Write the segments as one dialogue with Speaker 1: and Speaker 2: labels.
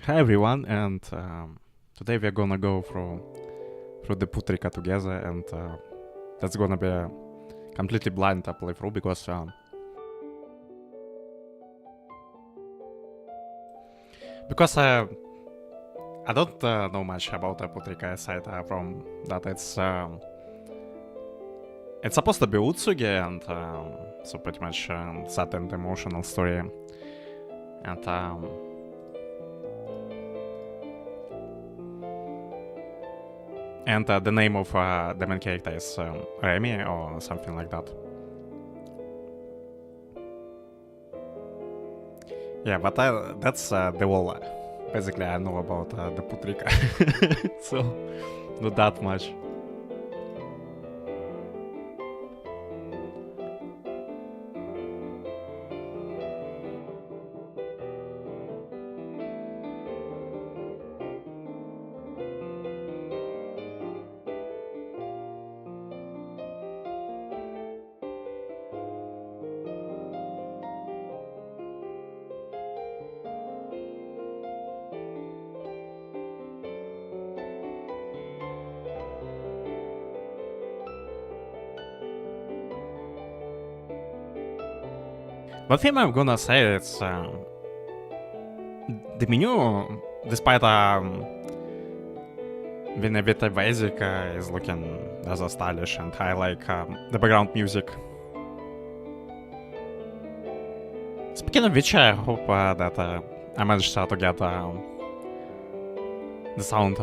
Speaker 1: Hi everyone, and today we're gonna go through the Putrika together, and that's gonna be a completely blind playthrough because I don't know much about Putrika aside from that it's supposed to be Utsugi, and so pretty much sad and emotional story, and the name of the main character is Remy or something like that. Yeah, but that's the all basically I know about the Putrika. So, not that much. One thing I'm gonna say is the menu, despite being a bit basic, is looking rather stylish, and I like the background music. Speaking of which, I hope that I managed to get the sound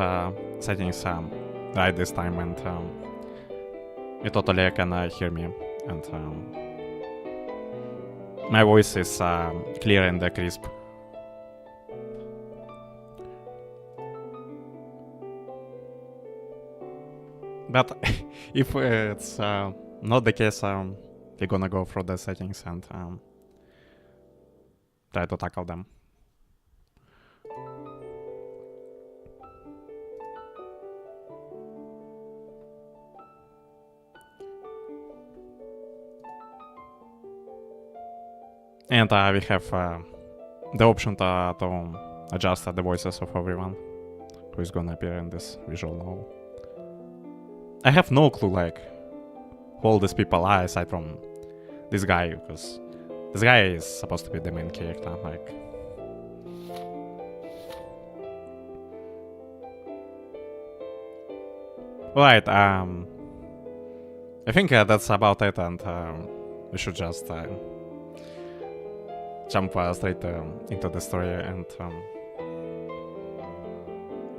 Speaker 1: settings right this time, and you totally can hear me, and my voice is clear and crisp. But if it's not the case, we're gonna go through the settings and try to tackle them. And we have the option to adjust the voices of everyone who is gonna appear in this visual novel. I have no clue like who all these people are aside from this guy, because this guy is supposed to be the main character, like. Right, I think that's about it, and we should just jump straight into the story and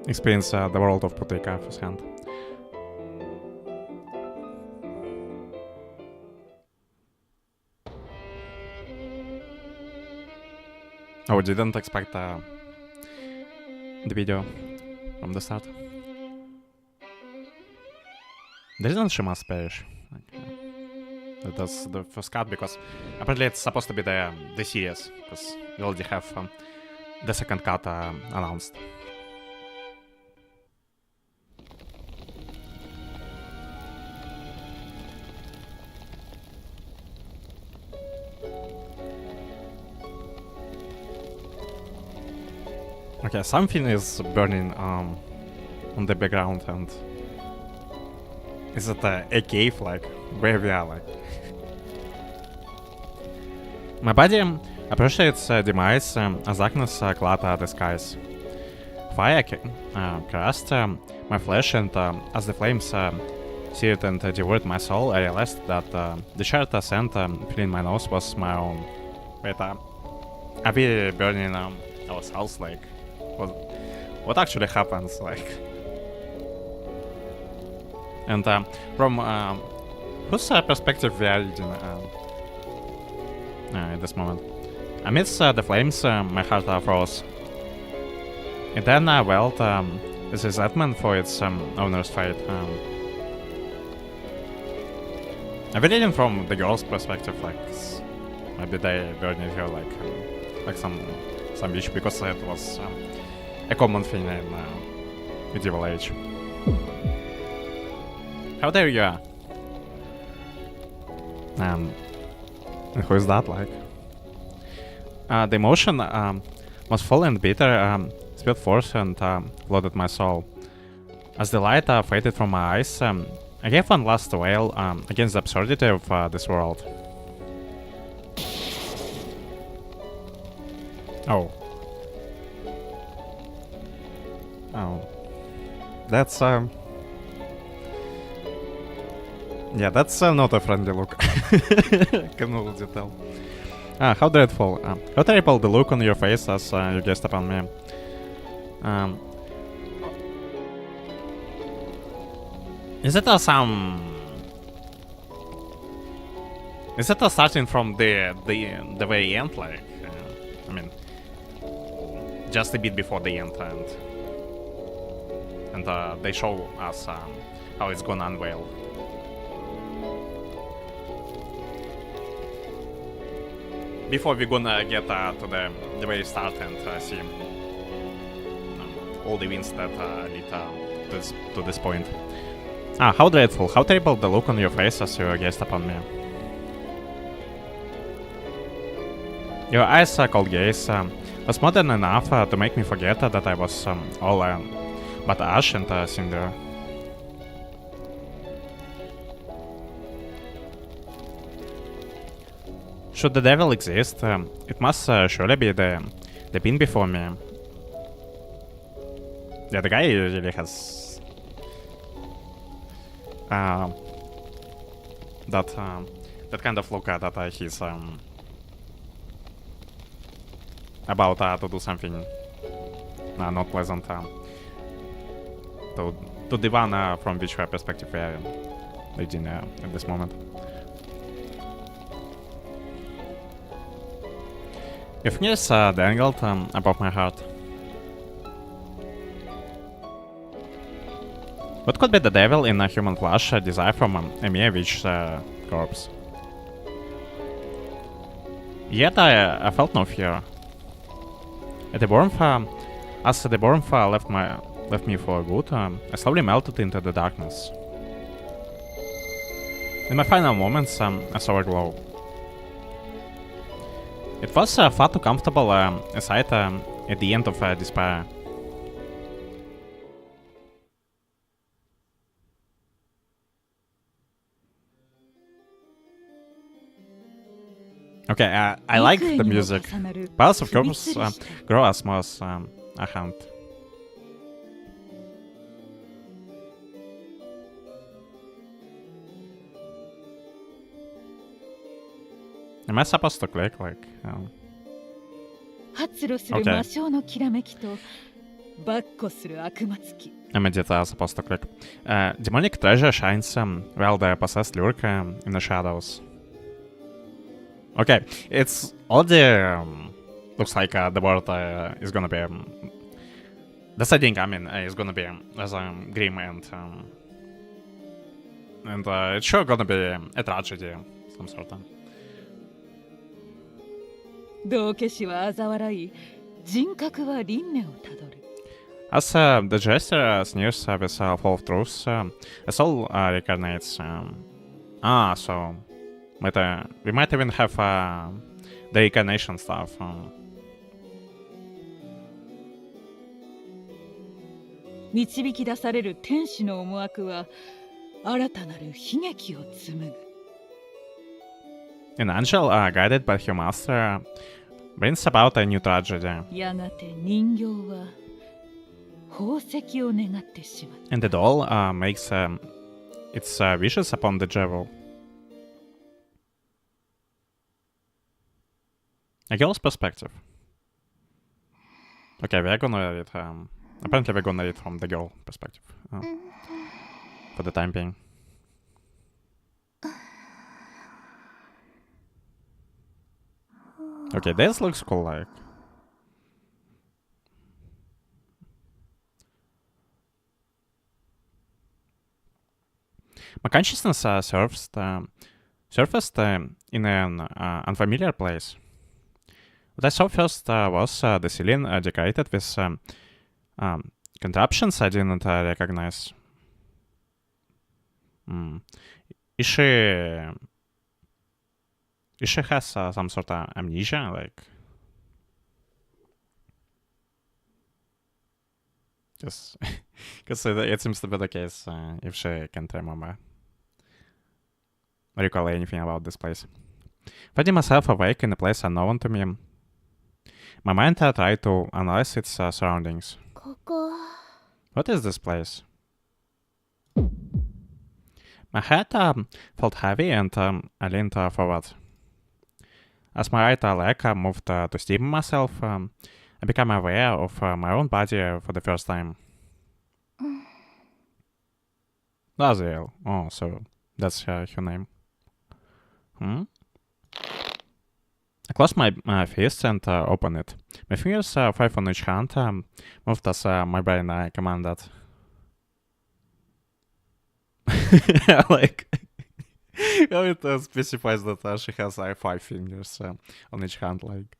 Speaker 1: experience the world of Putrika firsthand. Oh, didn't expect the video from the start. Didn't she must perish? That's the first cut, because apparently it's supposed to be the series, because we already have the second cut announced. Okay, something is burning on the background, and is it a cave, like, where we are, like? My body appreciates demise as darkness clad the skies. Fire crushed my flesh, and as the flames seared and devoured my soul, I realized that the shared scent filling my nose was my own. Wait, are we burning ourselves, like? What actually happens, like? And from whose perspective we are reading at this moment? Amidst the flames, my heart froze. And then I felt this resentment for its owner's fate. I'm reading from the girl's perspective, like maybe they burned her like some witch, because it was a common thing in medieval age. How dare you? And who is that, like? The emotion was full and bitter, spilled force and flooded my soul. As the light faded from my eyes, I gave one last wail against the absurdity of this world. Oh. Oh. That's, yeah, that's not a friendly look. Can already tell. How dreadful. How terrible the look on your face as you gazed upon me. Is it some... Is it starting from the very end, like... I mean... Just a bit before the end, and they show us how it's gonna unveil. Before we're gonna get to the very start and see all the events that lead to this point. How dreadful, how terrible the look on your face as you gazed upon me. Your eyes' cold gaze was more than enough to make me forget that I was all but ash and cinder. Should the devil exist, it must surely be the pin before me. Yeah, the guy usually has that kind of look that he's about to do something not pleasant to the one from which perspective we are reading at this moment. Your fingers dangled above my heart. What could be the devil in a human flesh desire from a mere witch corpse? Yet I felt no fear. As the warmth left me for good, I slowly melted into the darkness. In my final moments, I saw a glow. It was far too comfortable a sight at the end of despair. Okay, I like the music. Palace of Course grow as small as a hand. Am I supposed to click like? Okay. I'm indeed supposed to click. Demonic treasure shines while the possessed lurk in the shadows. Okay, it's already looks like the world is gonna be the setting. I mean, is gonna be as grim and it's sure gonna be a tragedy of some sort. As the gesture sneers with full of truth, a soul reincarnates. So we might even have the reincarnation stuff. An angel guided by her master brings about a new tragedy. And the doll makes its wishes upon the devil. A girl's perspective. Okay, we're gonna read. Apparently, we're gonna read from the girl perspective for the time being. Okay, this looks cool, like. My consciousness surfaced in an unfamiliar place. What I saw first was the ceiling decorated with contraptions I didn't recognize. Is she has some sort of amnesia, like? Because it seems to be the case if she can't remember. Recall anything about this place. Finding myself awake in a place unknown to me, my mind tried to analyze its surroundings.
Speaker 2: ここ
Speaker 1: What is this place? My head felt heavy and I leaned forward. As my right leg moved to steam myself, I became aware of my own body for the first time. Laziel. Oh, so that's her name. I closed my fist and opened it. My fingers, 5 on each hand, moved as my brain commanded. Like, how it specifies that she has 5 fingers on each hand, like.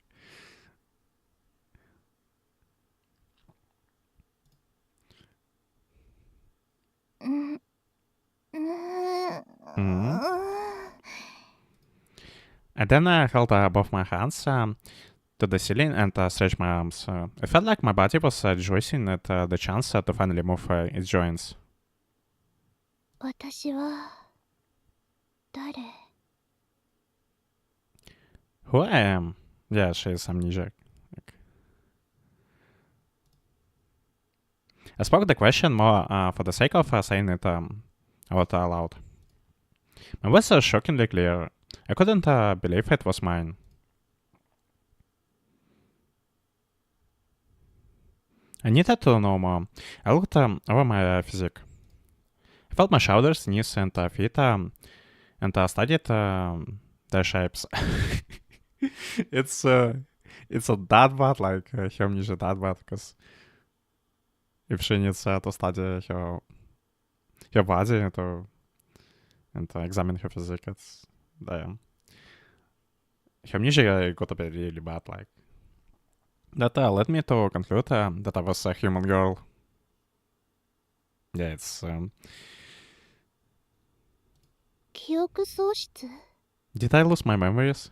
Speaker 1: I then held both my hands to the ceiling and stretched my arms. I felt like my body was rejoicing at the chance to finally move its joints.
Speaker 2: 私は誰
Speaker 1: Who I am? Yeah, she is amnesiac. I spoke the question more for the sake of saying it out loud. My voice was shockingly clear. I couldn't believe it was mine. I needed to know more. I looked over my physique. I felt my shoulders, knees, and feet, and studied their shapes. It's not that bad, like her amnesia that bad, because if she needs to study her body and examine her physique, it's her amnesia got to be really bad, like. That led me to conclude that I was a human girl. Yeah, it's...
Speaker 2: 記憶喪失
Speaker 1: Did I lose my memories?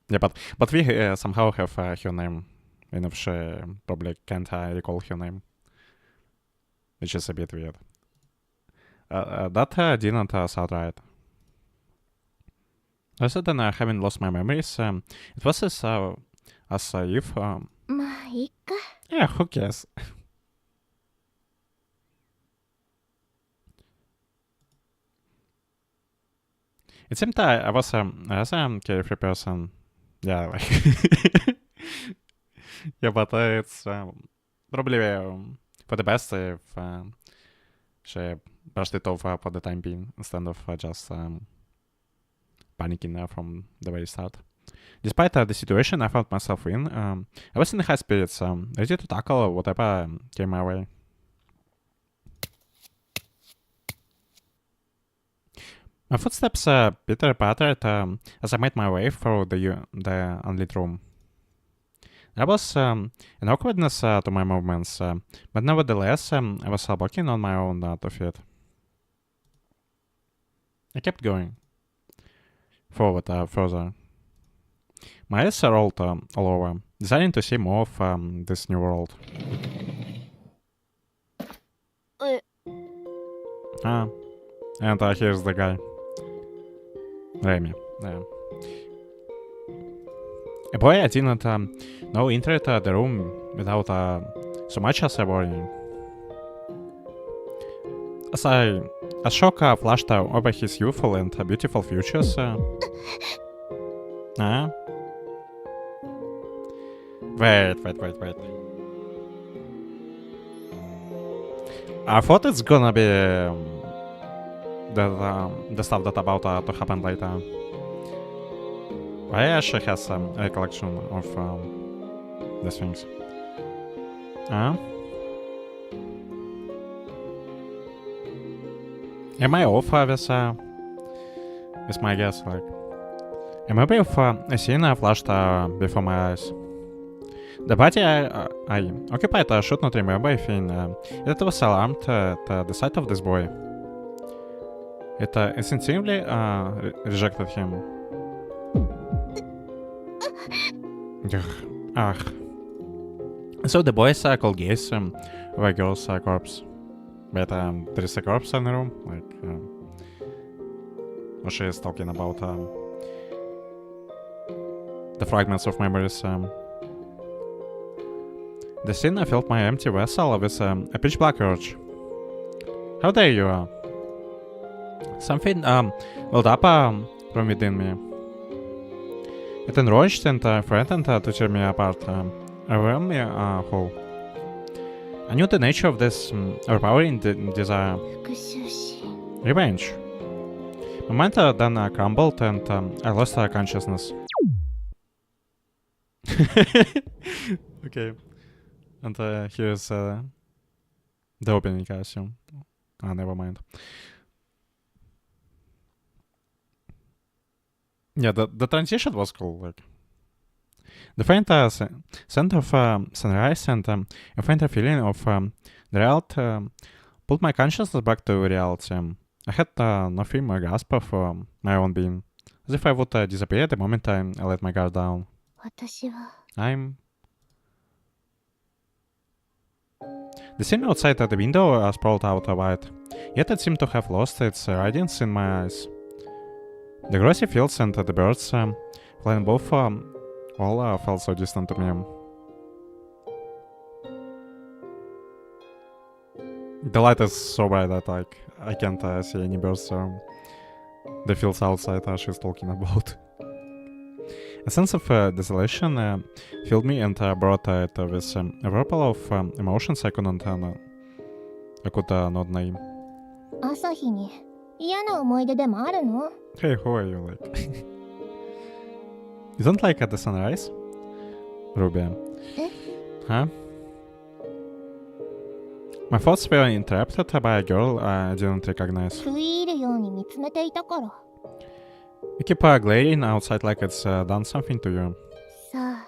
Speaker 1: Yeah, but we somehow have her name, even if she probably can't recall her name, which is a bit weird. That didn't sound right. Other than having lost my memories, it was as if...
Speaker 2: まあいいか
Speaker 1: Yeah, who cares? It seemed I was a carefree person. Yeah, like... yeah, but it's probably for the best if she brushed it off for the time being instead of just panicking from the very start. Despite the situation I found myself in, I was in high spirits, ready to tackle whatever came my way. My footsteps pitter-pattered as I made my way through the unlit room. There was an awkwardness to my movements, but nevertheless, I was walking on my own 2 feet. I kept going. Forward, further. My eyes rolled all over, desiring to see more of this new world. And here's the guy. Remy. Yeah. A boy I didn't know entered the room without so much as a warning. As shock flashed over his youthful and beautiful features. Wait. I thought it's gonna be the stuff that about to happen later. I actually has a recollection of these things. Am I off with my guess? Like, a memory of a scene flashed before my eyes. The body I occupied should not remember anything. It was alarmed at the sight of this boy. It instinctively rejected him. So the boys called gays were girls' corpse. But there is a corpse in the room. She is talking about the fragments of memories. The scene filled my empty vessel with a pitch black urge. How dare you? Something welled up from within me. It enraged and threatened to tear me apart, overwhelm me whole. I knew the nature of this overpowering desire.
Speaker 2: 復讐心
Speaker 1: Revenge. My mind then crumbled and I lost consciousness. Okay. And here's the opening, I assume. Never mind. Yeah, the transition was cool. Like the faint scent of sunrise and a faint feeling of the reality pulled my consciousness back to reality. I had no firm grasp of my own being, as if I would disappear the moment I let my guard down.
Speaker 2: 私は
Speaker 1: The scene outside the window sprawled out wide, yet it seemed to have lost its radiance in my eyes. The grassy fields and the birds flying above all felt so distant to me. The light is so bright that I can't see any birds. The fields outside she's talking about. A sense of desolation filled me and brought it with a whirlpool of emotions I could not name.
Speaker 2: 朝日に嫌な思い出でもあるの
Speaker 1: Hey, who are you, like? You don't like the sunrise? Ruby. Huh? My thoughts were interrupted by a girl I didn't recognize.
Speaker 2: 食い入るように見つめていたから
Speaker 1: You keep glaring outside like it's done something to you.
Speaker 2: さあ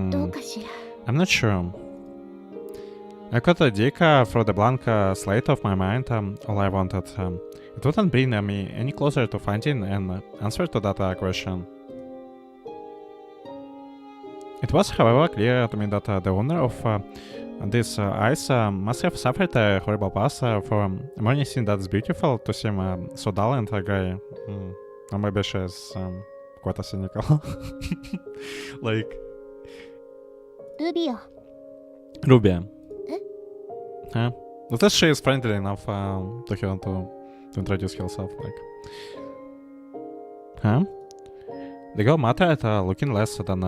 Speaker 2: どうかしら
Speaker 1: I'm not sure. I could dig through the blank slate of my mind all I wanted. It wouldn't bring me any closer to finding an answer to that question. It was, however, clear to me that the owner of these eyes must have suffered a horrible past for a morning scene that's beautiful to seem so dull and grey. Or maybe she's quite a cynical. Like...
Speaker 2: ルビア
Speaker 1: Ruby. Huh? At least she is friendly enough to her to introduce herself, like... Huh? The girl mattered, looking less than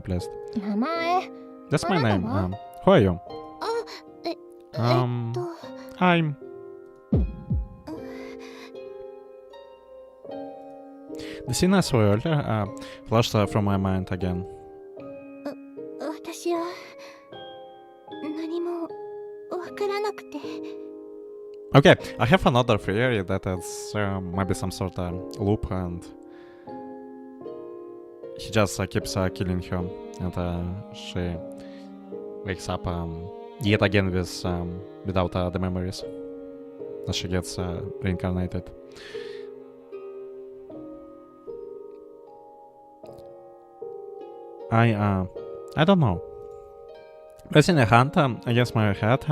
Speaker 1: pleased.
Speaker 2: 名前
Speaker 1: That's my name.
Speaker 2: あなたは
Speaker 1: Who are you?
Speaker 2: あ
Speaker 1: Hi. The scene I saw earlier flashed from my mind again.
Speaker 2: 私は何もわからなくて
Speaker 1: Okay, I have another theory that it's maybe some sort of loop and he just keeps killing her and she wakes up yet again without the memories as she gets reincarnated. I don't know. Raising a hand against my head,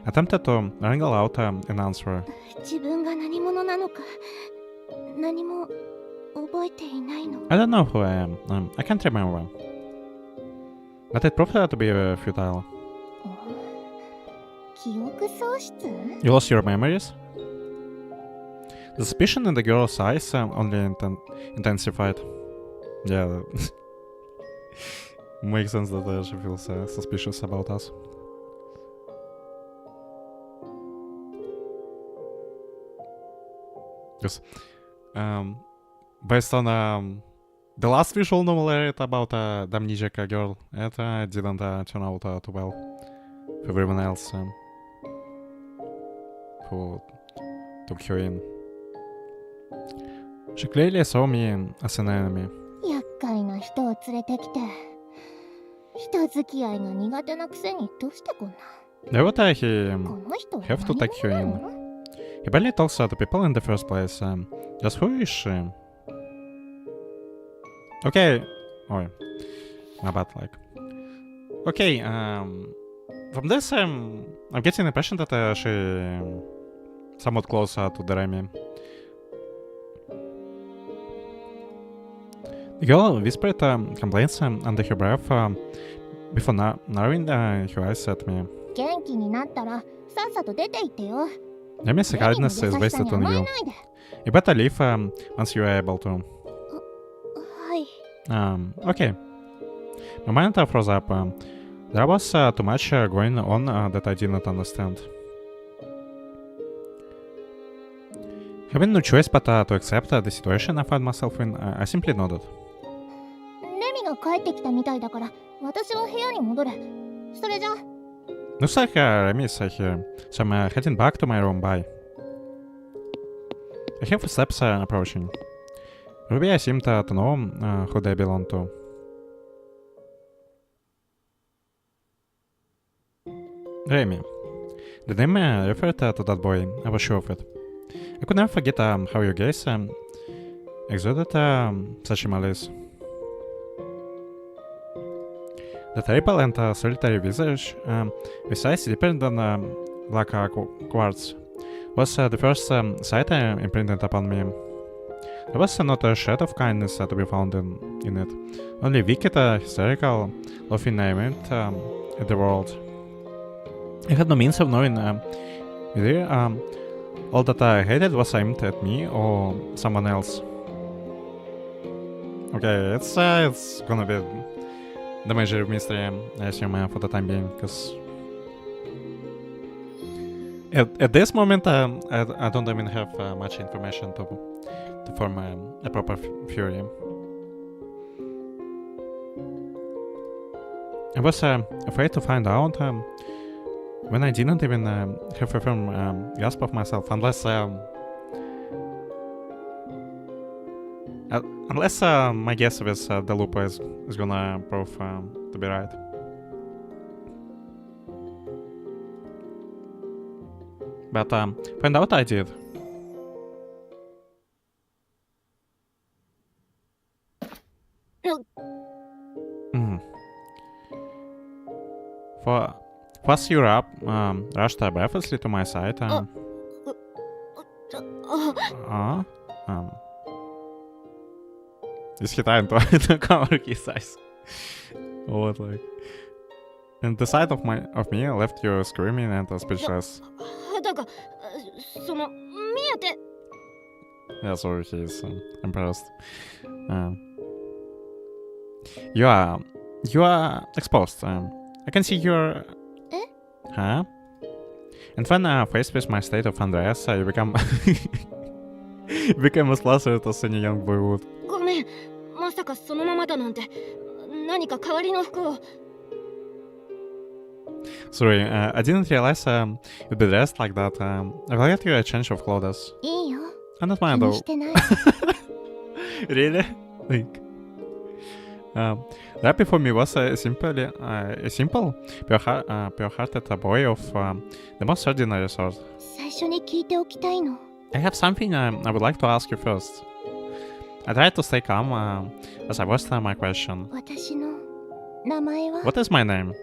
Speaker 1: attempted to wrangle out an answer.
Speaker 2: 自分が何者なのか何も覚えていないの
Speaker 1: I don't know who I am. I can't remember. But it proved to be futile.
Speaker 2: 記憶喪失
Speaker 1: You lost your memories? The suspicion in the girl's eyes only intensified. Yeah, makes sense that she feels suspicious about us. Because, based on the last visual novel I read about the Amnesia girl, it didn't turn out too well for everyone else who took her in. She clearly saw me as an enemy.
Speaker 2: 厄介な人を連れてきて人付き合いが苦手なくせにどうしてこんな
Speaker 1: Why would he
Speaker 2: この人は
Speaker 1: have to
Speaker 2: 何
Speaker 1: take her
Speaker 2: 者な
Speaker 1: in?
Speaker 2: の
Speaker 1: He barely talks to people in the first place. Just who is she? Okay. Oh, my bad, like. Okay, from this, I'm getting the impression that she somewhat closer to the Remy. The girl whispered complaints under her breath before narrowing her eyes at me.
Speaker 2: 元気になったらさっさと出て行ってよ。
Speaker 1: Remy's
Speaker 2: レミの
Speaker 1: kindness
Speaker 2: 優
Speaker 1: is
Speaker 2: しさ
Speaker 1: wasted
Speaker 2: に
Speaker 1: on
Speaker 2: 甘え
Speaker 1: you.
Speaker 2: ないで。
Speaker 1: You better leave once you are able to.
Speaker 2: はい。
Speaker 1: Okay. My mind froze up. There was too much going on that I did not understand. Having no choice but to accept the situation I found myself in, I simply nodded.
Speaker 2: レミが帰ってきたみたいだから私は部屋に戻る。それじゃ。
Speaker 1: Looks like Remy is here, so I'm heading back to my room. Bye. I hear footsteps approaching. Ruby seemed to know who they belong to. Remy. The name referred to that boy, I was sure of it. I could never forget how your gaze exuded such malice. The terrible and solitary visage, with eyes deeper than black quartz, was the first sight imprinted upon me. There was not a shred of kindness to be found in it, only wicked, hysterical, laughing aimed at the world. I had no means of knowing whether all that I hated was aimed at me or someone else. Okay, it's gonna be the major mystery, I assume, for the time being, because at this moment I don't even have much information to form a proper theory. I was afraid to find out when I didn't even have a firm grasp of myself, unless my guess with the loop is gonna prove to be right. But find out I did. First you're up, rushed breathlessly to my side. Just hit to cover his eyes. What, like? And the sight of me left you screaming and speechless.
Speaker 2: 肌がその見えて。
Speaker 1: Yeah, so he's impressed. You are exposed. I can see your.
Speaker 2: Eh?
Speaker 1: Huh? And when faced with my state of undress, you become became as flustered as any young boy would.
Speaker 2: ごめん、まさかそのままだなんて。何か代わりの服を。
Speaker 1: Sorry, I didn't realize you'd be dressed like that. I will get you a change of clothes.
Speaker 2: いいよ。
Speaker 1: I don't
Speaker 2: 気
Speaker 1: mind
Speaker 2: に
Speaker 1: though.
Speaker 2: してない。
Speaker 1: Really? Like, that before me was a simple, pure-hearted boy of the most ordinary sort.
Speaker 2: 最初に聞いておきたいの。
Speaker 1: I have something I would like to ask you first. I tried to stay calm as I voiced my question.
Speaker 2: 私の名前は？
Speaker 1: What is my name?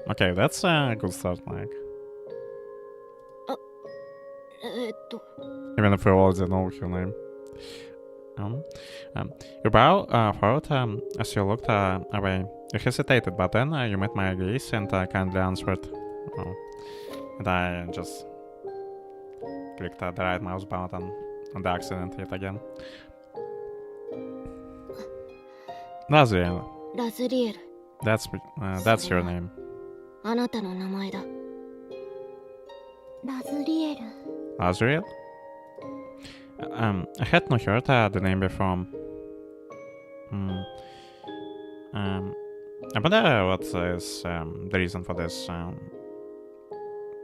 Speaker 1: Okay, that's a good start, like.
Speaker 2: え
Speaker 1: Even if you already know your name. Your brow furrowed as you looked away. You hesitated, but then you met my gaze and kindly answered. Oh. And I just clicked the right mouse button on the accident hit again. Lazriel.
Speaker 2: ラズリエル。
Speaker 1: That's your name.
Speaker 2: あなたの名前だ。ラズリエル。
Speaker 1: Lazriel? I had not heard the name before. I wonder what is the reason for this.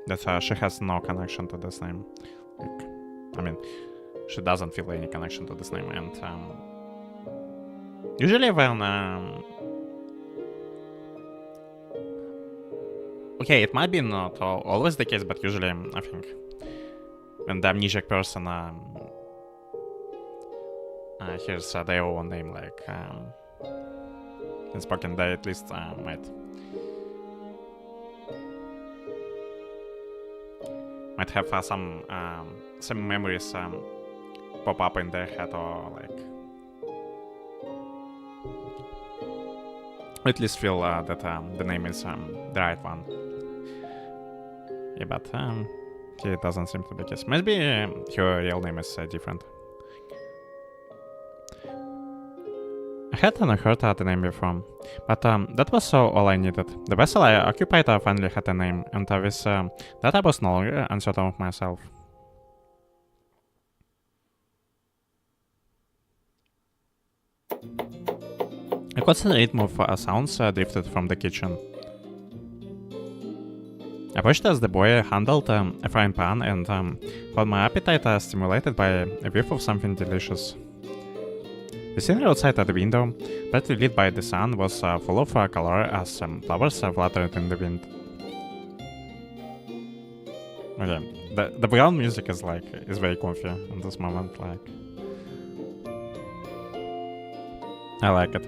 Speaker 1: That she has no connection to this name. Like, I mean, she doesn't feel any connection to this name, and usually when okay, it might be not always the case, but usually I think when the amnesiac person hears their own name, like in spoken, they at least might might have some memories pop up in their head, or like at least feel that the name is the right one. Yeah, but it doesn't seem to be the case. Maybe her real name is different. I hadn't heard the name before, but that was all I needed. The vessel I occupied finally had a name, and with that I was no longer uncertain of myself. A constant rhythm of sounds drifted from the kitchen. I watched as the boy handled a frying pan and found my appetite stimulated by a whiff of something delicious. The scenery outside at the window, brightly lit by the sun, was full of color as flowers fluttered in the wind. Okay, the background music is very comfy in this moment. Like, I like it.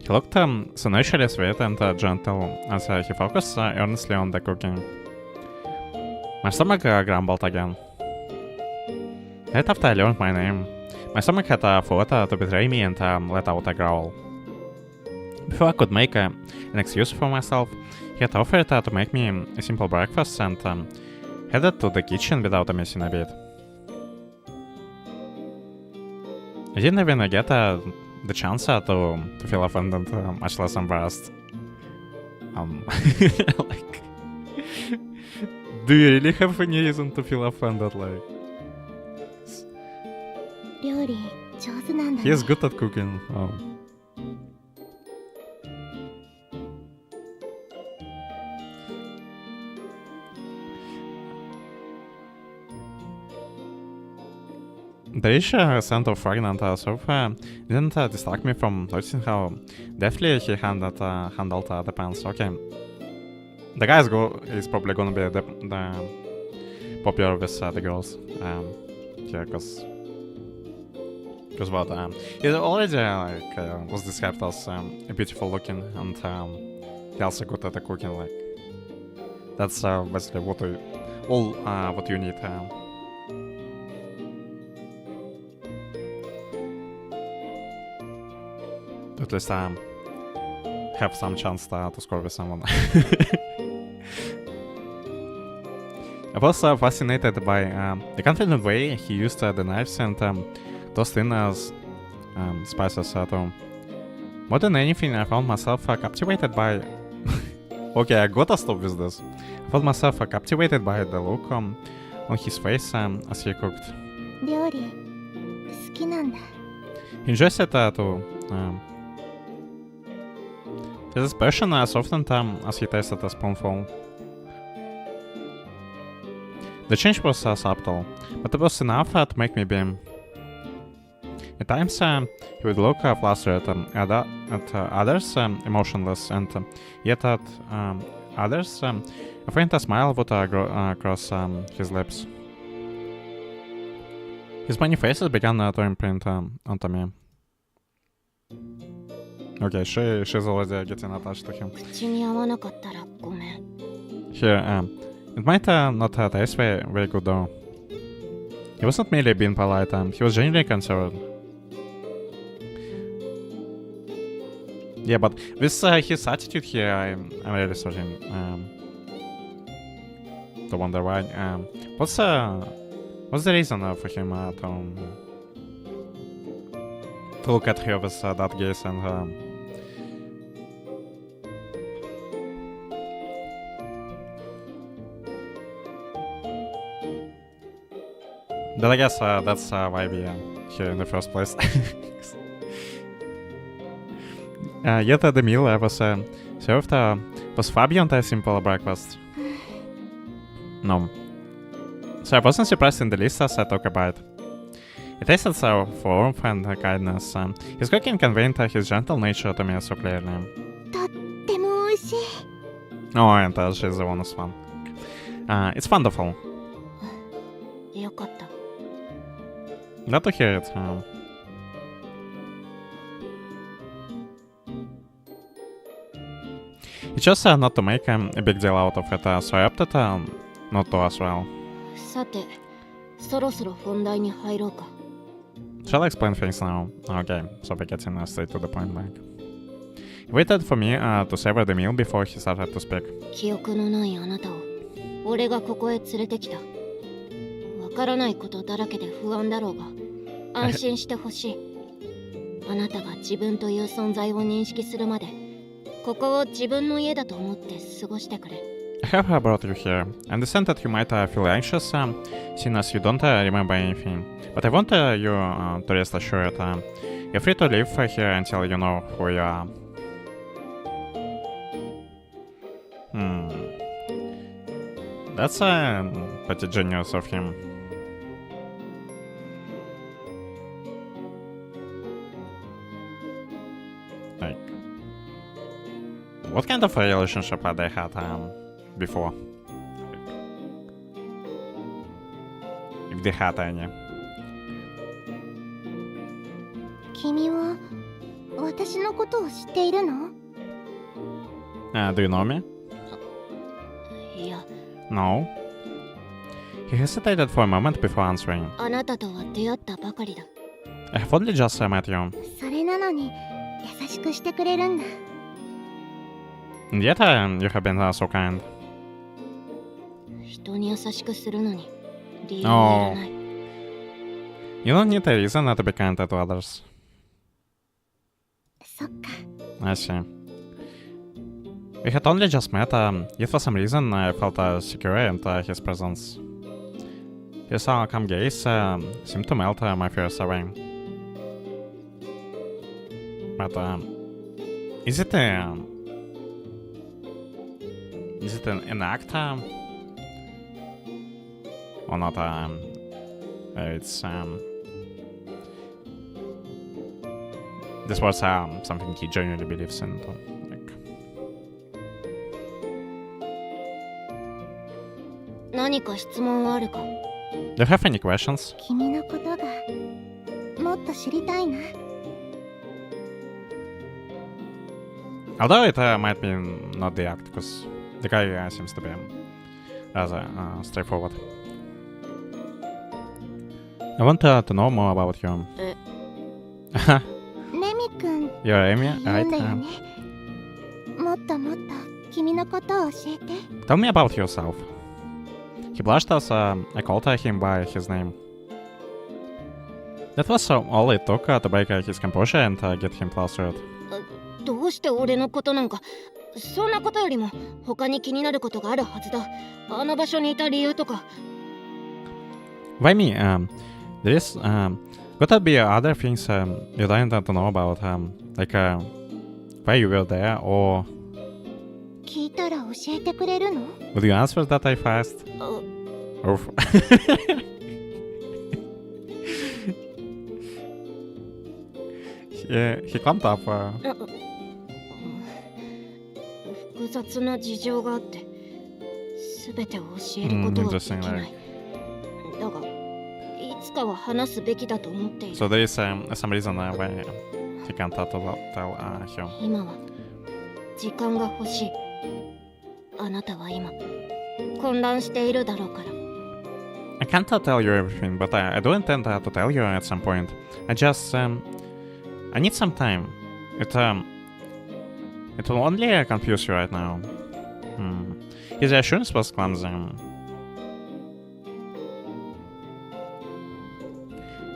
Speaker 1: He looked so naturally sweet and gentle as he focused earnestly on the cooking. My stomach grumbled again. Right after I learned my name, my stomach had thought to betray me and let out a growl. Before I could make an excuse for myself, he had offered to make me a simple breakfast and headed to the kitchen without missing a beat. I didn't even get the chance to feel offended, much less embarrassed. Like, do you really have any reason to feel offended? Like, he is good at cooking. Oh. The rich scent of fragrant soup didn't distract me from noticing how deftly he handled the pans. Okay, the guy is probably gonna be the popular with the girls. Yeah, because what he already was described as beautiful looking, and he also good at the cooking. Like, that's basically what you need. At least have some chance to score with someone. I was fascinated by the confident way he used the knives and tossed in spices. More than anything, I found myself captivated by... Okay, I gotta stop with this. I found myself captivated by the look on his face as he cooked. He enjoys it his expression softened as he tasted a spoonful. The change was subtle, but it was enough to make me beam. At times, he would look flustered, at others emotionless, and yet at others, a faint smile would grow across his lips. His many faces began to imprint onto me. Okay, she's already getting attached to him. Here, it might not taste very good though. He wasn't merely being polite, he was genuinely concerned. Yeah, but with his attitude here, I'm really starting to wonder why. What's the reason for him to look at her with that gaze and but I guess that's why we are here in the first place. Yet the meal I was served was far beyond a simple breakfast. No. So I wasn't surprised in the least as I took a bite. It tasted so of warmth and kindness. His cooking conveyed his gentle nature to me so clearly. Oh, and she's the honest one. It's wonderful. Glad to hear it. He chose not to make a big deal out of it, so I opted not to as well.
Speaker 2: さて、そろそろ本題に入ろうか。
Speaker 1: Shall I explain things now? Okay, so we're getting straight to the point, like. He waited for me to savor the meal before he started to speak.
Speaker 2: 記憶のないあなたを俺がここへ連れてきた。わからないことだらけで不安だろうが、安心してほしい。あなたが自分という存在を認識するまで、ここを自分の家だと思って過ごしてくれ。
Speaker 1: I have brought you here. I understand that you might feel anxious, seeing as you don't remember anything. But I want you to rest assured. You're free to live here until you know who you are. That's pretty genius of him. Like, what kind of a relationship had they had before? If they had any.
Speaker 2: 君は私のことを知っているの？
Speaker 1: Do you know me?
Speaker 2: いや、
Speaker 1: No. He hesitated for a moment before answering.
Speaker 2: あなたとは出会ったばかりだ。
Speaker 1: I have only just met you.
Speaker 2: それなのに優しくしてくれるんだ。
Speaker 1: And yet you have been so kind.
Speaker 2: 人に優しくするのに理由はいらない。
Speaker 1: You don't need a reason to be kind to others.
Speaker 2: そっか。
Speaker 1: I see. We had only just met, yet for some reason I felt secure in his presence. His calm gaze seemed to melt my fears away. But is it an act or not? It's this was something he genuinely believes in. Like.
Speaker 2: 何か質問はあるか？
Speaker 1: Do you have any questions?
Speaker 2: 君のことがもっと知りたいな。
Speaker 1: Although it might be not the act, because the guy seems to be rather straightforward. I want to know more about you.
Speaker 2: レミ君
Speaker 1: You're Amy,
Speaker 2: 言うんだよ
Speaker 1: right?
Speaker 2: ね。もっともっと君のことを教えて。
Speaker 1: Tell me about yourself. He blushed as I called him by his name. That was all it took to break his composure and get him flustered.
Speaker 2: どうして俺のことなんか。そんなことよりも他に気になることがあるはずだ。あの場所にいた理由とか。
Speaker 1: Why me? There is gotta be other things you don't know about, like why you were there, or
Speaker 2: 聞いたら教えてくれるの？
Speaker 1: would you answer that if I asked? Oof. he climbed up.
Speaker 2: 複雑な事情があって全てを教えることはできない。だがいつかは話すべきだと思っている。
Speaker 1: So there is some reason why he can't tell you.
Speaker 2: 今は時間が欲しい。あなたは今混乱しているだろうから。
Speaker 1: I can't tell you everything, but I do intend to tell you at some point. I just I need some time. It will only confuse you right now. His reassurance was clumsy.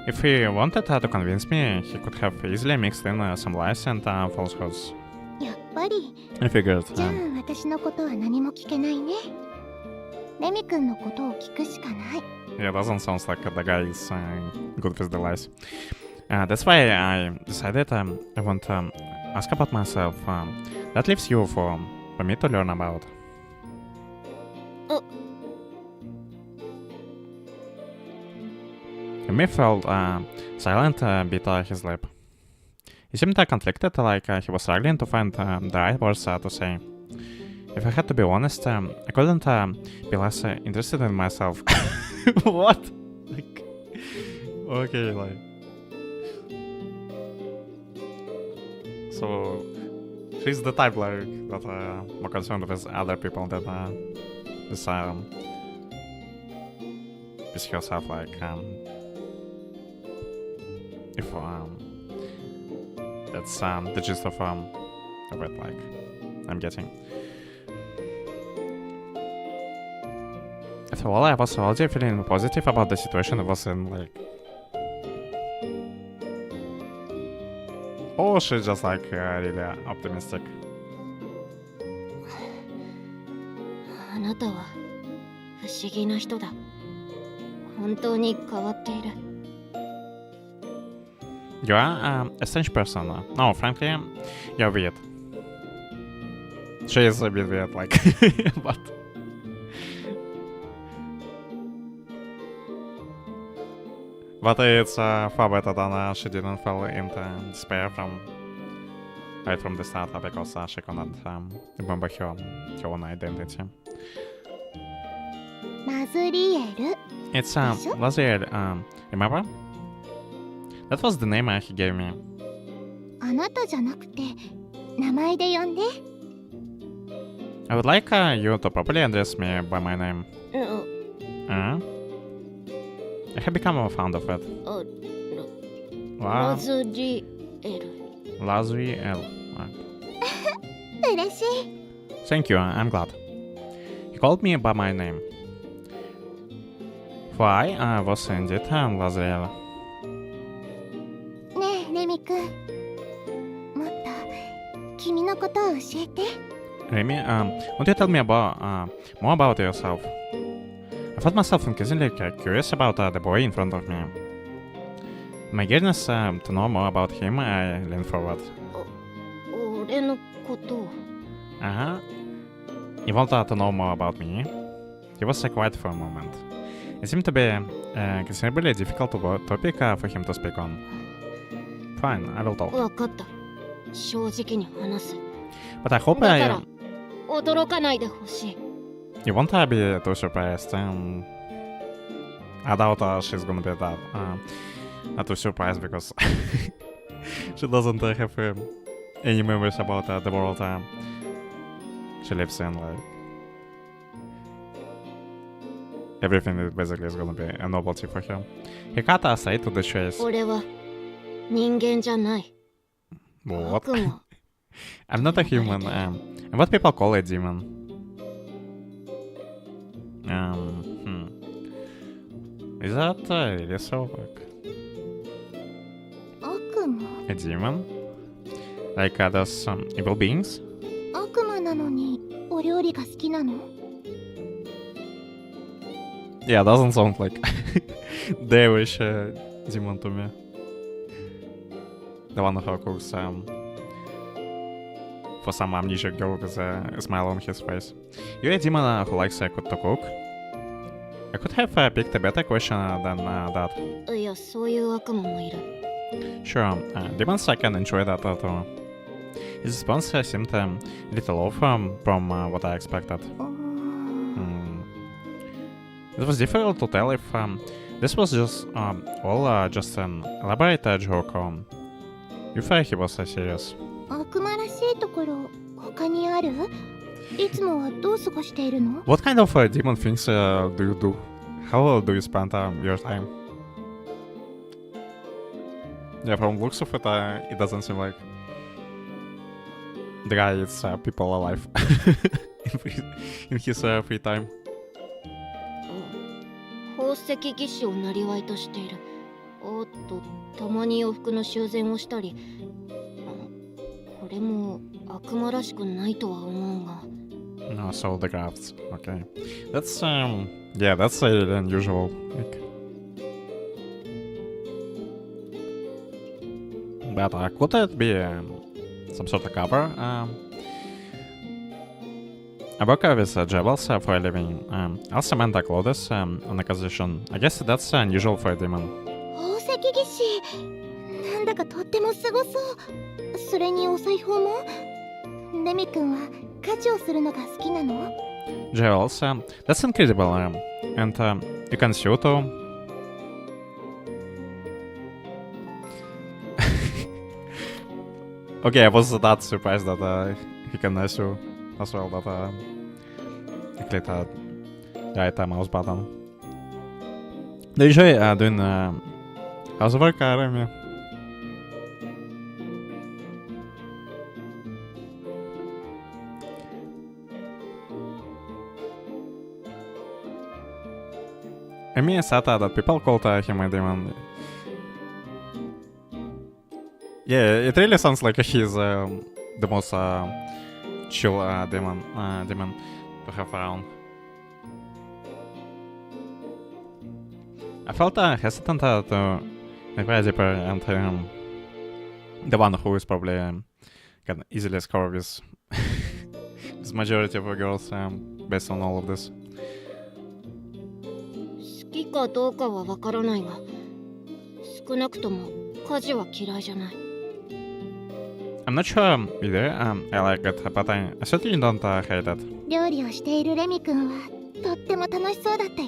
Speaker 1: If he wanted to convince me, he could have easily mixed in some lies and falsehoods.
Speaker 2: やっぱり
Speaker 1: I figured.
Speaker 2: じゃあ私のことは何も聞けないね。レミ君のことを聞くしかない。
Speaker 1: Yeah, doesn't sound like the guy is good with the lies. That's why I decided I want to ask about myself. That leaves you for me to learn about. He felt silent, bit his lip. He seemed conflicted, like he was struggling to find the right words to say. If I had to be honest, I couldn't be less interested in myself. What? Like, okay, like. So, she's the type like that more concerned with other people than this is herself like if that's the gist of it, like I'm getting. After all, I was already feeling positive about the situation. It wasn't like, oh, she's just like really optimistic.
Speaker 2: あなたは不思議な人だ。本当に変わっている。
Speaker 1: You are a strange person. No, frankly, you're weird. She is a bit weird, like, but. But it's far better than she didn't fall into despair right from the start because she could not remember her own identity.
Speaker 2: ラズリエル。
Speaker 1: It's Laziel, remember? That was the name he gave me.
Speaker 2: あなたじゃなくて名前で呼んで。
Speaker 1: I would like you to properly address me by my name. I have become a fond of it.
Speaker 2: ラズリエル。
Speaker 1: Laziel.
Speaker 2: 嬉しい。
Speaker 1: Thank you, I'm glad. He called me by my name. For I was indeed Laziel.
Speaker 2: ねえ、レミ君。もっと君のことを教えて。
Speaker 1: Remy, won't you tell me more about yourself? I found myself increasingly curious about the boy in front of me. My eagerness to know more about him, I leaned forward.
Speaker 2: 俺のことを。
Speaker 1: He wanted to know more about me. He was quiet for a moment. It seemed to be a considerably difficult topic for him to speak on. Fine, I will talk.
Speaker 2: わかった。正直に話す。
Speaker 1: But I hope
Speaker 2: だから驚かないでほしい。
Speaker 1: you won't be too surprised. I doubt she's gonna be that too surprised because she doesn't have any memories about the world she lives in. Like everything is basically gonna be a novelty for her. He cut aside to the chase.
Speaker 2: 俺は人間じゃない。
Speaker 1: What?
Speaker 2: 悪魔。
Speaker 1: I'm not a human. I'm what people call a demon. Is that really so? Like
Speaker 2: 悪魔。
Speaker 1: a demon? Like those evil beings?
Speaker 2: 悪魔なのにお料理が好きなの？
Speaker 1: Yeah, doesn't sound like devilish demon to me. The one who cooks for some amnesia girl with a smile on his face. You're a demon who likes to cook? I could have picked a better question than that.
Speaker 2: いや、そういう悪魔もいる。
Speaker 1: Sure, demons can enjoy that too. His response seemed a little off from what I expected. It was difficult to tell if this was just all just an elaborate joke or if he was serious.
Speaker 2: 悪魔らしいところ他にある？いつもはどう過ごしているの？
Speaker 1: What kind of demon things do you do? How do you spend your time? Yeah, from looks of it, it doesn't seem like the guy is people alive in his free time.
Speaker 2: 宝石技師をなりわいとしている。おっと、たまに洋服の修繕をしたり。これも悪魔らしくないとは思うが。
Speaker 1: No, so the crafts. Okay, that's yeah, that's really unusual. Like, but could it be some sort of cover? I work with jewels for a living. I'll cement the clothes on acquisition. I guess that's unusual for a demon.
Speaker 2: 宝石技師、なんだかとってもすごそう。それにお裁縫も。レミ君は家事をするのが好きなの？
Speaker 1: Jewels, that's incredible. And you can sew too. Okay, I was that surprised that he can sew as well. That I clicked the right mouse button. They enjoy doing housework, Remy. I mean, it's sad that people called him a demon. Yeah, it really sounds like he's the most chill demon to have around. I felt hesitant to invite deeper and the one who is probably can easily score with with majority of girls based on all of this.
Speaker 2: 好きかどうかはわからないが、少なくとも家事は嫌いじゃない。
Speaker 1: I'm not sure either. I like it, but I certainly don't hate it.
Speaker 3: 料理をしているレミ君はとっても楽しそうだったよ。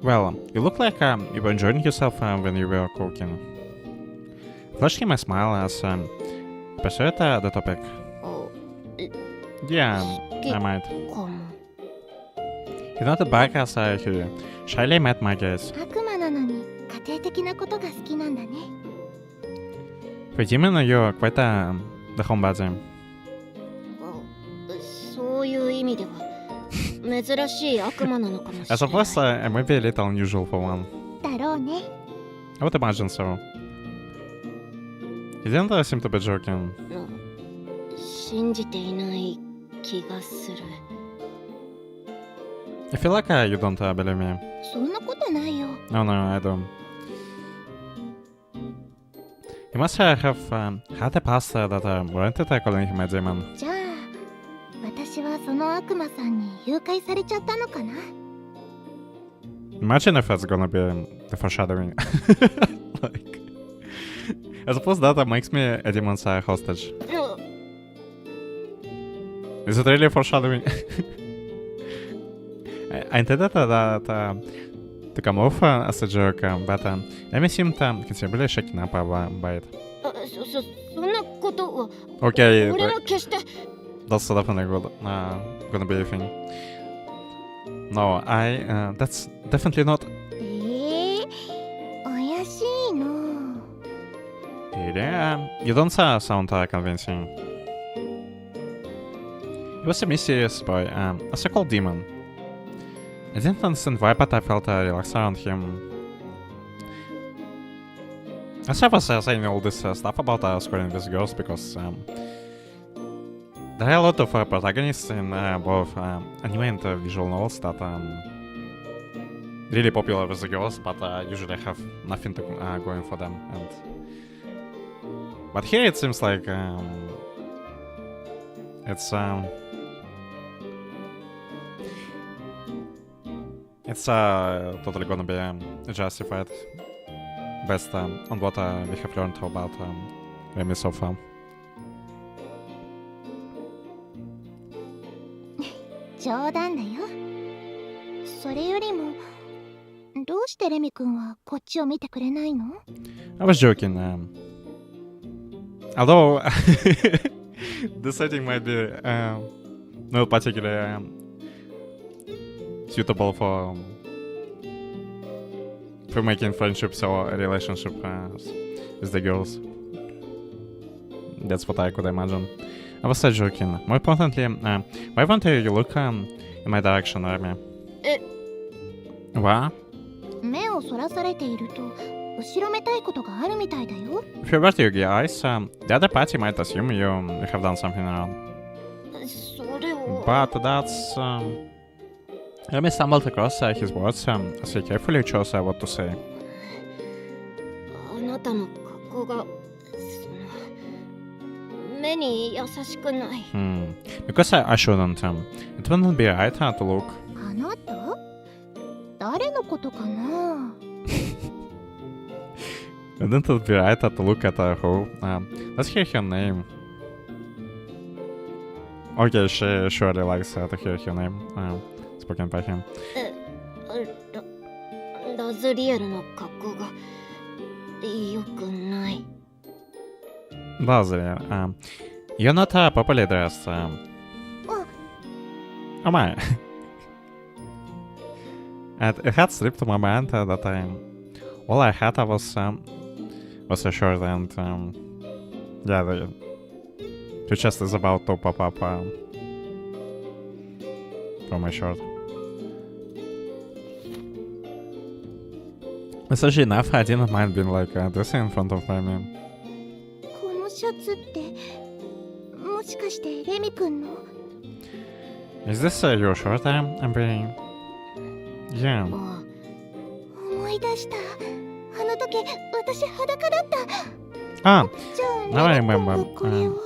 Speaker 1: Well, you look like you were enjoying yourself when you were cooking. Flash him a smile as pursued the topic. Yeah, I might.
Speaker 2: かも。
Speaker 1: He nodded back as he shyly met my gaze.
Speaker 3: 悪魔なのに家庭的なことが好きなんだね。
Speaker 1: For demon, you're quite the homebody.
Speaker 2: そういう意味では珍しい悪魔なのかもしれ
Speaker 1: I
Speaker 2: ない。
Speaker 1: suppose it might be a little unusual for one.
Speaker 3: だろうね。
Speaker 1: I would imagine so. He didn't seem to be joking.
Speaker 2: 信じていない気がする。
Speaker 1: I feel like you don't believe me.
Speaker 3: そんなことないよ。
Speaker 1: No, I don't. He must have had a past that warranted calling him a demon.
Speaker 3: じゃあ私はその悪魔さんに誘拐されちゃったのかな。
Speaker 1: Imagine if it's gonna be the foreshadowing. Like, I suppose that makes me a demon's hostage. Is it really foreshadowing? I intended that to come off as a joke, but Amy seemed considerably shaken up by it.
Speaker 2: そんなことは
Speaker 1: Okay,
Speaker 2: 俺は決して。
Speaker 1: that's definitely gonna be a thing. No, that's definitely not.
Speaker 3: 怪しいの。
Speaker 1: Yeah, you don't sound convincing. He was a mysterious boy, a so-called demon. I didn't understand why, but I felt relaxed around him. As I was saying all this stuff about scoring with girls, because there are a lot of protagonists in both anime and visual novels that really popular with the girls, but usually have nothing to going for them. But here it seems like it's totally gonna be justified based on what we have learned about Remy so far.
Speaker 3: 冗談だよ。それよりもどうしてレミ君はこっちを見てくれないの？
Speaker 1: I was joking. Although the setting might be not particularly suitable for making friendships or a relationship with the girls. That's what I could imagine. I was joking. More importantly, why won't you look in my direction, Remy? What?
Speaker 3: 目をそらされていると後ろめたいことがあるみたいだよ。
Speaker 1: If you were to your eyes, the other party might assume you have done something wrong.
Speaker 2: それを。
Speaker 1: But that's... Remy stumbled across his words as he carefully chose what to say.
Speaker 2: あなたの格好が目に優しくない。
Speaker 1: Because I shouldn't. It wouldn't be right to look.
Speaker 3: あなた？誰のことかな？
Speaker 1: Wouldn't it be right to look at who? Let's hear her name. Okay, she surely likes to hear her name spoken by him.
Speaker 2: ラズリエルの格好が良くない。
Speaker 1: Lazarus, you're not properly dressed. Oh my. And it had slipped my mind that all I had was a shirt and yeah, the chest is about to pop up from my shirt. Essentially enough, I didn't mind being like this in front of me.
Speaker 3: このシャツってもしかしてレミ君の？
Speaker 1: Is this your shirt I'm wearing? Yeah.
Speaker 3: 思い出した。あの時私裸だった。
Speaker 1: Ah,
Speaker 3: じゃ
Speaker 1: now
Speaker 3: あ
Speaker 1: I
Speaker 3: レミ君
Speaker 1: remember.
Speaker 3: がこれを。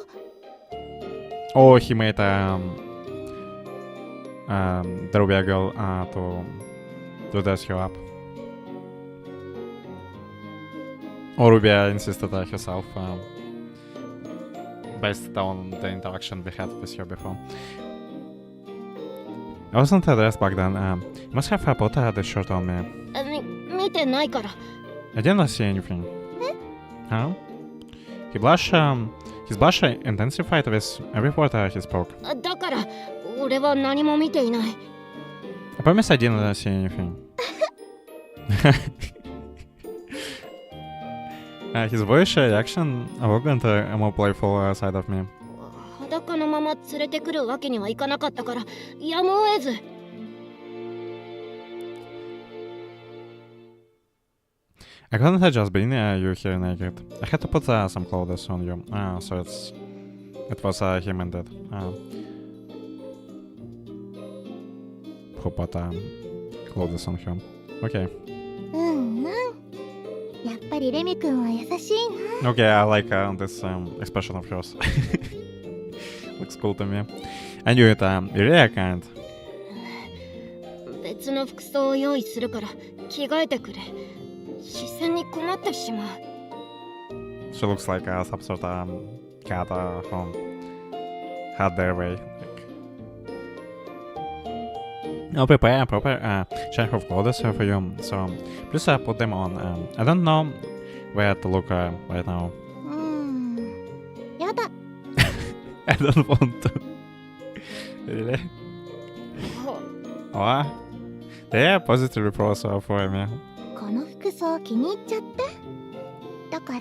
Speaker 1: Oh, he made the Rubia girl to dress you up. Or Rubia insisted herself, based on the interaction we had with her before. I wasn't dressed back then. You must have put this shirt on me.
Speaker 2: 見てないから。
Speaker 1: I didn't see anything. Huh? His blush intensified with every word he spoke.
Speaker 2: だから俺は何も見ていない。
Speaker 1: I promise I didn't see anything. His voice reaction awoke a more playful side of me.
Speaker 2: 裸のまま連れてくるわけにはいかなかったからやむを得ず。
Speaker 1: I couldn't have just been you here naked. I had to put some clothes on you, so it was him and that. Who put clothes on him? Okay.
Speaker 3: うんうん。やっぱりレミ君は優しいな。
Speaker 1: Okay, I like this expression of yours. Looks cool to me. I knew it. You're really kind.
Speaker 2: 別の服装を用意するから着替えてくれ。視線に困ってしまう。
Speaker 1: She looks like some sort of cat who had their way. I'll prepare a proper change of clothes for you, so please put them on. I don't know where to look right now.
Speaker 3: やだ。
Speaker 1: I don't want to. Really? What? They are positive reports for me.
Speaker 3: この服装気に入っちゃって。だから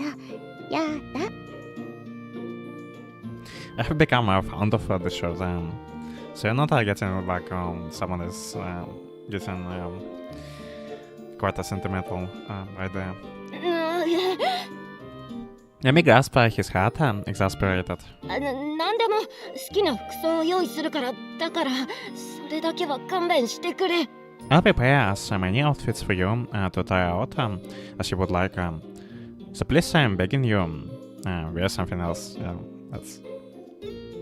Speaker 3: やだ。
Speaker 1: I have become fond of this shirt, so you're not getting like someone is getting quite a sentimental right there. Let me grasp his hat, exasperated.
Speaker 2: 何でも好きな服装を用意するから。だからそれだけは勘弁してくれ。
Speaker 1: I'll prepare as many outfits for you to try out as you would like. So please, I'm begging you, wear something else. Yeah,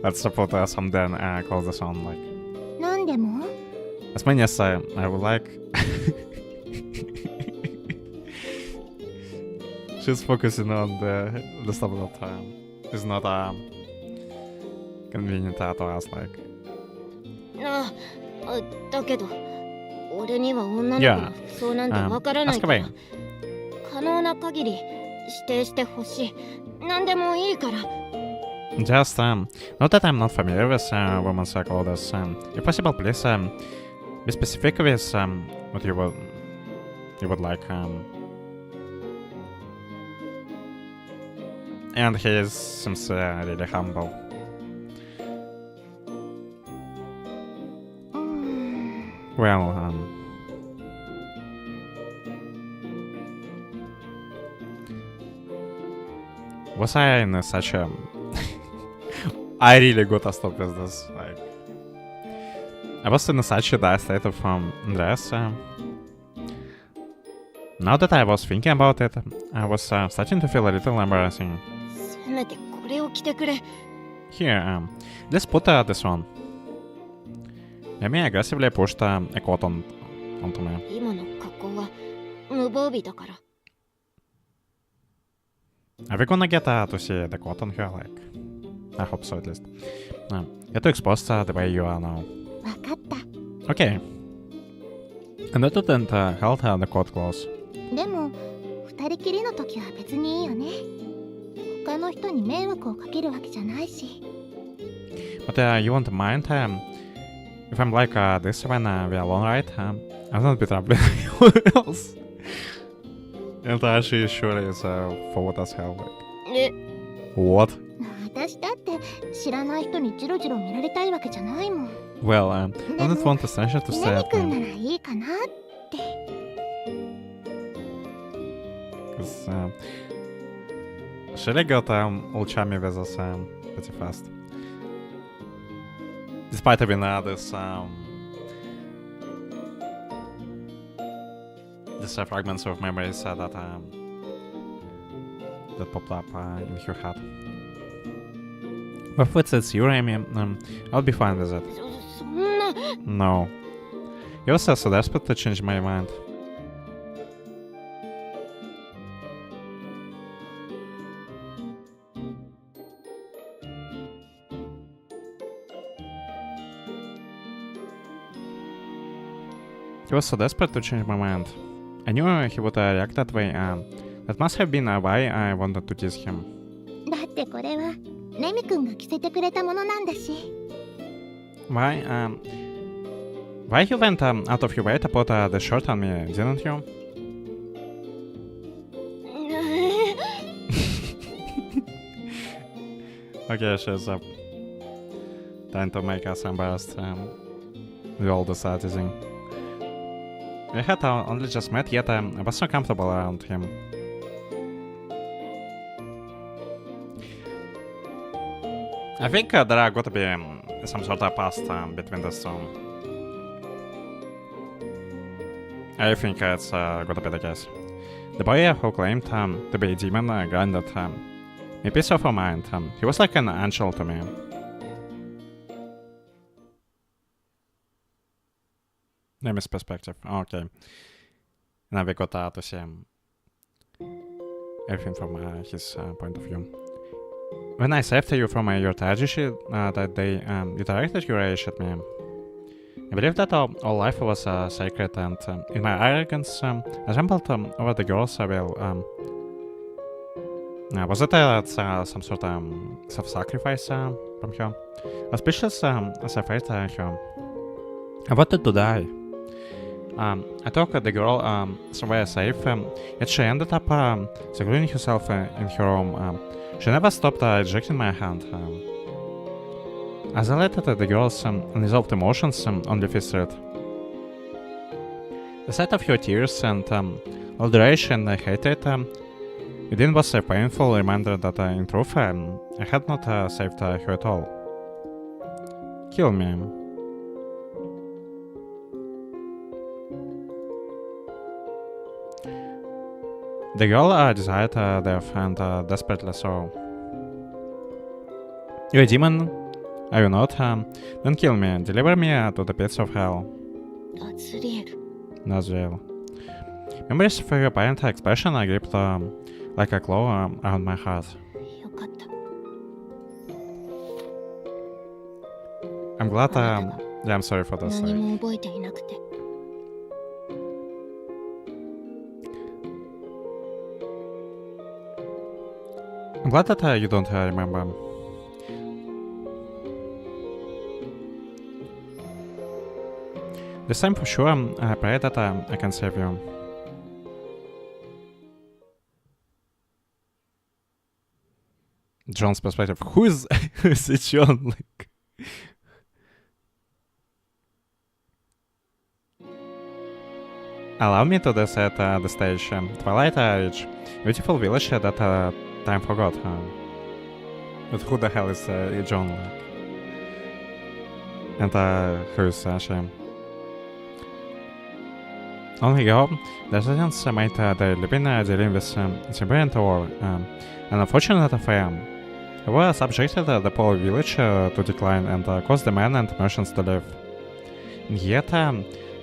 Speaker 1: let's put some then clothes on, like
Speaker 3: 何でも？
Speaker 1: as many as I would like. She's focusing on the stuff that is not convenient to us, like.
Speaker 2: だけど俺には女の子の服装なんてわからないから。可能な限り指定してほしい。何でもいいから。
Speaker 1: Just, not that I'm not familiar with women's clothes. If possible, please be specific with what you would like. And he seems really humble. Well, was I in such a... I really gotta stop with this. Like, I was in such a dire state of dress. Now that I was thinking about it, I was starting to feel a little embarrassing.
Speaker 2: せめてこれを着てくれ。
Speaker 1: Here, let's put this on. Let me aggressively push a coat onto me.
Speaker 2: 今の格好は無防備だから。
Speaker 1: Are we gonna get to see the coat on her? Like, I hope so at least. Get to expose the way you are now.
Speaker 3: わかった。
Speaker 1: Okay. And that didn't hold the coat close.
Speaker 3: でも二人きりの時は別にいいよね。他の人に迷惑をかけるわけじゃないし。
Speaker 1: But you won't mind if I'm like this when we're alone, right? I'll not be trapped with anyone else. And she surely is forward as hell. Like,
Speaker 2: え、
Speaker 1: what?
Speaker 3: 私だって知らない人にジロジロ見られたいわけじゃないもん。
Speaker 1: Well, I don't want the stranger to
Speaker 3: レ
Speaker 1: say
Speaker 3: ミ
Speaker 1: it.
Speaker 3: 君ならいいかなって。
Speaker 1: Because she really got ulchami with us pretty fast. Despite having this fragments of memories that popped up in her head. But if it's you, Amy, I'll be fine with it.
Speaker 2: そんな。
Speaker 1: No. You're so desperate to change my mind. He was so desperate to change my mind. I knew he would react that way, and that must have been why I wanted to tease him.
Speaker 3: だってこれはレミ君が着せてくれたものなんだし。
Speaker 1: Why you went out of your way to put the shirt on me, didn't you? Okay, she's trying to make us embarrassed with all this teasing. We had only just met, yet I was so comfortable around him. I think there are got to be some sort of past between the two. I think it's got to be the case. The boy who claimed to be a demon granted me peace of mind. He was like an angel to me. Name's perspective. Okay. Now we got to see everything from his point of view. When I saved you from your tragedy that day, you directed your rage at me. I believed that all life was sacred, and in my arrogance, I rambled over the girls. Was it some sort of self-sacrifice from her? As speechless as I felt her, I wanted to die. I took the girl somewhere safe, yet she ended up secluding herself in her room. She never stopped rejecting my hand. As I let the girl's unresolved emotions only festered. The sight of her tears and all the rage and hatred within was a painful reminder that in truth I had not saved her at all. Kill me. The girl desired death, and desperately so. You're a demon, are you not? Then kill me, deliver me to the pits of hell. Nazriel. Memories of your parent expression are gripped like a claw around my heart. I'm glad yeah, I'm sorry for this. I'm glad that you don't remember. This time for sure, I pray that I can save you. John's perspective. Who is it, John? Like, allow me to set the stage. Twilight Ridge, beautiful village that time forgot. But who the hell is John? Like? And who is she? Only go, the residents made their living dealing with Siberian war, an unfortunate affair. They were subjected the poor village to decline and caused the men and merchants to leave. And yet,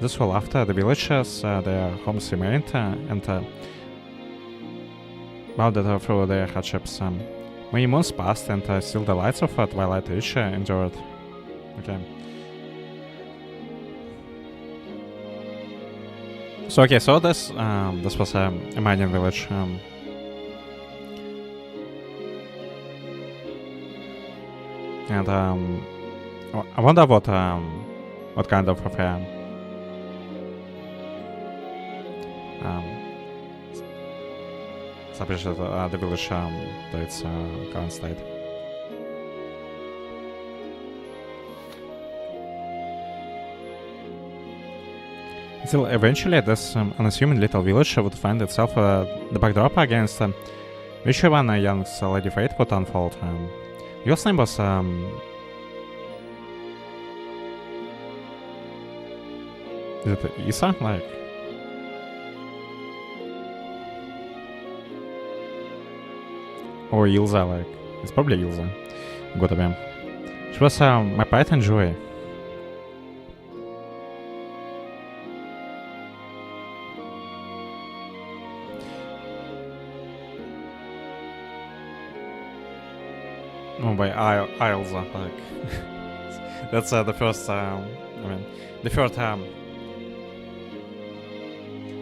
Speaker 1: this will after the villagers, their homes remained and bounded through their hardships. Many months passed and still the lights of Twilight Ridge endured. Okay. So okay, so this was a mining village. And I wonder what what kind of affair. Established the village to its current state. Still, eventually, this unassuming little village would find itself the backdrop against which one a young Lady Fate would unfold. Girl's name was is it Isa? Like, or Ilza? Like, it's probably Ilza. Gotta be. She was my pride and joy. Oh, by Ilza, like that's the first. The first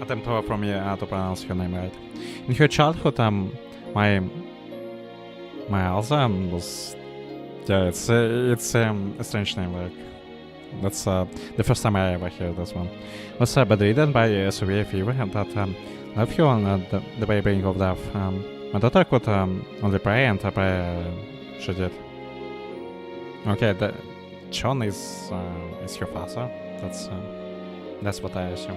Speaker 1: attempt from me to pronounce her name right. In her childhood, my Ilza was, yeah, it's a strange name. Like, that's the first time I ever heard this one. Was bedridden by severe fever and that left her on the way brink of death. My daughter could only pray and pray. She did. Okay, John is her father. That's what I assume.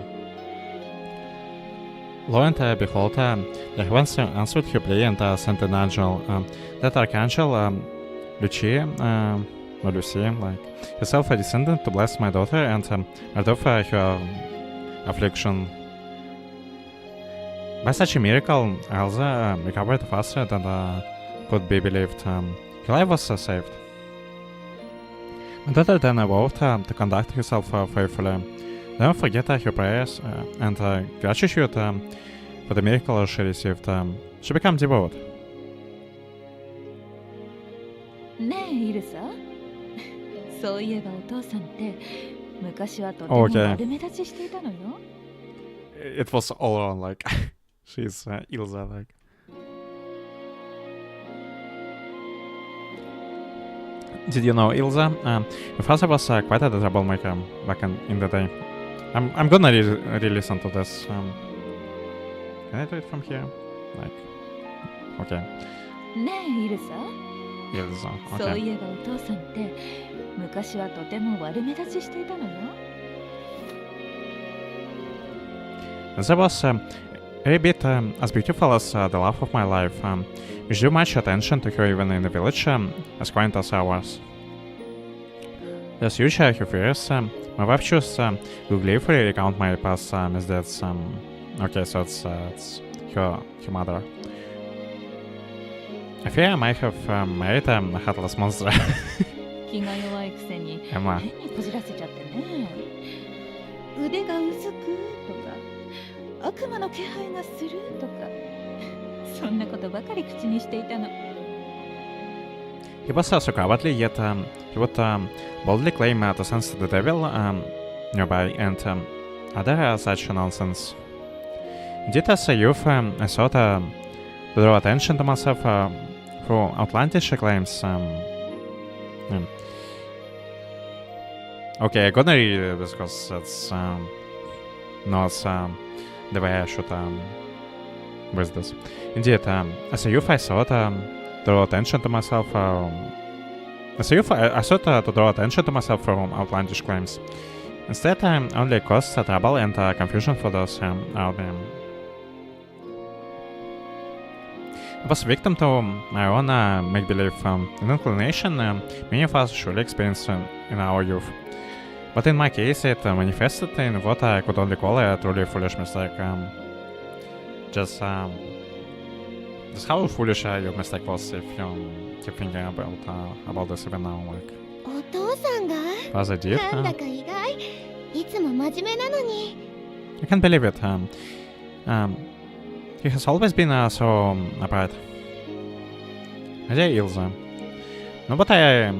Speaker 1: Lo and behold, the heavens answered her plea and sent an angel. That archangel, Lucia, like herself, a descendant to bless my daughter and resolve her affliction. By such a miracle, Elsa recovered faster than could be believed. Her life was saved. My daughter then vowed to conduct herself faithfully. Never forget her prayers and gratitude for the miracle she received. She became devout.
Speaker 4: ねえイルサそういえばお父さんって昔はとても悪目立ちしていたのよ。
Speaker 1: It was all on like she's Ilza like. Did you know Ilza? Your father was quite a troublemaker back in the day. I'm gonna re-listen to this. Can I do it from here? Like, okay.
Speaker 4: ねえイルサ
Speaker 1: Ilza,
Speaker 4: そう
Speaker 1: okay.
Speaker 4: いえばお父さんって昔はとても悪目立ちしていたのよ。
Speaker 1: There was a bit as beautiful as the love of my life, which drew much attention to her even in the village, as quaint as ours. As usual, her fears, my wife chose to gleefully recount my past misdeeds. Okay, so it's her mother. I fear I might have married a headless monster.
Speaker 4: 気が弱いくせに
Speaker 1: Emma.
Speaker 4: 変にこじらせちゃってね。腕がうずくとか悪魔の気配がするとかそんなことばかり口にしていたの。
Speaker 1: He was so cowardly, yet he would boldly claim to sense the devil nearby and other such nonsense. Indeed, as a youth, I sought to draw attention to myself through outlandish claims. Okay, I'm gonna read it because it's not the way I should with this. Indeed, as a youth, I sought to draw attention to myself. As a youth, I sought to draw attention to myself from outlandish claims. Instead, I only caused trouble and confusion for those out there. I was victim to my own make-believe inclination many of us surely experience in our youth. But in my case, it manifested in what I could only call a truly foolish mistake. Just how foolish your mistake was if you keep thinking about this even now. Like,
Speaker 3: お父さんが
Speaker 1: as I did.
Speaker 3: なんだか意外。いつも真面目なのに。
Speaker 1: I can't believe it. He has always been so upright. Yeah, Ilza. No, but I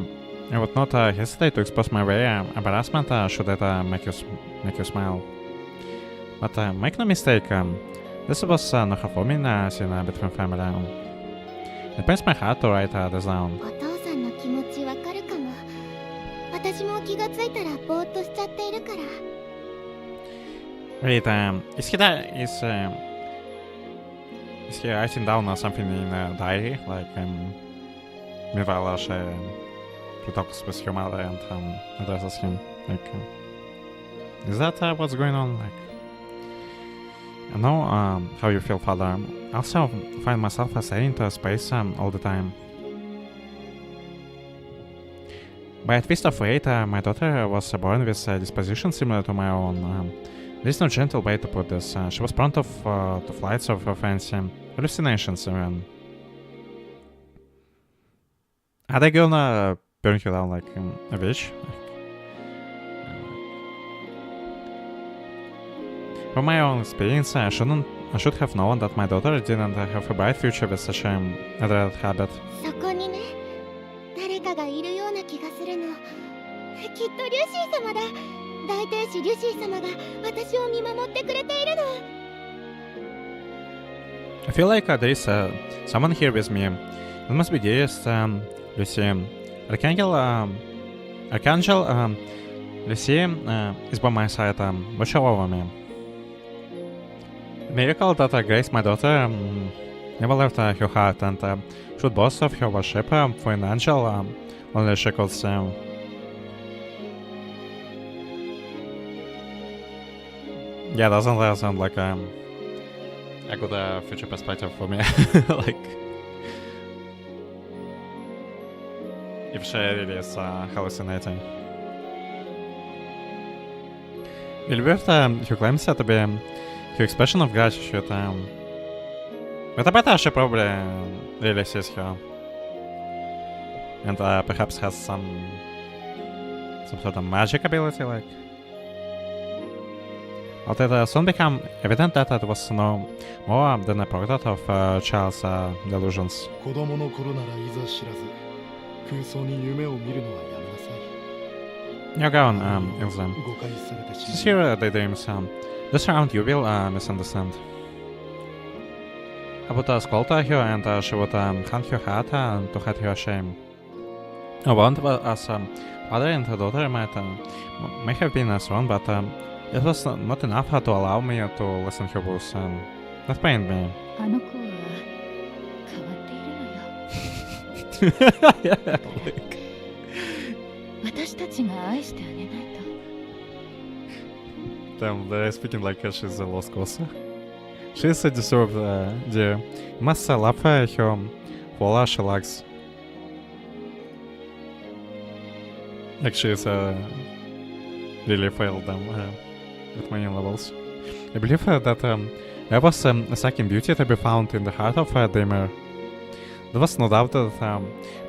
Speaker 1: would not hesitate to expose my way embarrassment should it make you smile. But make no mistake, this was not a forming scene between family. It pains my heart to write this down.
Speaker 3: お父さんの気持ちわかるかも。私も気がついたらぼーっとしちゃっているから。
Speaker 1: Wait, is he writing down something in a diary? Like, meanwhile, she talks with her mother and addresses him. Like, is that what's going on? Like, I know how you feel, father. I also find myself staring into space all the time. By a twist of fate, my daughter was born with a disposition similar to my own. There's no gentle way to put this. She was prone to flights of fancy, hallucinations even. Are they gonna burn you down like a witch? From my own experience, I should have known that my daughter didn't have a bright future with such a dread habit.
Speaker 3: そこにね、誰かがいるような気がするの。きっとリュシー様だ。大天使リュシー様が私を見守ってくれているの。
Speaker 1: I feel like there is someone here with me. It must be dearest Lucy. Archangel Lucy is by my side. Watch over me. It may recall that Grace, my daughter, never left her heart and should boast of her worship for an angel only she could see. Yeah, doesn't sound like a good future perspective for me. Like, if she really is hallucinating. Believe who claims to be her expression of gratitude. But I bet she probably really sees her. And perhaps has some sort of magic ability, like. But it soon became evident that it was no more than a product of child's delusions.
Speaker 5: 子供の頃ならいざ知らず、空想に夢を見るのはやめなさい。
Speaker 1: You're gone, Ilse.
Speaker 5: 誤解されてしまう。
Speaker 1: Sincere daydreams. Those around you will misunderstand. I would scold her and she would hand her heart to hide her shame. I wonder as father and daughter may have been wrong, but it was not enough to allow me to listen to her voice. That pained me.
Speaker 4: あの子は変わっているのよ。
Speaker 1: Yeah, like,
Speaker 4: 私たちが愛してあげないと。
Speaker 1: damn, they're speaking like she's a lost cause. She's a deserved dear. You must love her for all she lacks. Like she's really failed them at many levels. I believe that there was a second beauty to be found in the heart of a dreamer. There was no doubt that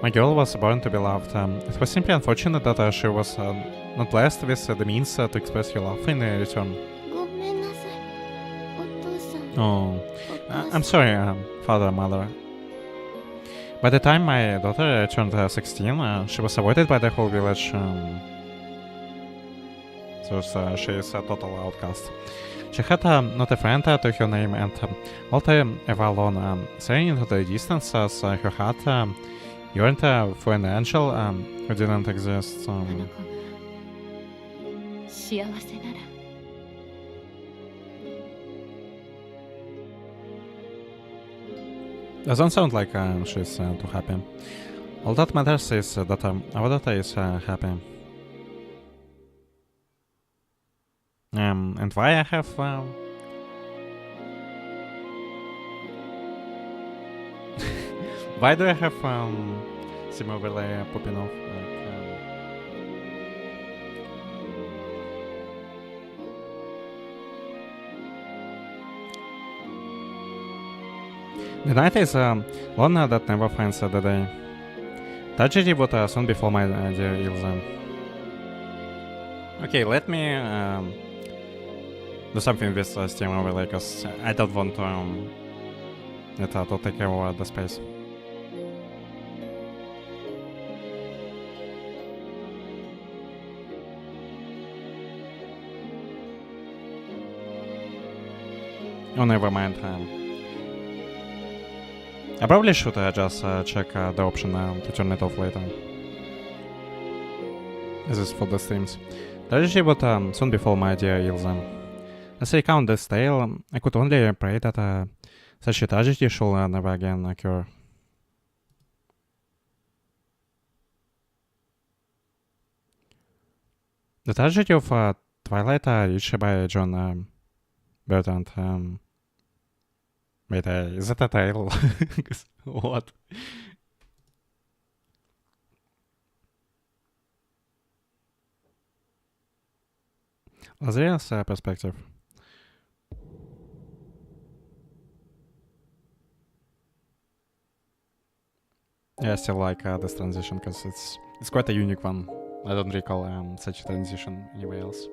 Speaker 1: my girl was born to be loved. It was simply unfortunate that she was not blessed with the means to express her love in return.
Speaker 3: ごめんなさい、お父さん。
Speaker 1: Oh,
Speaker 3: お母さん
Speaker 1: I'm sorry, father, mother. By the time my daughter turned 16, she was avoided by the whole village. So she is a total outcast. She had not a friend to her name and altogether alone, staring into the distance as her heart yearned for an angel who didn't exist.
Speaker 4: あの子が幸せなら。
Speaker 1: Doesn't sound like she's too happy. All that matters is that our daughter is happy. And why I have why do I have similarly popping off? The night is one that never finds the day. Tragedy would soon befall my dear Ilse. Okay, let me do something with Steam overlay, because I don't want it to take over the space. Oh, never mind. I probably should just check the option to turn it off later. This is for the streams. Tragedy would soon befall, my dear Ilza. As I recount this tale, I could only pray that such a tragedy shall never again occur. The tragedy of Twilight reached by John Bertrand. Wait, is that a title? What? Lazarus perspective. Yeah, I still like this transition because it's quite a unique one. I don't recall such a transition anywhere else.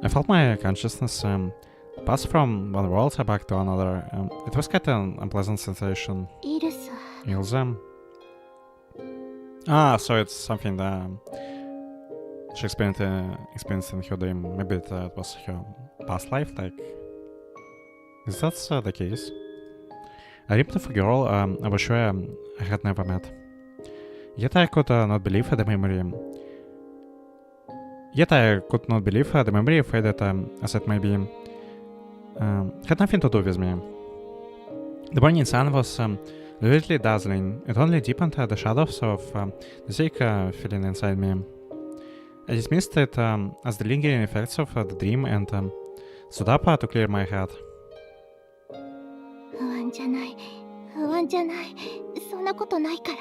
Speaker 1: I felt my consciousness pass from one world back to another. It was quite an unpleasant sensation.
Speaker 3: イルサ
Speaker 1: Ilza. So it's something that she experienced in her dream. Maybe it was her past life, like... Is that the case? I dreamed of a girl I was sure I had never met. Yet I could not believe the memory. The memory faded as it may be. Had nothing to do with me. The morning sun was vividly dazzling. It only deepened the shadows of the sick feeling inside me. I dismissed it as the lingering effects of the dream and stood up to clear my head.
Speaker 3: 不安じゃない不安じゃないそんなことないから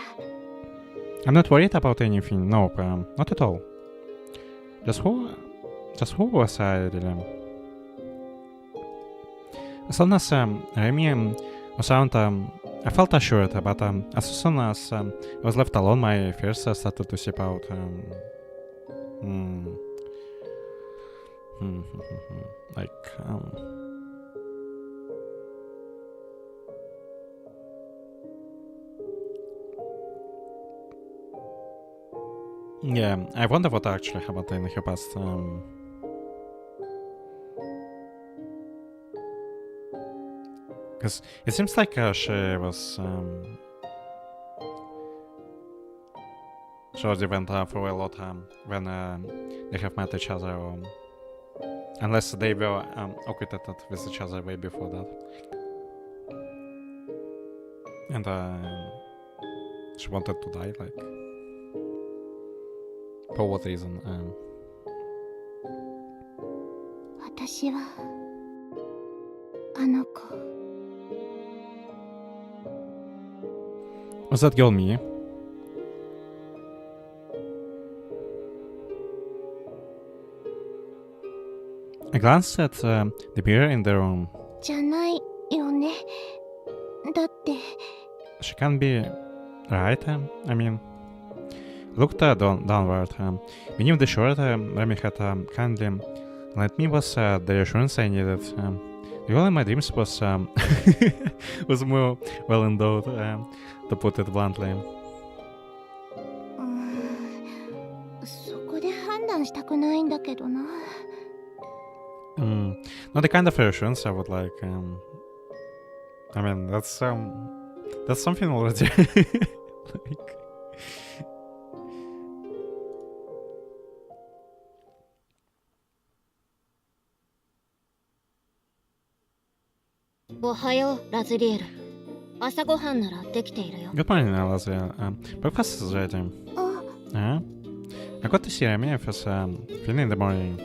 Speaker 1: I'm not worried about anything. Nope, not at all. Just who was I really? As soon as Remy was around, I felt assured, but as soon as I was left alone, my fears started to seep out. Yeah, I wonder what actually happened in her past. Because it seems like she was already went through a lot when they have met each other, or unless they were acquainted with each other way before that. And she wanted to die, like. For what reason?
Speaker 3: 私はあの子
Speaker 1: Was that girl me? I glanced at the mirror in the room.
Speaker 3: じゃないよねだって
Speaker 1: She can't be right, I mean. Looked downward. Beneath the shirt, Remy had kindly lent me was the reassurance I needed. The girl in my dreams was was more well endowed, to put it bluntly.
Speaker 3: そこで判断したくないんだけどな
Speaker 1: Not the kind of reassurance I would like. I mean, that's something already. Like,
Speaker 2: おはようラズリエル朝ごはんならできているよ
Speaker 1: good morning, Lazia. Breakfast is ready.
Speaker 3: あ
Speaker 1: I got to see Remy first thing in the morning.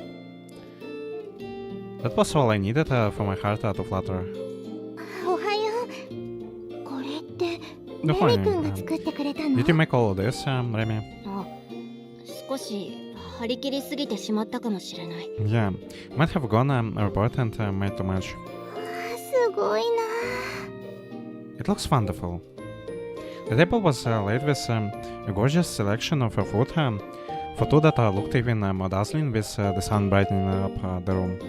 Speaker 1: That was all I needed for my heart to flutter.
Speaker 3: おはようこれってレ
Speaker 1: Good
Speaker 3: ミ
Speaker 1: morning.
Speaker 3: 君が作ってくれたの
Speaker 1: Did you make all of this, Remy?
Speaker 2: あ少し張り切りすぎてしまったかもしれない
Speaker 1: Yeah, might have gone overboard and made too much.
Speaker 3: すごいな
Speaker 1: It looks wonderful. The table was laid with a gorgeous selection of food that looked even more dazzling with the sun brightening up the room.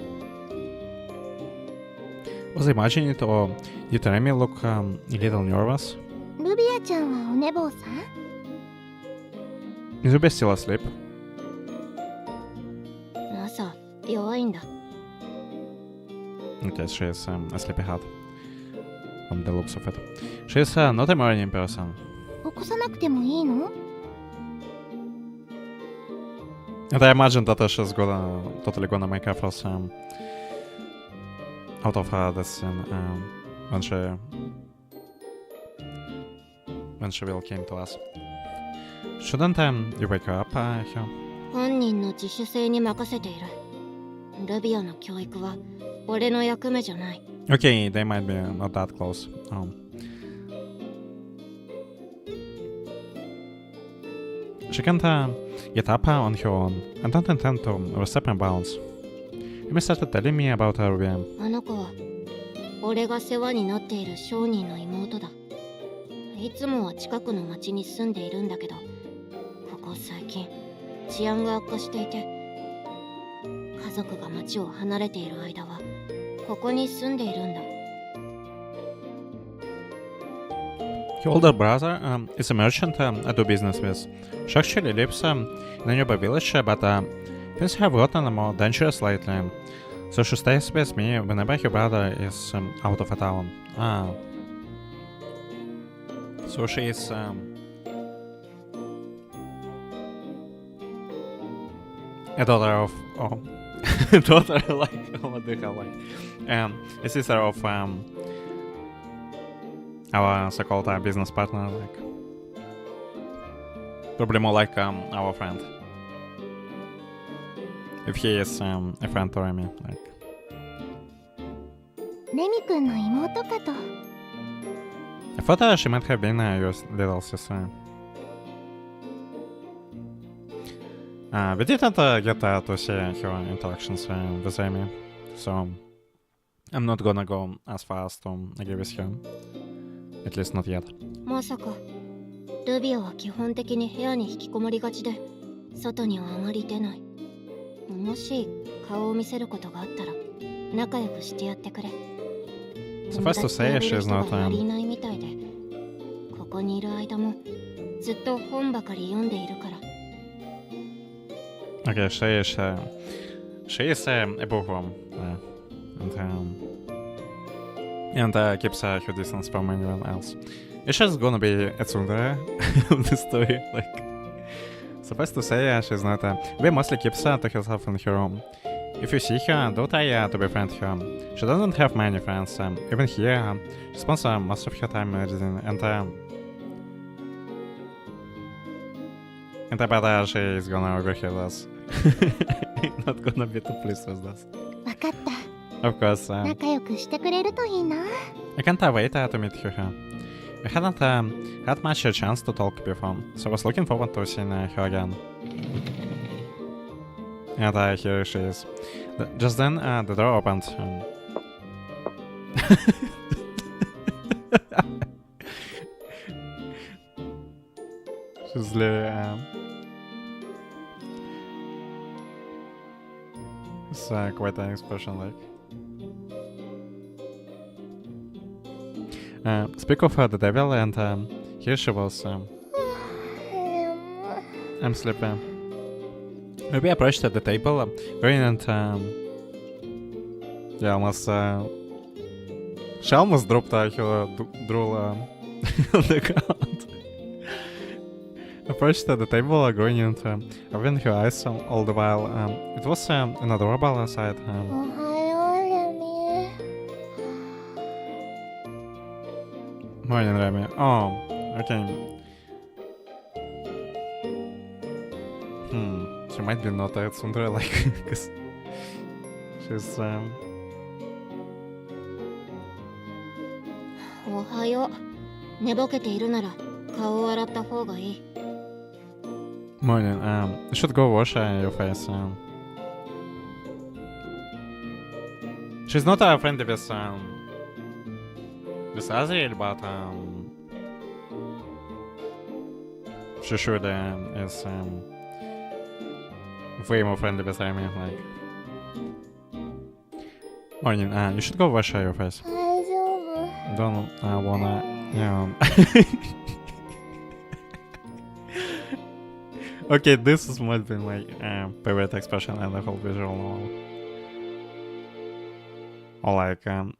Speaker 1: Was I imagining it, or did Remy look a little nervous?
Speaker 3: ルビアちゃんはお寝坊さん
Speaker 1: Is Ruby still asleep?
Speaker 2: 朝弱いんだ
Speaker 1: Okay, she is a sleepyhead. From the looks of it. She is not a morning person.
Speaker 3: 起こさなくてもいいの
Speaker 1: And I imagine that she's totally gonna make efforts out of this scene when she will came to us. Shouldn't you wake her up here?
Speaker 2: 本人の自主性に任せている。ルビオの教育は俺の役目じゃない。
Speaker 1: Okay, they might be not that close. She can't get up on her own and don't intend to overstep my bounds. You may start telling me about her Ruby.
Speaker 2: あの子は俺が世話になっている商人の妹だ。いつもは近くの町に住んでいるんだけど、ここ最近治安が悪化していて、家族が町を離れている間はここに住んでいるんだ。
Speaker 1: Her older brother is a merchant I do business with. She actually lives in a nearby village, but things have gotten more dangerous lately. So she stays with me whenever her brother is out of a town. So she is a daughter of daughter like what do you call like a sister of our so-called business partner, like probably more like our friend. If he is a friend to me, like.
Speaker 3: レミ君の妹かと。
Speaker 1: I thought she might have been your little sister. We didn't get to see her interactions with Amy, so I'm not gonna go as far as to agree with her. At least not yet.
Speaker 2: まさかルビオは基本的に部屋に引きこもりがちで外にはあまり出ない。もし顔を見せることがあったら仲良くしてやってくれ。
Speaker 1: Suffice to say, she is not
Speaker 2: あまりいないみたいで、ここにいる間もずっと本ばかり読んでいるから。
Speaker 1: Okay, she is a bookworm, and keeps her distance from anyone else. It's just gonna be a tsundere of the story, like. Suffice to say, she's not we mostly keeps to herself in her room. If you see her, don't try to befriend her. She doesn't have many friends. Even here, she spends most of her time reading, and I bet she is gonna overhear us. Not gonna be too pleased with this.
Speaker 3: わかった。
Speaker 1: Of course.
Speaker 3: 仲良くしてくれるといいな。
Speaker 1: I can't wait to meet her. I hadn't had much a chance to talk before, so I was looking forward to seeing her again. And here she is. Just then, the door opened. She's literally... it's quite an expression, like... Speak of the devil, and here she was. I'm sleepy. Maybe approached at the table, very and yeah, almost she almost dropped her drool on the ground. Approached at the table, going and opening her eyes all the while. It was an adorable sight.
Speaker 3: おはよう、レミ。
Speaker 1: Morning, Remy. Oh, okay. She might be not that tsundere, like, because she's,
Speaker 2: おはよう。寝ぼけているなら顔を洗った方がいい。
Speaker 1: Morning. You should go wash your face. She's not friendly with Azrael, but she should is way more friendly with Amy. Like, morning. You should go wash your face.
Speaker 3: 大丈夫。
Speaker 1: Don't wanna, yeah. Okay, this is might be my favorite expression in the whole visual novel. Or like a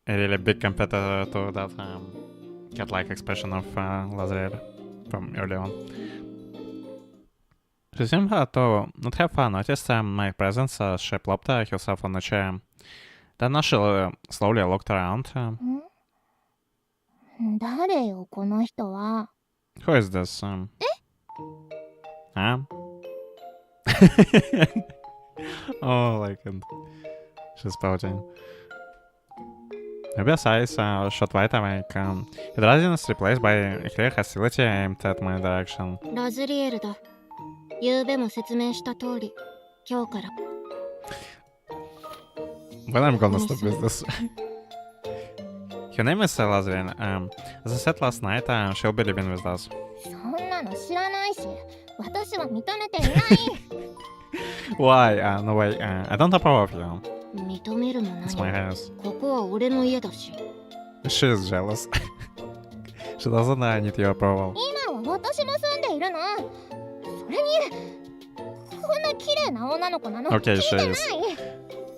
Speaker 1: really big competitor to that cat-like expression of Lazarel from early on. She seemed to not have noticed my presence as she plopped herself on the chair. Then she slowly looked around.
Speaker 3: 誰よこの人は。
Speaker 1: Who is this? Huh? Oh, like, and she's pouting. Maybe eyes shot right away. Hydrazine is replaced by a clear hostility aimed at my direction.
Speaker 2: ラズリエルだ。昨べも説明した通り、今日から。
Speaker 1: When I'm gonna stop with this? Her name is Lazarine. As I said last night, she'll be living with us.
Speaker 3: そんなの知らないし、私は認めていない。
Speaker 1: Why? No way. I don't approve of you.
Speaker 2: 認めるも
Speaker 1: It's my
Speaker 2: 何も。
Speaker 1: house.
Speaker 2: ここは俺の家だし。
Speaker 1: She is jealous. She doesn't need your approval.
Speaker 3: 今は私も住んでいるの。それに、こんな綺麗な女の子なの。
Speaker 1: Okay,
Speaker 3: 聞い
Speaker 1: she
Speaker 3: てない。
Speaker 1: is.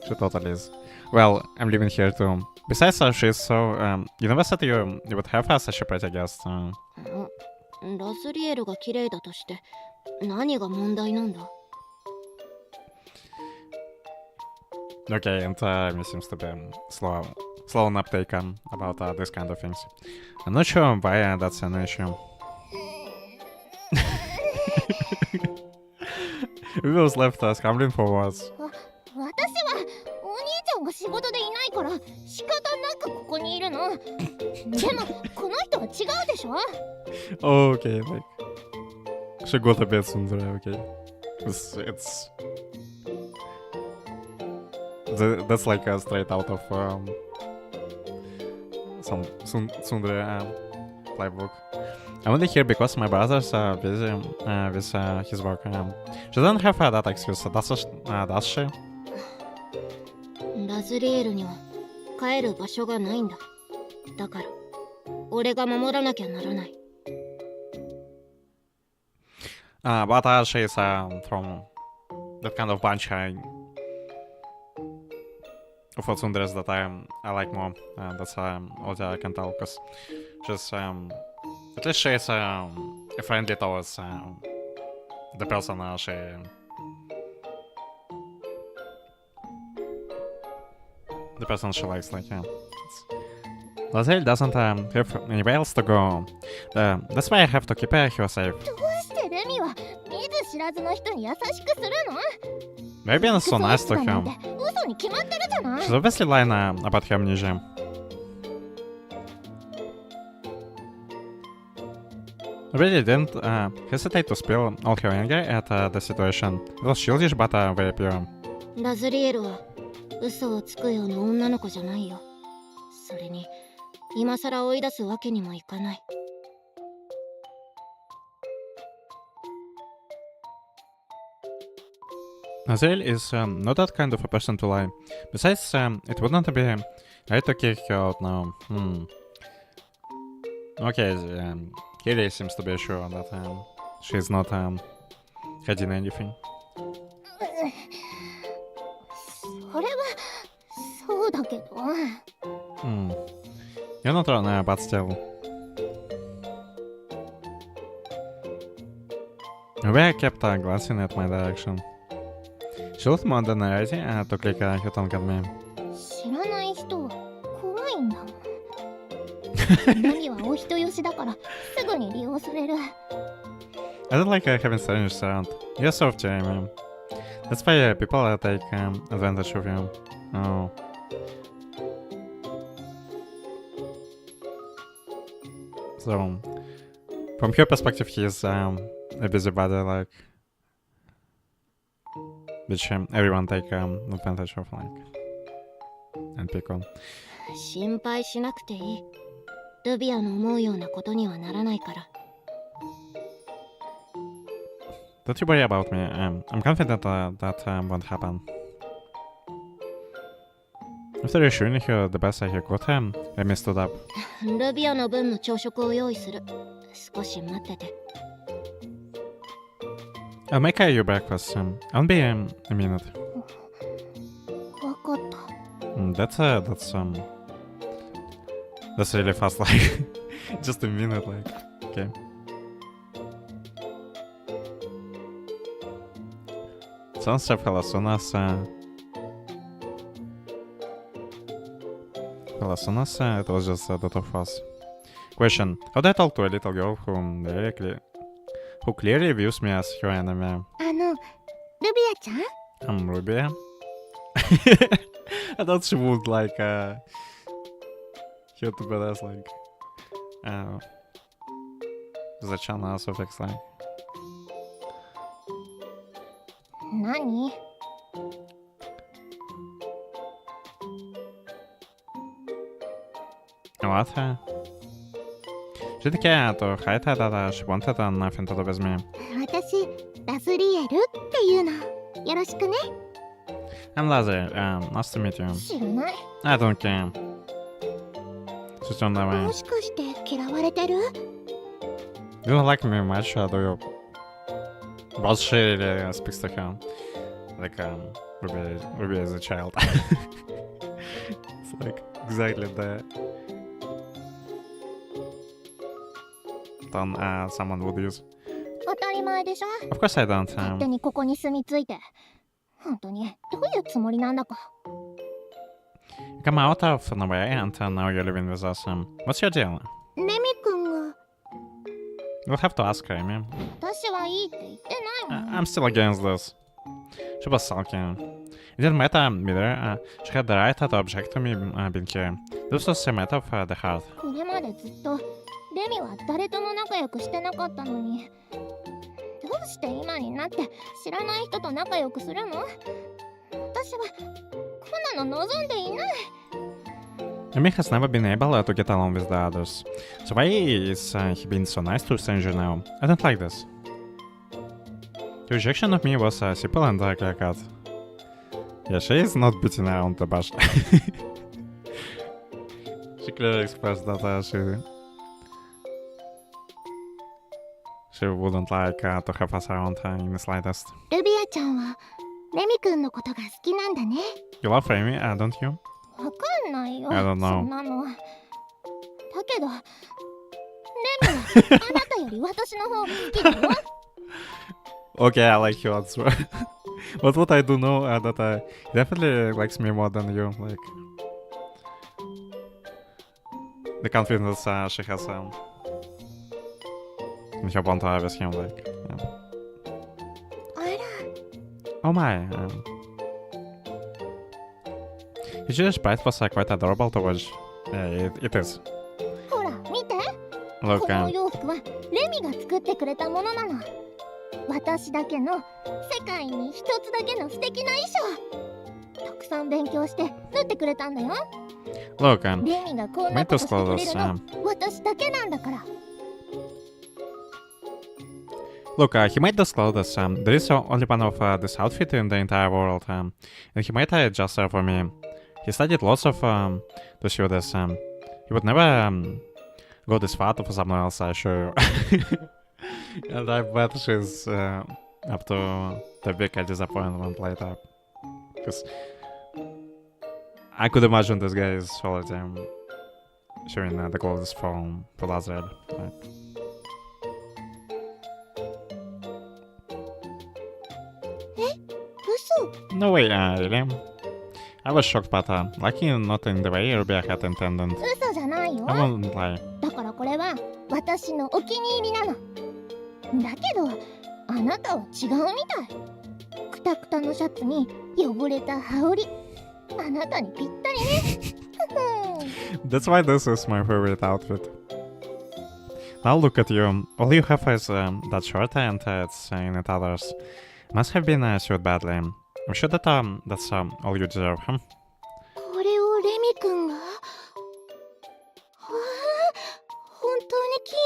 Speaker 1: She totally is. Well, I'm living here too. Besides, she's so university. You would have such a pretty guest.
Speaker 2: ラズリエルが綺麗だとして、何が問題なんだ。
Speaker 1: Okay, and he seems to be slow on uptake about this kind of things. I'm not sure why that's an issue. We was left scrambling for words.
Speaker 3: 私はお兄ちゃんが仕事でいないから仕方なくここにいるの。でもこの人は違うでしょ。
Speaker 1: Okay, like she got a bit sundere. Okay, that's like straight out of some tsundere playbook. I'm only here because my brother's busy with his work. She doesn't have that excuse, does she?
Speaker 2: ラズリエルには帰る場所がないんだ。だから俺が守らなきゃならない。
Speaker 1: But she's from that kind of bunch of tsunderes that I like more. That's all I can tell, because she's at least she's friendly towards the person she likes, like, yeah. Lazel doesn't have anywhere else to go. That's why I have to keep her safe.
Speaker 3: どうしてレミは見ず知らずの人に優しくするの。
Speaker 1: Maybe it's so nice to
Speaker 3: 嘘なん
Speaker 1: him.
Speaker 3: て嘘に決まってるじゃない。
Speaker 1: She's obviously lying about her amnesia. Really didn't hesitate to spill all her anger at the situation. It was childish but very pure.
Speaker 2: ラズリエルは嘘をつくような女の子じゃないよ。それに今さら追い出すわけにもいかない。
Speaker 1: Azael is not that kind of a person to lie. Besides, it wouldn't be right to kick her out now. Okay, Kiri seems to be sure that she's not hiding anything.
Speaker 3: それはそうだけど。
Speaker 1: You're not wrong, but still. Maybe I kept glancing at my direction. She looked more than ready to click her tongue at me.
Speaker 3: 知らない人は怖いんだもん。何はお人よしだからすぐに利用される。
Speaker 1: I don't like having strangers around. You're soft, Jeremy. That's why people take advantage of you. Oh. So, from her perspective, he's a busybody, like, which everyone take advantage of, like, and pick on.
Speaker 2: 心配しなくていい。ルビアの思うようなことにはならないから。
Speaker 1: Don't you worry about me. I'm confident that won't happen. After reassuring her the best I could, Remy stood up.
Speaker 2: ルビアの分の朝食を用意する。少し待ってて。
Speaker 1: I'll make you breakfast. I'll be a minute.
Speaker 3: わかった。
Speaker 1: That's really fast, like, just a minute, like, okay. Sounds so Philosonas. Philosonas, it was just that of us. Question. How do I talk to a little girl who clearly views me as her enemy?
Speaker 3: ルビアちゃん
Speaker 1: I'm Ruby. I thought she would like here to be as like Zachana suffix like.
Speaker 3: 何
Speaker 1: What? She declared to hide that she wanted nothing to do with me.
Speaker 3: 私ラズリエルっていうのよろしくね
Speaker 1: I'm Lazzy. Nice to meet you.
Speaker 3: 知らない
Speaker 1: I don't care. She turned away.
Speaker 3: もしかして嫌われてる
Speaker 1: You don't like me much, do you? But she really speaks to her. Like, Ruby is a child. It's like exactly the tone someone would use.
Speaker 3: 当たり前でしょ
Speaker 1: Of course I don't.
Speaker 3: 勝手にここに住み着いて本当にどういうつもりなんだか
Speaker 1: You come out of nowhere and now you're living with us. What's your deal?
Speaker 3: レミ君が
Speaker 1: You'll have to ask her, I mean.
Speaker 3: 私はいいって言ってないもん
Speaker 1: I'm still against this. She was sulking. It didn't matter either. She had the right to object to me being here. This was a matter of the heart.
Speaker 3: これまでずっとレミは誰とも仲良くしてなかったのにどうして今になって知らない人と仲良くするの私はこんなの望んでいない
Speaker 1: Amy has never been able to get along with the others. So why is he being so nice to a stranger now? I don't like this. The rejection of me was simple and clear-cut. Yeah, she is not beating around the bush. She clearly expressed that she wouldn't like to have us around in the slightest.
Speaker 3: ルビアちゃんはレミ君のことが好きなんだね
Speaker 1: You love Amy, don't you?
Speaker 3: わかんないよ
Speaker 1: I don't know.
Speaker 3: そんなのだけどレミはあなたより私の方が好きだよ
Speaker 1: Okay, I like your answer. But what I do know that he definitely likes me more than you. Like the confidence she has in her bond with him. Like, yeah.
Speaker 3: あら
Speaker 1: Oh my. His Jewish sprite was quite adorable to watch. Yeah, it is.
Speaker 3: ほら見て
Speaker 1: Look,
Speaker 3: このお洋服はレミが作ってくれたものなの私だけの世界に一つだけの素敵な衣装たくさん勉強して縫ってくれたんだよ
Speaker 1: look,
Speaker 3: レミがこんなことしてくれるの私だけなんだから
Speaker 1: Look, he made those clothes. There is only one of this outfit in the entire world, and he made it just for me. He studied lots of to show this. He would never go this far for someone else, I assure you. And I bet she's up to the big disappointment later. Because I could imagine this guy is already showing the clothes for Lazard. Right? No way, really? I was shocked, but lucky not in the way Ruby had intended.
Speaker 3: 嘘じゃないよ
Speaker 1: I won't lie.
Speaker 3: だからこれは私のお気に入りなのだけどあなたは違うみたいクタクタのシャツに汚れた羽織あなたにぴったりね
Speaker 1: That's why this is my favorite outfit. Now look at you. All you have is that shirt and it's in it others. Must have been sewed badly. I'm sure that that's all you deserve, huh?
Speaker 3: これをレミ君がはあ本当に器用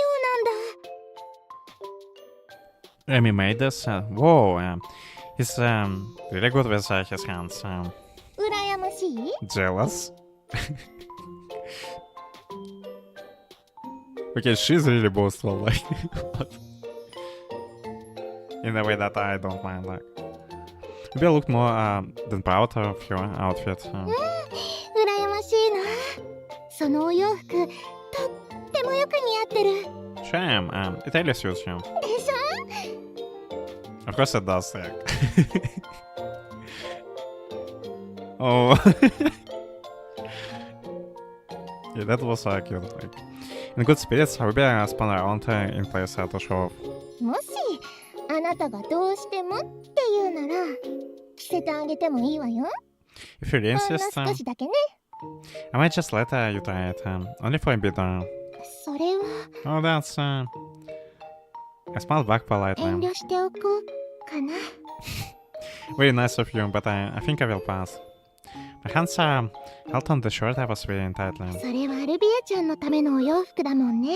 Speaker 3: なんだ
Speaker 1: Remy made this. Whoa, he's really good with his hands.
Speaker 3: 羨ましい
Speaker 1: Jealous? Okay, she's really boastful, like, but in a way that I don't mind, like. Maybe I looked more than proud of your outfit.
Speaker 3: 羨ましいなそのお洋服とってもよく似合ってる
Speaker 1: Shame, it really suits you.
Speaker 3: でしょ
Speaker 1: Of course it does, like. Oh. Yeah, that was cute. Like, in good spirits, Ruby spun around in place to show off.
Speaker 3: もしあなたがどうしてもって言うなら着せてあげてもいいわよ。
Speaker 1: If you really
Speaker 3: ほんの
Speaker 1: insist,
Speaker 3: 少しだけね。
Speaker 1: I might just let you try it, only for a bit.
Speaker 3: それは
Speaker 1: Oh, that's. I smiled back
Speaker 3: 遠
Speaker 1: politely.
Speaker 3: 慮しておこうかな。
Speaker 1: Very nice of you, but I think I will pass. My hands held on the shirt I was wearing tightly.
Speaker 3: それはアルビアちゃんのためのお洋服だもんね。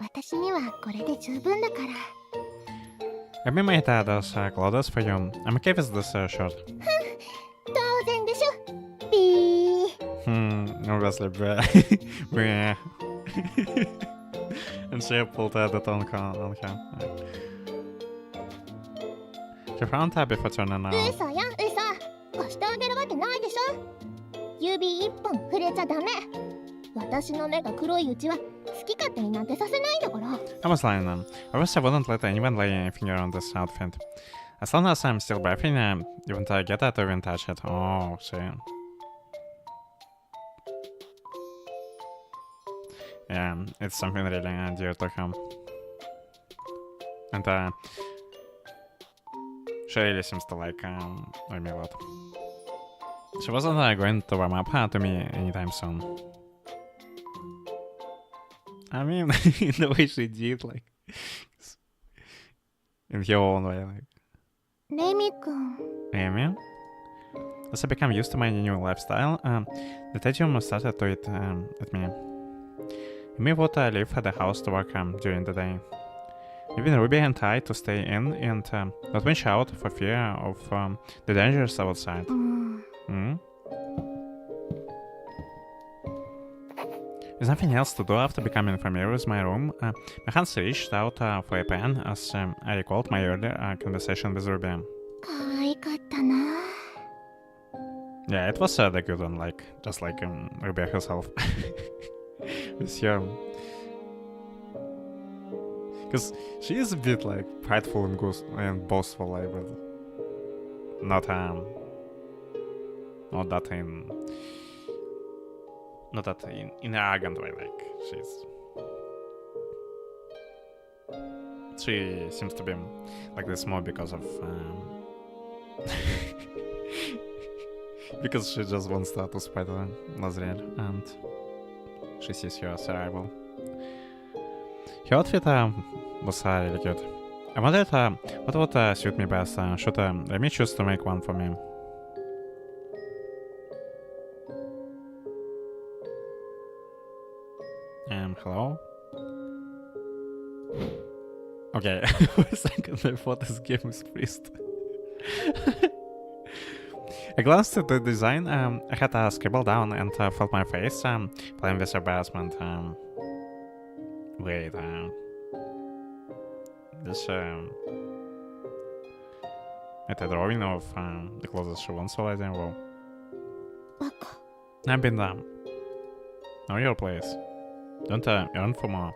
Speaker 3: 私にはこれで十分だから。
Speaker 1: Let me make those clothes for you. I'm okay with this shirt.
Speaker 3: 当然でしょ。ピー。
Speaker 1: Obviously, bleh. And she pulled the tongue on him. She frowned before turning
Speaker 3: 嘘や嘘。貸してあげるわけないでしょ。指一本触れちゃダメ。私の目が黒いうちは好き勝手になんてさせないんだから。
Speaker 1: I was lying then. Obviously, I wouldn't let anyone lay a finger on this outfit. As long as I'm still breathing, you won't get that or even touch it. Oh, see. Yeah, it's something really dear to him. And she really seems to like me a lot. She wasn't going to warm up to me anytime soon. I mean, in the way she did, like, in her own way, like.
Speaker 3: レミ君。
Speaker 1: Amy? As I became used to my new lifestyle, the Tedium started to eat at me. Amy would leave the house to work during the day, leaving Ruby and I to stay in and not venture out for fear of the dangers outside.
Speaker 3: うん。
Speaker 1: With nothing else to do after becoming familiar with my room, my hands reached out for a pen as I recalled my earlier conversation with Ruby.
Speaker 3: 可愛かったな。
Speaker 1: Yeah, it was the good one, like, just like Ruby herself. With her. Because she is a bit, like, prideful and boastful, like, but not that in an arrogant way, like, she seems to be like this more because of because she just wants to spite Nazriel and she sees her as a rival. Her outfit was really good. I wondered what would suit me best. Should Remy choose to make one for me? Hello? Okay, for a second I thought this game is freezed. I glanced at the design. I had scribbled down and felt my face playing with embarrassment. Wait, this it's a drawing of the clothes she wants already. Well,
Speaker 3: バカ。
Speaker 1: I've been there. Know your place. Don't yearn for more.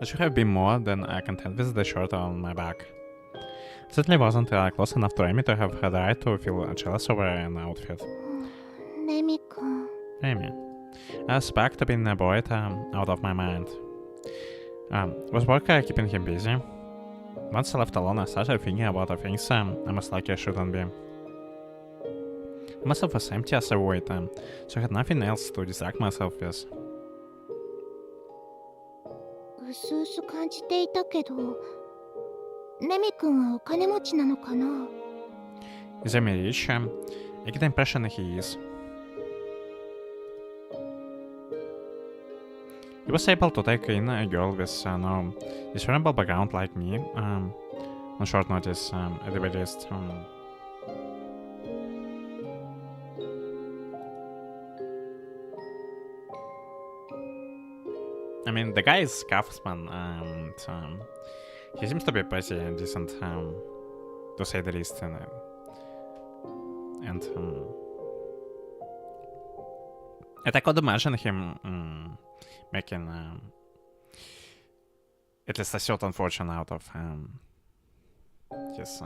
Speaker 1: I should have been more than content with the shirt on my back. Certainly wasn't close enough to Amy to have had the right to feel jealous over an outfit.
Speaker 3: レミ君。
Speaker 1: Amy. I was back to being bored out of my mind. Was work keeping him busy? Once I left alone, I started thinking about the things I most likely I shouldn't be. Myself was empty as a void, so I had nothing else to distract myself with.
Speaker 3: うすうす感じていたけど、レミ君はお金持ちなのかな。
Speaker 1: Is Amy rich? I get the impression that he is. He was able to take in a girl with no discernible background like me on short notice, at the very least. I mean, the guy is craftsman, and he seems to be pretty decent, to say the least. And I could imagine him making at least a certain fortune out of his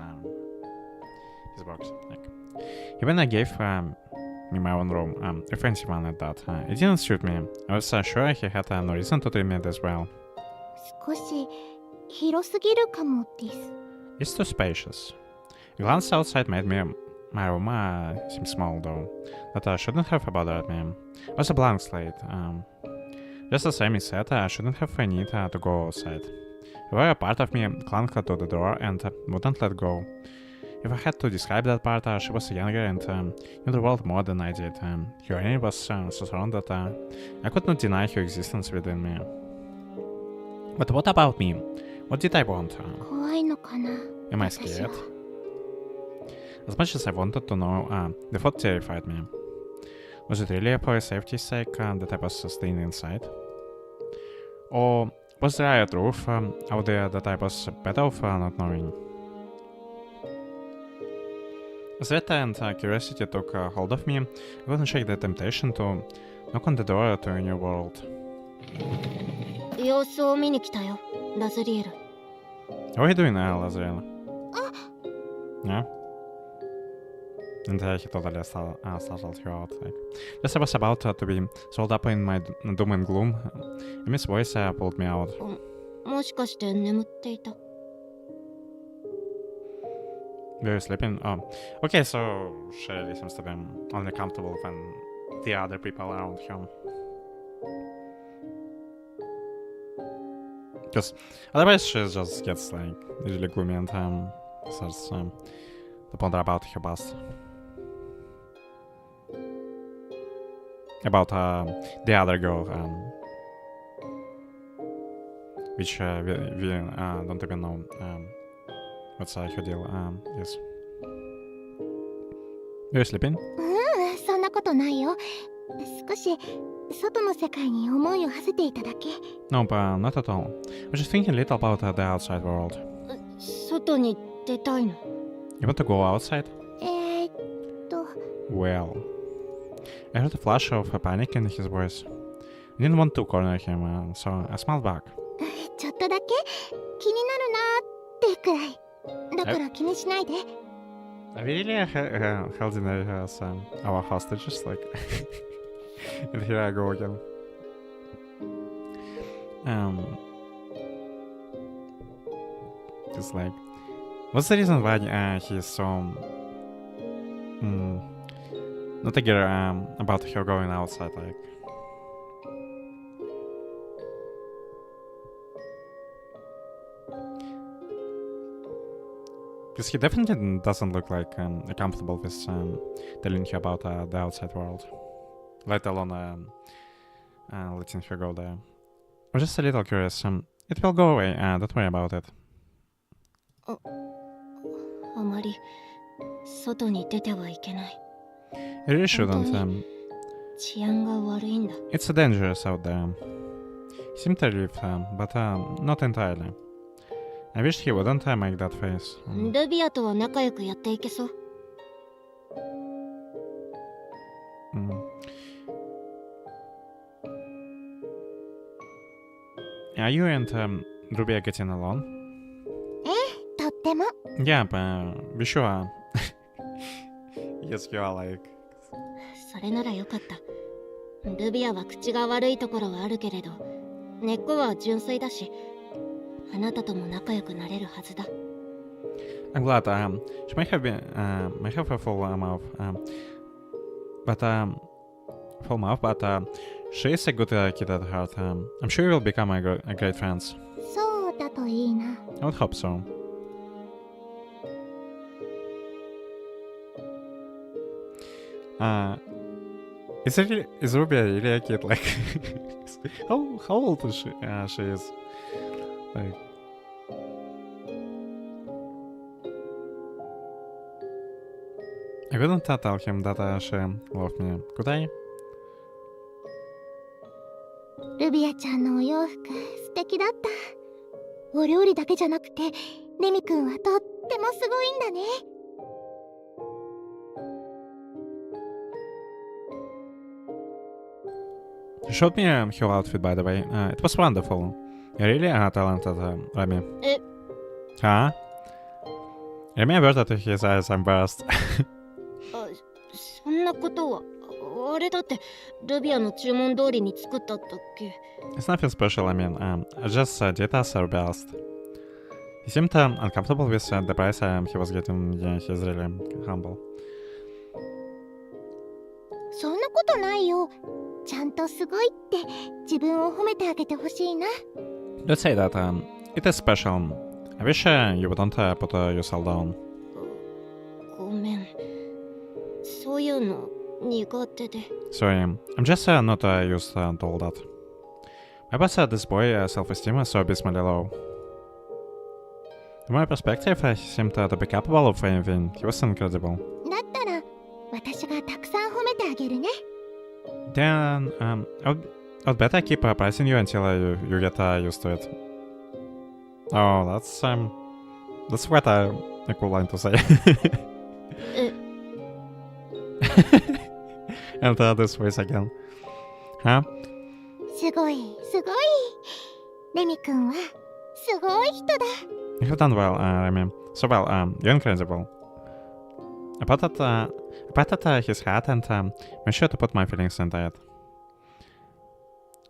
Speaker 1: works. Like, Even I gave me my own room, a fancy one at that. It didn't suit me. I was sure he had no reason to treat me this well.
Speaker 3: 少し広すぎるかもです。
Speaker 1: It's too spacious. A glance outside made my room seem small, though. That shouldn't have bothered me. It was a blank slate. Just as Amy said, I shouldn't have need to go outside. However, a part of me clung to the door and wouldn't let go. If I had to describe that part, she was younger and knew the world more than I did. Her energy was so strong that I could not deny her existence within me. But what about me? What did I want?
Speaker 3: 怖いのかな
Speaker 1: Am I
Speaker 3: 私
Speaker 1: scared?
Speaker 3: は。
Speaker 1: As much as I wanted to know, the thought terrified me. Was it really for safety's sake that I was staying inside? Or was there a truth out there that I was better off not knowing? As that and curiosity took hold of me, I couldn't shake the temptation to knock on the door to a new world.
Speaker 2: 様子を見に来たよ、ラズリエル。
Speaker 1: How are you doing now, Lazarel? Yeah? And he totally startled her out. Just as I was about to be swallowed up in my doom and gloom, Amy's voice pulled me out.
Speaker 2: もしかして眠っていた？
Speaker 1: Were you sleeping? Oh, okay, so she really seems to be only comfortable when the other people are around her. Because otherwise she just gets like really gloomy and starts to ponder about her past. About the other girl, which we don't even know what's her deal is. Are you sleeping?
Speaker 3: そんなことないよ。少し外の世界に思いを馳せていただけ。
Speaker 1: Nope, not at all. I was just thinking a little about the outside world.
Speaker 2: 外に出たいの？
Speaker 1: You want to go outside?
Speaker 3: と
Speaker 1: Well, I heard a flash of panic in his voice. I didn't want to corner him, so I smiled back.
Speaker 3: ちょっとだけ気になるなーってくらい。だから気にしないで。
Speaker 1: I really held in there as our hostages, like. And here I go again. Just like, what's the reason why he's so not eager about her going outside, like? Because he definitely doesn't look like comfortable with telling her about the outside world, let alone letting her go there. I'm just a little curious. It will go away. Don't worry about it.
Speaker 2: あまり外に出てはいけない。
Speaker 1: You really shouldn't.
Speaker 2: 治安が悪いんだ。
Speaker 1: It's dangerous out there. He seemed relieved, but not entirely. I wished he wouldn't make that face.
Speaker 2: ルビアとは仲良くやっていけそう。
Speaker 1: Are you and Ruby are getting along?
Speaker 3: とっても。
Speaker 1: Yeah, we sure are. Yes, you are like.
Speaker 2: それならよかった。ルビアは口が悪いところはあるけれど、根っこは純粋だし、あなたとも仲良くなれるはずだ。
Speaker 1: I'm glad. She might have a full mouth, but she is a good kid at heart. I'm sure you will become a great friends.
Speaker 3: そうだといいな。
Speaker 1: I would hope so. Is Ruby really a kid? Like, how old is she? She is like. I couldn't tell him that she loved me, could I?
Speaker 3: ルビアちゃんのお洋服素敵だった。お料理だけじゃなくてレミ君はとってもすごいんだね。
Speaker 1: You showed me her outfit, by the way. It was wonderful. You're really talented, Remy. Huh? Remy averted his eyes, embarrassed.
Speaker 2: そんなことは。あれだってルビアの注文通りに作ったったっけ。
Speaker 1: It's nothing special, I mean, I just did as I asked. He seemed uncomfortable with the price he was getting. Yeah, he's really humble.
Speaker 3: そんなことないよ。ちゃんとすごいって自分を褒めてあげてほしいな。
Speaker 1: Let's say that it is special. I wish you wouldn't put yourself down.
Speaker 2: ごめん。そういうの苦手で。
Speaker 1: Sorry, I'm just not used to all that. I was this boy self-esteem is so abysmally low. From my perspective, he seemed to be capable of anything. He was incredible.
Speaker 3: だったら私がたくさん褒めてあげるね。
Speaker 1: Then I'd better keep pricing you until you get used to it. Oh, that's quite a cool line to say.
Speaker 2: え、
Speaker 1: And this voice again. Huh?
Speaker 3: すごいすごい。レミ君はすごい人だ。
Speaker 1: You've done well, Remy. So well, you're incredible. I patted his hat and made sure to put my feelings into it.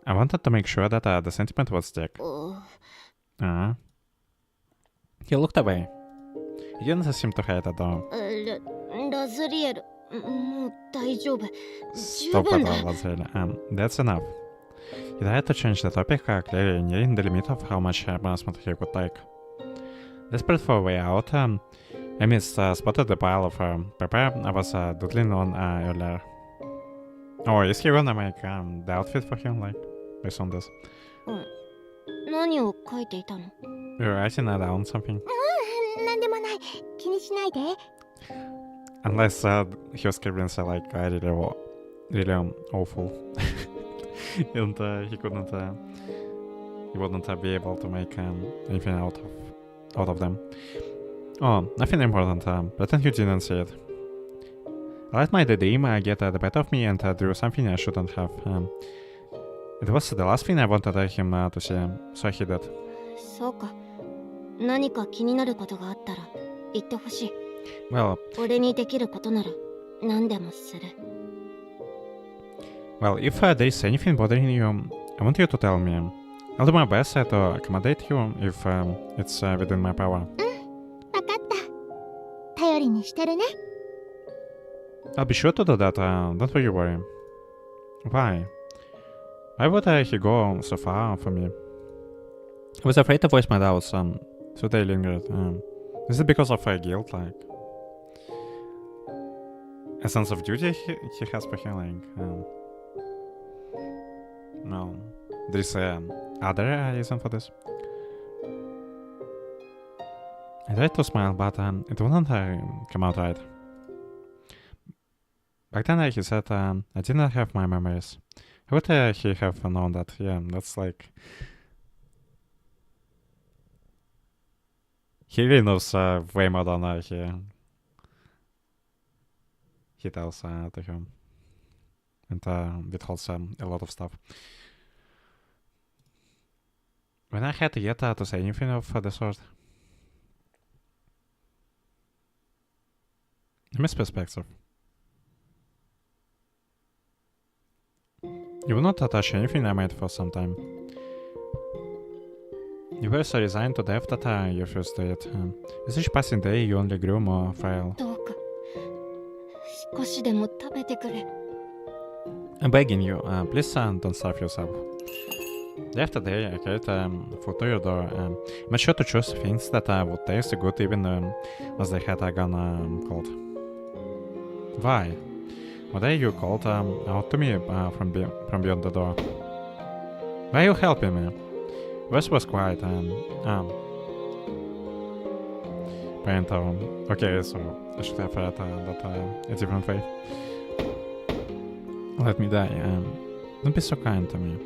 Speaker 1: I wanted to make sure that the sentiment would stick. He looked away. He didn't seem to hate it though.
Speaker 2: ラズリエル、もう大丈夫。十
Speaker 1: Stop
Speaker 2: 分
Speaker 1: it
Speaker 2: だ。
Speaker 1: all, Lazarina. That's enough. He tried to change the topic, clearly nearing the limit of how much embarrassment he could take. Desperate for a way out, Emmett spotted the pile of paper I was doodling on earlier. Oh, is he gonna make the outfit for him, like, based on this?
Speaker 2: 何を書いていたの？
Speaker 1: You're writing down something?
Speaker 3: なんでもない。気にしないで。
Speaker 1: Unless he was scribbling like really awful. And he wouldn't be able to make anything out of them. Oh, nothing important. Pretend you didn't see it. I let my daydream get the better of me and drew something I shouldn't have. It was the last thing I wanted him to see, so he did.
Speaker 2: そうか。何か気になることがあったら言ってほしい。
Speaker 1: Well,
Speaker 2: 俺にできることなら何でもする。
Speaker 1: if there is anything bothering you, I want you to tell me. I'll do my best to accommodate you if it's within my power.
Speaker 3: わかった。頼りにしてるね。
Speaker 1: I'll be sure to do that, don't you worry. Why? Why would he go so far for me? I was afraid to voice my doubts, so they lingered. Is it because of guilt, like? A sense of duty he has for healing? No. There's other reason for this. I tried to smile, but it wouldn't come out right. Back then he said I didn't have my memories. How would he have known that? Yeah, that's like... He really knows way more than he tells to him. And withholds a lot of stuff. When I had yet to say anything of the sort. I miss perspective. You will not touch anything I made for some time. You were so resigned to death that you refused to it. With each passing day, you only grew more frail.
Speaker 2: どうか少しでも食べてくれ。
Speaker 1: I'm begging you, please don't starve yourself. Day after day, I carried food to your door. Made sure to choose things that would taste good even as they had gone cold. Why? One day you called out to me from beyond the door. Why are you helping me? Voice was quiet and parental. Okay, so I should have read that a different way. Let me die. Don't be so kind to me.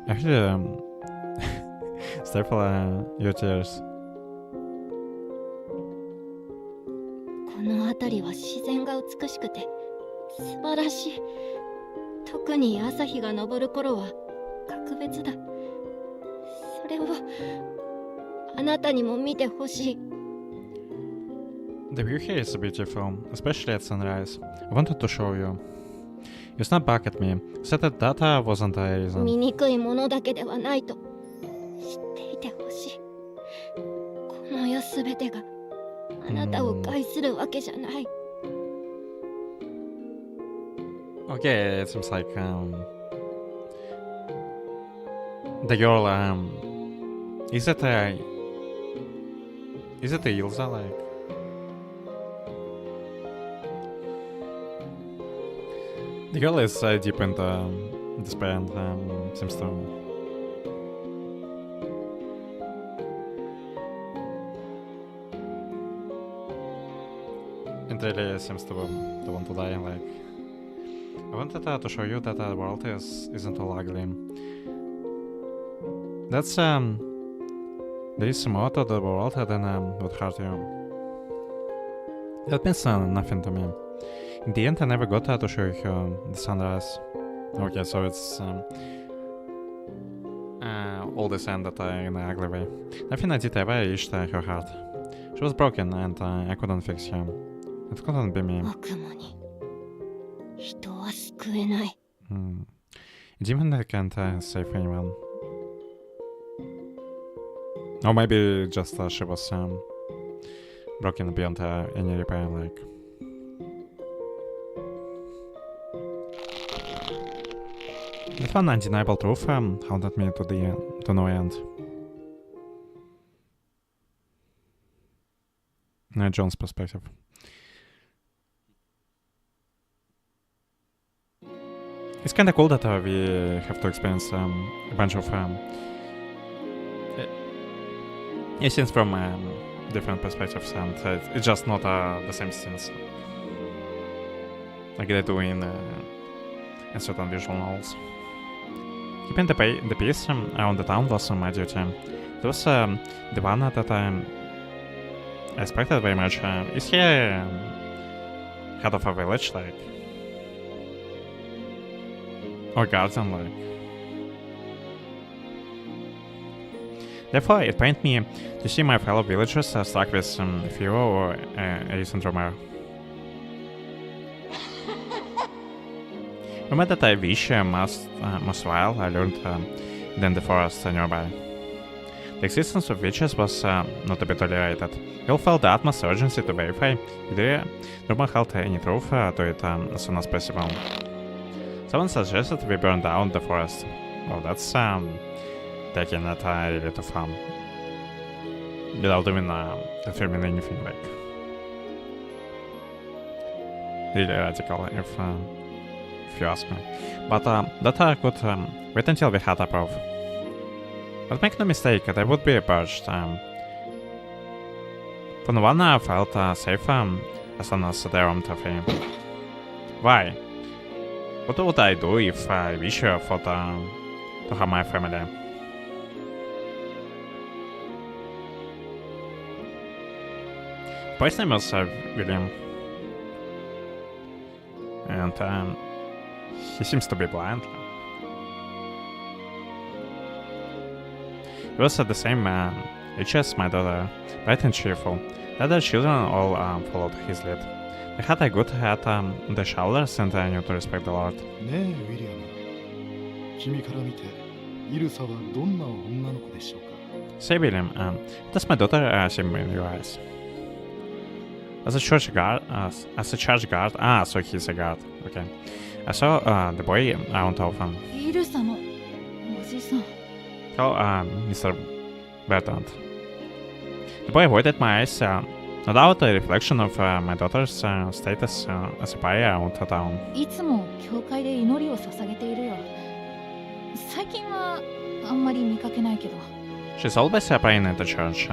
Speaker 1: Actually, stifle your tears.
Speaker 2: この辺りは自然が美しくて素晴らしい。特に朝日が昇る頃は格別だ。それをあなたにも見てほしい。
Speaker 1: The view here is beautiful, especially at sunrise. I wanted to show you. You snapped back at me, said that data wasn't a reason.
Speaker 2: 醜いものだけではないと知っていてほしい。この世すべてがあなたを害するわけじゃない。
Speaker 1: Okay, it seems like the girl is it a Ilza like? The girl is deep into despair and seems to. It really seems to want to die. Like, I wanted to show you that the world isn't all ugly. That's there is more to the world than would hurt you. That means nothing to me. In the end, I never got to show you the sunrise. Okay, so it's all the sand that in an ugly way. Nothing I did ever reached her heart. She was broken and I couldn't fix her. It couldn't be me.
Speaker 2: 悪魔に人は救えない。
Speaker 1: A demon that can't save anyone. Or maybe just she was broken beyond any repair, like. That one undeniable truth haunted me to no end. John's perspective. It's kinda cool that we have to experience a bunch of scenes from different perspectives, and it's just not the same scenes like they do in certain visual novels. Keeping the peace around the town was my duty. It was the one that I expected very much. Is he head of a village, like? Or guardian, like? Therefore, it pained me to see my fellow villagers stuck with fever or a recent rumor. Rumor that I wish most while I learned than the forest nearby. The existence of witches was not to be tolerated. We all felt the utmost urgency to verify if the rumor held any truth to it as soon as possible. Someone suggested we burn down the forest. Well, that's taking it really too far. Without even confirming anything, like. Really radical, if you ask me. But that could wait until we had a proof. But make no mistake, they would be purged. For no one felt safe as long as they roamed free. Why? What would I do if I wish for to have my family? Boy's name was William. And he seems to be blind. He was the same age as my daughter, bright and cheerful. The other children all followed his lead. They had a good head on their shoulders and I knew to respect the Lord.
Speaker 5: ねえ、ウィリアム。君から見て、イルサはどんな女の子でしょうか
Speaker 1: Say, William, does my daughter seem in your eyes? As a church guard, so he's a guard, okay. I saw the boy around often.
Speaker 4: イルサのおじさん。
Speaker 1: Oh, Mr. Bertrand. The boy avoided my eyes, no doubt a reflection of my daughter's status as a buyer around the town.
Speaker 4: いつも教会で祈りを捧げているよ。最近はあんまり見かけないけど。
Speaker 1: She's always praying at the church,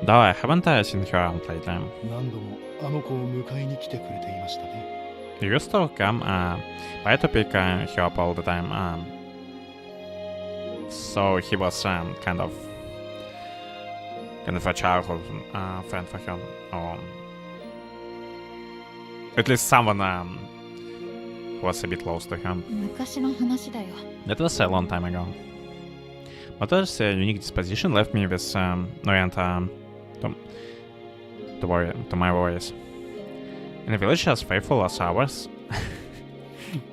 Speaker 1: though I haven't seen her around lately.
Speaker 5: 何度もあの子を迎えに来てくれていましたね。
Speaker 1: He used to come by to pick her up all the time, so he was kind of a childhood friend for her, or at least someone who was a bit close to her.
Speaker 4: 昔の話だよ。
Speaker 1: That was a long time ago. Mother's unique disposition left me with no end to my voice. In a village as faithful as ours.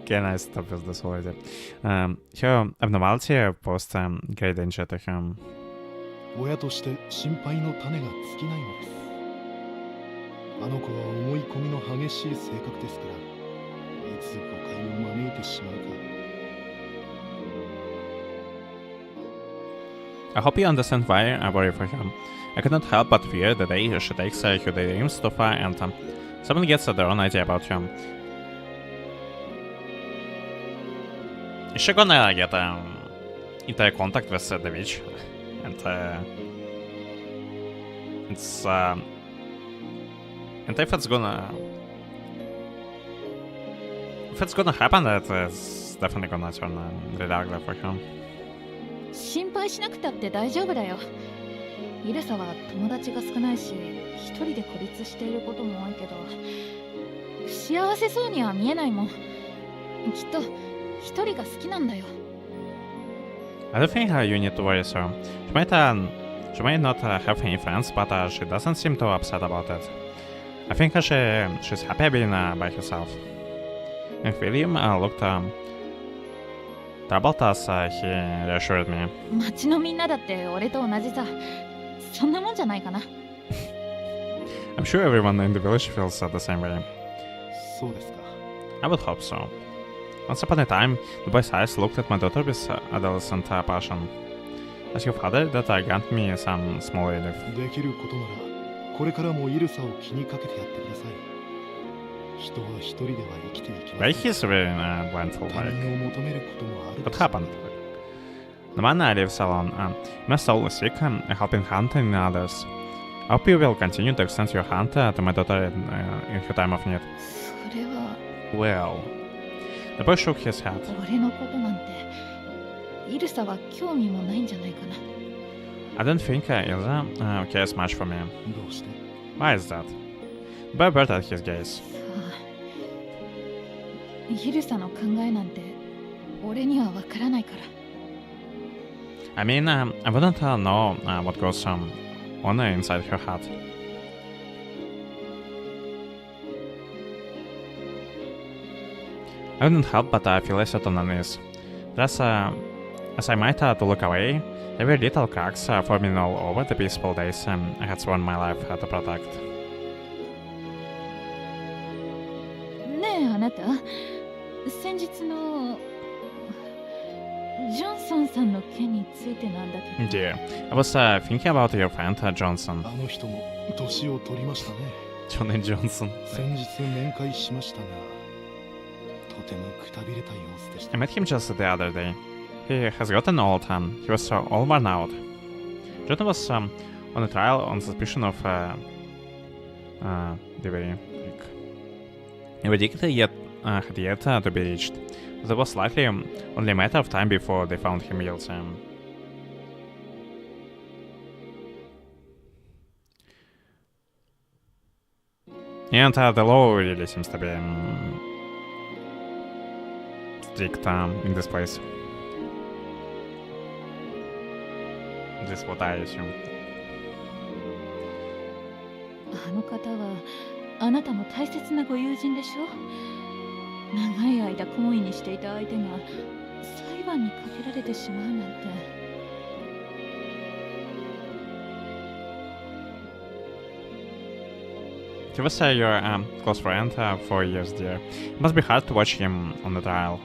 Speaker 1: Can I stop with this already? Her abnormality posed great danger to him.
Speaker 5: 親として心配の種が尽きないのです。あの子は思い込みの激しい性格ですから、いつ誤解を招いてしまうか。
Speaker 1: I hope you understand why I worry for him. I could not help but fear the day she takes her dreams too far and someone gets the wrong idea about him. Is she gonna get into contact with the witch? And if it's gonna happen, that is definitely gonna turn really ugly for him.
Speaker 4: 心配しなくたって大丈夫だよ。イルサは友達が少ないし、一人で孤立していることも多いけど、幸せそうには見えないもん。きっと一人が好きなんだよ。
Speaker 1: I don't think you need to worry, sir. She might not have any friends, but she doesn't seem too upset about it. I think she's happy being by herself. And William looked troubled as he reassured me.
Speaker 4: 町のみんなだって俺と同じさ。そんなもんじゃないかな。
Speaker 1: I'm sure everyone in the village feels the same way.
Speaker 5: そうですか。
Speaker 1: I would hope so. Once upon a time, the boy's eyes looked at my daughter with adolescent passion. As your father, that grant me some small relief.
Speaker 5: できることなら、これからもイルサを気にかけてやってください。人は一人では生きていけま
Speaker 1: Why
Speaker 5: せん。
Speaker 1: he's very blindfold,
Speaker 5: 他
Speaker 1: like,
Speaker 5: 人を求めることもある
Speaker 1: what
Speaker 5: でしょう。
Speaker 1: happened? The man lives alone. Must always seek helping hunting others. I hope you will continue to extend your hand to my daughter in her time of need.
Speaker 4: それは
Speaker 1: Well, the boy shook his head.
Speaker 4: 俺のことなんてイルサは興味もないんじゃないかな。
Speaker 1: I don't think Ilza cares much for me.
Speaker 5: どうして？
Speaker 1: Why is that? The boy averted his gaze.
Speaker 4: さあ、イルサの考えなんて俺にはわからないから。
Speaker 1: I mean, I wouldn't know what goes on inside her heart. I couldn't help but feel a certain unease. Thus, as I might to look away, there were little cracks forming all over the peaceful days I had sworn my life to protect.
Speaker 4: ねえあなた、先日のジョンソンさんの件についてなんだけど。
Speaker 1: Dear, I was thinking about your friend Johnson.
Speaker 5: あの人も年を取りましたね。
Speaker 1: Johnny Johnson.
Speaker 5: 先日面会しましたが、とてもくたびれた様子でし
Speaker 1: I
Speaker 5: た。
Speaker 1: met him just the other day. He has gotten old. He was all worn out. John was on a trial on suspicion of delivery. A verdict yet had yet to be reached. There was likely only a matter of time before they found him guilty. And the law really seems to be strict in this place. This is what I assume.
Speaker 4: あの方はあなたの大切なご友人でしょ。長い間懇意にしていた相手が裁判にかけられてしまうなんて。
Speaker 1: He was your close friend for years, dear. It must be hard to watch him on the trial.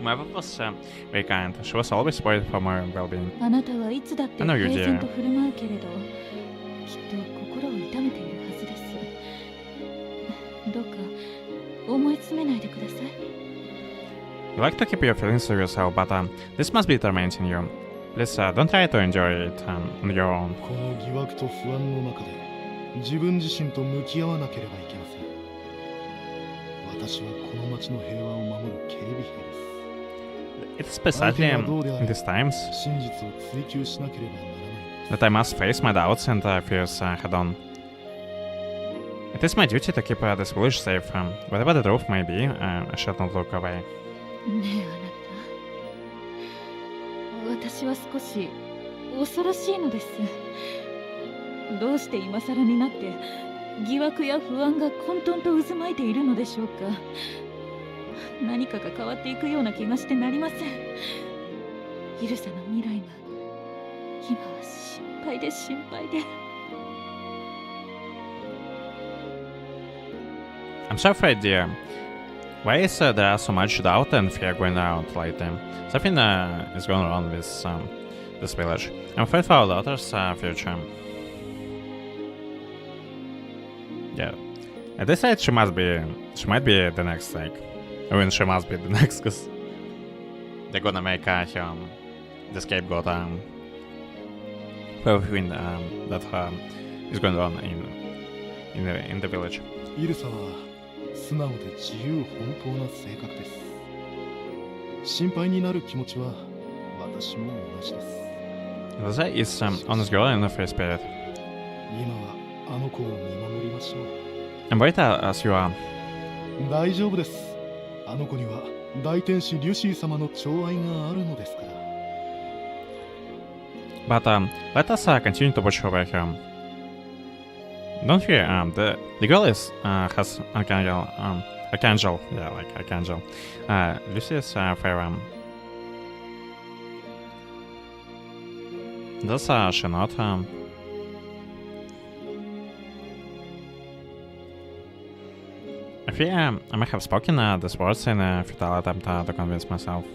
Speaker 1: My wife was very kind. She was always worried for my well-being.
Speaker 4: あなたはいつだって
Speaker 1: I know you
Speaker 4: 平然
Speaker 1: did.
Speaker 4: と振る舞うけれど、きっと心を痛めているはずです。どうか思い詰めないでください。
Speaker 1: You like to keep your feelings to yourself, but this must be tormenting you. Please don't try to enjoy it on your own.
Speaker 5: この疑惑と不安の中で自分自身と向き合わなければいけません。私はこの町の平和を守る警備兵です。
Speaker 1: It is precisely in these times
Speaker 5: 真実を追求しなければならないのです。
Speaker 1: that I must face my doubts and fears head on. It is my duty to keep this village safe. Whatever the truth may be, I shall not look away.
Speaker 4: ねえあなた、私は少し恐ろしいのです。どうして今更になって疑惑や不安が混沌と渦巻いているのでしょうか。何かが変わっていくような気がしてなりません。イルサの未来が今は心配で心配で。
Speaker 1: I'm so afraid, dear. Why is there are so much doubt and fear going around lately? Something is going wrong with this village. I'm afraid for our daughter's future. Yeah. At this age, she might be the next, like, I mean, she must be the next, because they're gonna make her the scapegoat for everything that is going on in the village.
Speaker 5: イルサは素直で自由奔放な性格です。心配になる気持ちは私も同じです。
Speaker 1: Lisa is honest girl in the free spirit.
Speaker 5: 今はあの子を見守りましょう。
Speaker 1: And wait as you are.
Speaker 5: 大丈夫です。あの子には大天使リュシー様の寵愛があるのですから。
Speaker 1: But let us continue to watch over her. Don't fear. The girl has archangel, yeah, like archangel. Lucy's fair. Does she not? I fear I may have spoken these words in a futile attempt to convince myself.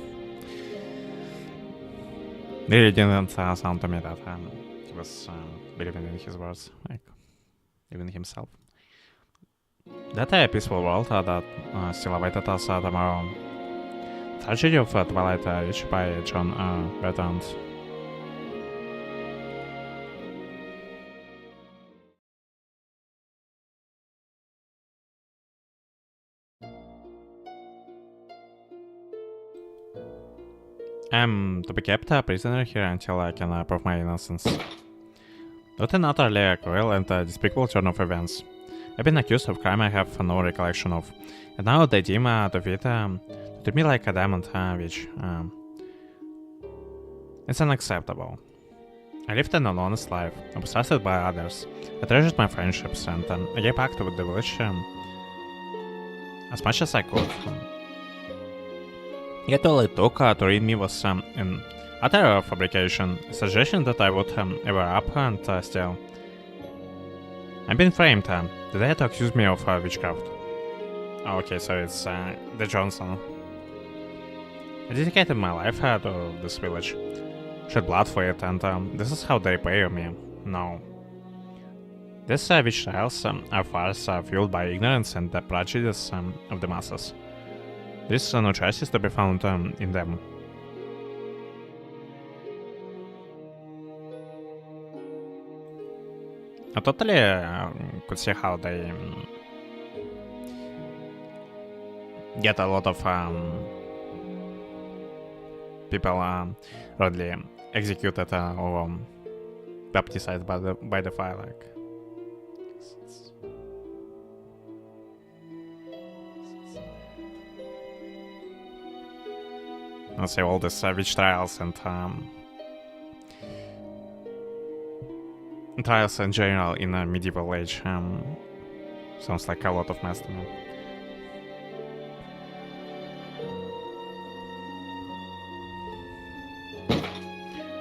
Speaker 1: They really didn't sound to me that he was believing in his words, like even himself. That peaceful world that still awaited us tomorrow. Tragedy of Twilight Reach by John Bertrand. I'm to be kept a prisoner here until I can prove my innocence. What an utterly cruel and despicable turn of events. I've been accused of crime I have no recollection of, and now they deem defeat to treat me like a diamond witch. It's unacceptable. I lived an honest life, I was trusted by others, I treasured my friendships, and I gave back to the village as much as I could. Yet all it took to read me was an utter fabrication, a suggestion that I would ever up and steal. I've been framed. They had to accuse me of witchcraft. Oh, okay, so it's the Johnson. I dedicated my life to this village, shed blood for it, and this is how they repay me. No. These witch trials are farce fueled by ignorance and the prejudice of the masses. There's no justice to be found in them. I totally could see how they get a lot of people rudely executed or baptized by the fire, like. Let's say all these witch trials and trials in general in a medieval age sounds like a lot of mess to me.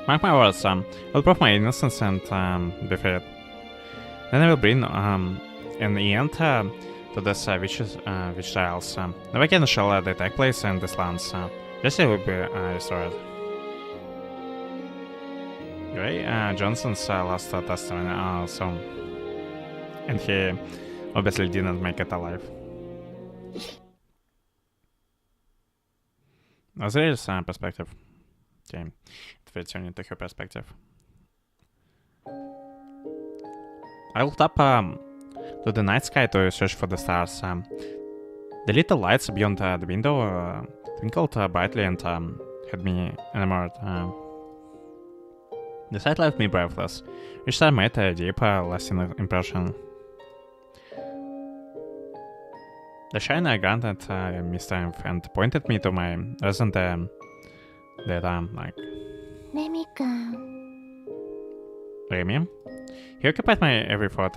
Speaker 1: Mark my words, I'll prove my innocence and be freed. Then I will bring an end to this witch trials. Never again shall they take place in these lands. Jesse will be restored. Ray Johnson's last testimony also, and he obviously didn't make it alive. Azrael's perspective. Okay, it fits into her perspective. I looked up to the night sky to search for the stars. The little lights beyond the window twinkled brightly and had me enamored. The sight left me breathless. Each star made a deep, lasting impression. The shiner granted me strength and pointed me to my recent data, like.
Speaker 3: レミ君
Speaker 1: Remy. He occupied my every thought.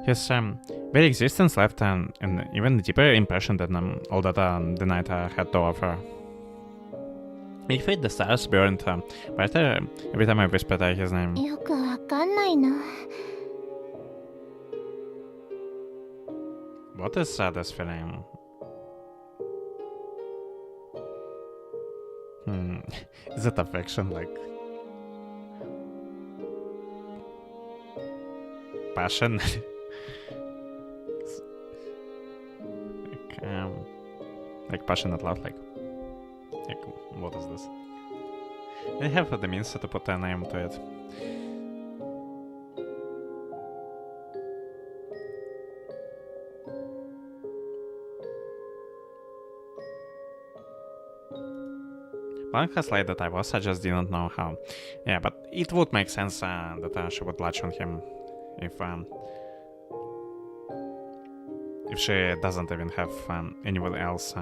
Speaker 1: His very existence left an even deeper impression than all that the night had to offer. He felt the stars burned brighter every time I whispered his name.
Speaker 3: よくわかんないな。
Speaker 1: What is this feeling? Is it affection, like passion? Like passionate love, like what is this? I have the means to put a name to it. Blank has lied that I was, I just didn't know how. Yeah, but it would make sense that she would latch on him if she doesn't even have anyone else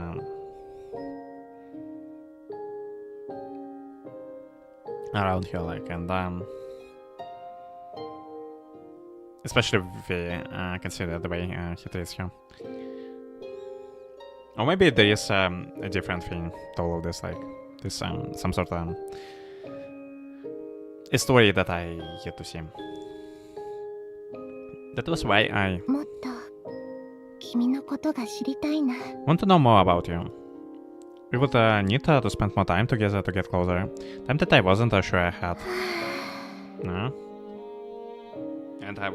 Speaker 1: around her, like, and especially if we consider the way he treats her. Or maybe there is a different thing to all of this, like this some sort of a story that I yet to see. That was why I
Speaker 3: もっと君のことが知りたいな。
Speaker 1: want to know more about you. We would need to spend more time together to get closer. Time that I wasn't sure I had. No? And I...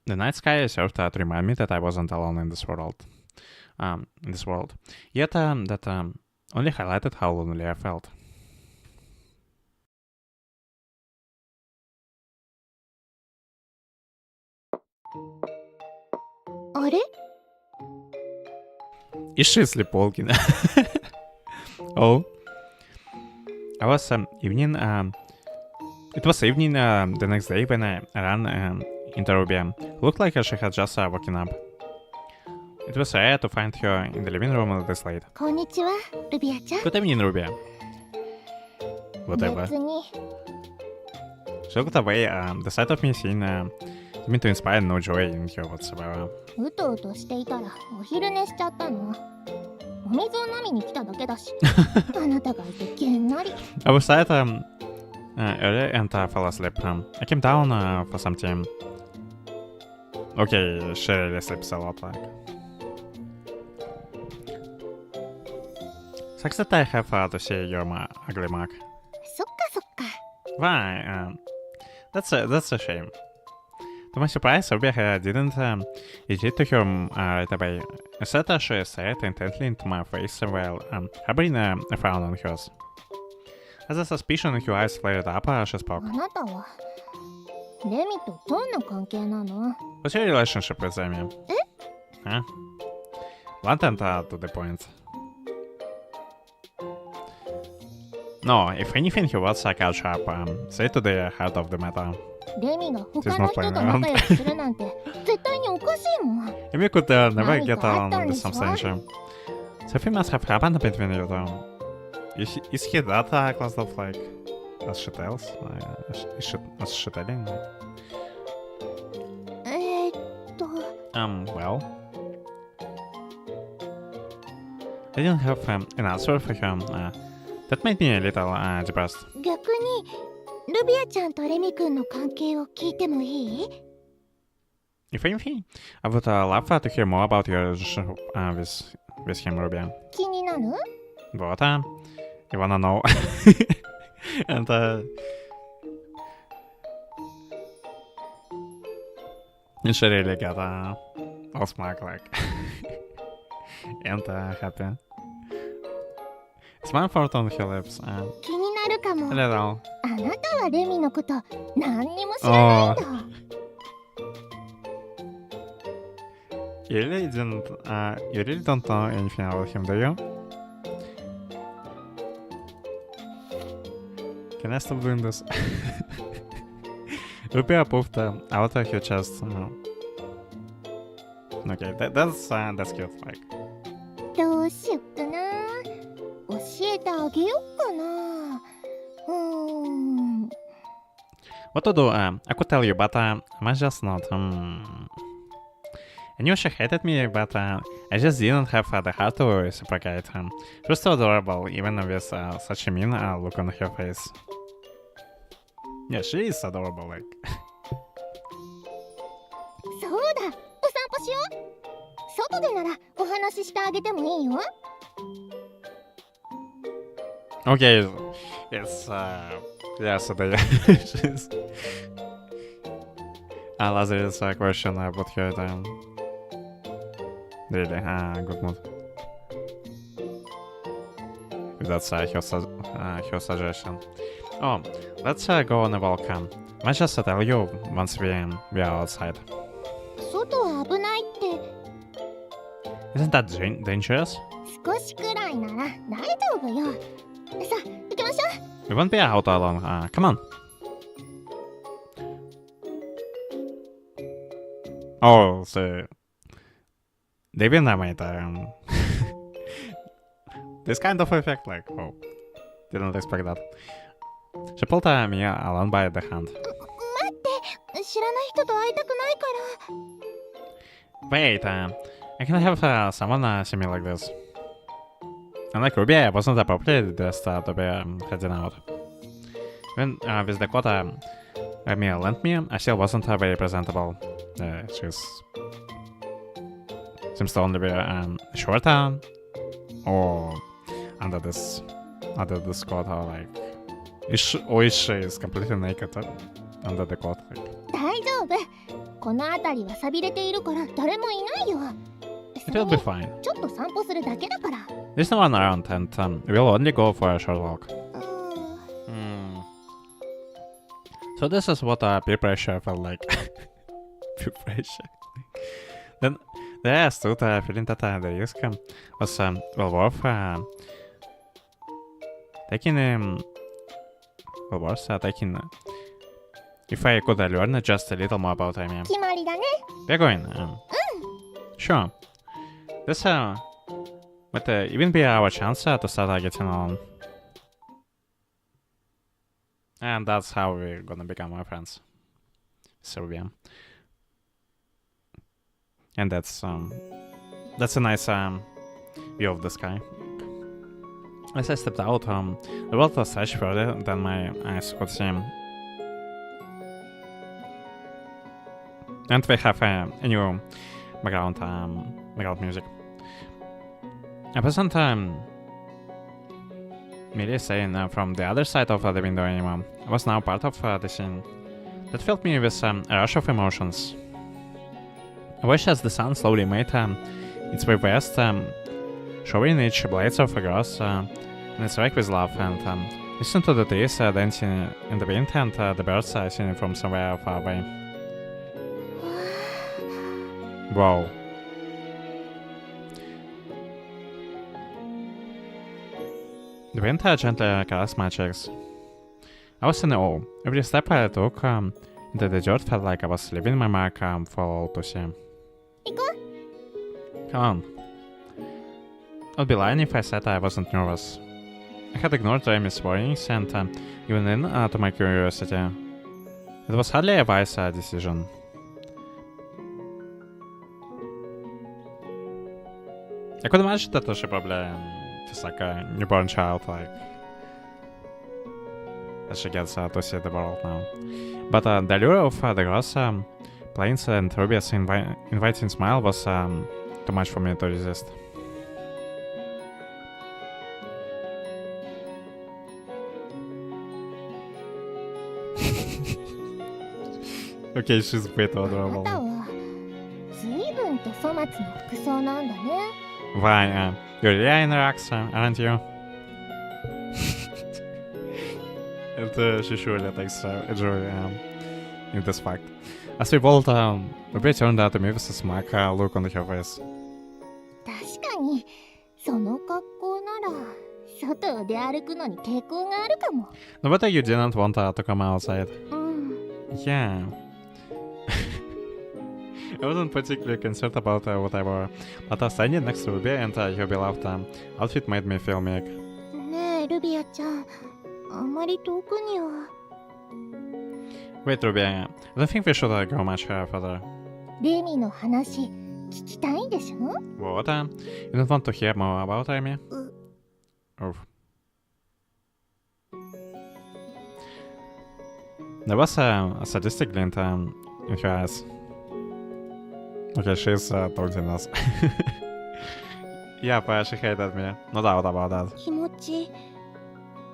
Speaker 1: The night sky served to remind me that I wasn't alone in this world. Yet that only highlighted how lonely I felt.
Speaker 3: あれ
Speaker 1: Is she sleepwalking? Oh. I was evening. It was evening the next day when I ran into Ruby. Looked like she had just woken up. It was rare to find her in the living room this late.
Speaker 3: こんにちは、ルビアちゃん。
Speaker 1: Good evening, Ruby. Whatever.
Speaker 3: 別に
Speaker 1: She looked away. The sight of me seemed me to inspire no joy in her whatsoever.
Speaker 3: うとうとしていたらお昼寝しちゃったの。お水を飲みに来ただけだし。あなたがいてげんなり。
Speaker 1: I was tired earlier and fell asleep. I came down for some tea. Okay, she really sleeps a lot, like. Sucks that I have to see your ugly mug.
Speaker 3: そっかそっか。
Speaker 1: Why? That's a shame. To my surprise, Ruby didn't retreat to her right away. Instead, she stared intently into my face while harboring a frown on hers. As a suspicion in her eyes flared up, she spoke.
Speaker 3: あなたはレミとどんな関係なの？
Speaker 1: What's your relationship with Amy? Huh? Blunt and to the point. No, if anything, he was cut sharp. Say to the heart of the matter.
Speaker 3: レミが他の人と仲良くするなんて絶対におかしいもん。
Speaker 1: Amy could never get along with some stranger. Something must have happened between you two. Is he that closed off, like, as she tells? As she telling? Well... I didn't have an answer for him. That made me a little depressed.
Speaker 3: 逆にルビアちゃんとレミ君の関係を聞いてもいい？
Speaker 1: If anything, I would love to hear more about your relationship with him, Ruby.
Speaker 3: 気になる？
Speaker 1: What? You wanna know? And she really got all smug, like, and happy. Smile formed on her lips.
Speaker 3: 気になるかも。
Speaker 1: A little.
Speaker 3: あなたはレミのこと何にも知らないんだ。
Speaker 1: You really don't know anything about him, do you? Can I stop doing this? Ruby puffed out her chest. Okay, that's cute. Like,
Speaker 3: どうしよっかな。教えてあげよっかな。
Speaker 1: what to do? I could tell you, but I might just not. I knew she hated me, but I just didn't have the heart to reciprocate. She was so adorable, even with such a mean look on her face. Yeah, she is adorable, like.
Speaker 3: そうだ、お散歩しよう。外でならお話ししてあげてもいいよ。
Speaker 1: Okay, yes, yes, she's... Lazarus question about her really good mood. If that's her suggestion. Oh, let's go on a walk. Might just tell you once we are outside.
Speaker 3: 外は危ないって。
Speaker 1: Isn't that dangerous?
Speaker 3: 少しくらいなら大丈夫よ。さあ、行きましょう。
Speaker 1: We won't be out alone. Come on. Oh, so they didn't made this kind of effect. Like, oh, didn't expect that. She pulled me along by the hand.
Speaker 3: 待って、知らない人と会いたくないから。
Speaker 1: Wait, I can have someone see me like this. Unlike Ruby, I wasn't appropriately dressed to be heading out. When with the coat Mia lent me, I still wasn't very presentable. Seems to only be short or under this coat, or like is she is completely naked under the coat. Like.
Speaker 3: 大丈夫。この辺りは錆びれているから誰もいないよ。
Speaker 1: It will be fine.
Speaker 3: ちょっと散歩するだけだから。
Speaker 1: There's no one around, and we'll only go for a short walk. So this is what peer pressure felt like. Peer pressure. Then I stood feeling that the risk was well worth taking. Well worth taking. If I could learn just a little more about Amy.
Speaker 3: 決まりだね。
Speaker 1: We're going. Sure. This might even be our chance to start getting along. And that's how we're gonna become our friends. Sylvia. And that's a nice view of the sky. As I stepped out, the world was much further than my eyes could see. And we have a new background music. I wasn't merely saying from the other side of the window anymore. I was now part of the scene. That filled me with a rush of emotions. I watched as the sun slowly made its way west, showing each blades of grass and its wake with love, and listened to the trees dancing in the wind and the birds singing from somewhere far away. Wow. The wind gently caressed my cheeks. I was in awe. Every step I took into the dirt felt like I was leaving my mark for all to see. Come on. I'd be lying if I said I wasn't nervous. I had ignored Amy's warnings and given in to my curiosity. It was hardly a wise decision. I could imagine that she probably just like a newborn child, like as she gets to see the world now. But the allure of the grass, plains, and Ruby's inviting smile was too much for me to resist. Okay, she's way too
Speaker 3: あ
Speaker 1: adorable.
Speaker 3: なたは随分と粗末な服装なんだね。
Speaker 1: Why, you're really in rocks, aren't you? And she surely takes joy in this fact. As we both Ruby turned to me with a smug look on her face.
Speaker 3: 確かにその格好なら外を出歩くのに抵抗があるかも。
Speaker 1: No wonder you didn't want to come outside.
Speaker 3: うん。
Speaker 1: Yeah. I wasn't particularly concerned about what I wore, but standing next to Ruby and your beloved outfit made me feel meek.
Speaker 3: ねえルビアちゃん、あんまり遠くには。
Speaker 1: Wait, Ruby, I don't think we should go much further.
Speaker 3: レミの話聞きたいんでしょ？
Speaker 1: What? You don't want to hear more about Amy? Oof. There was a sadistic glint in her eyes. Okay, she's taunting us. Yep, she hated me. No doubt about that.
Speaker 3: 気持ち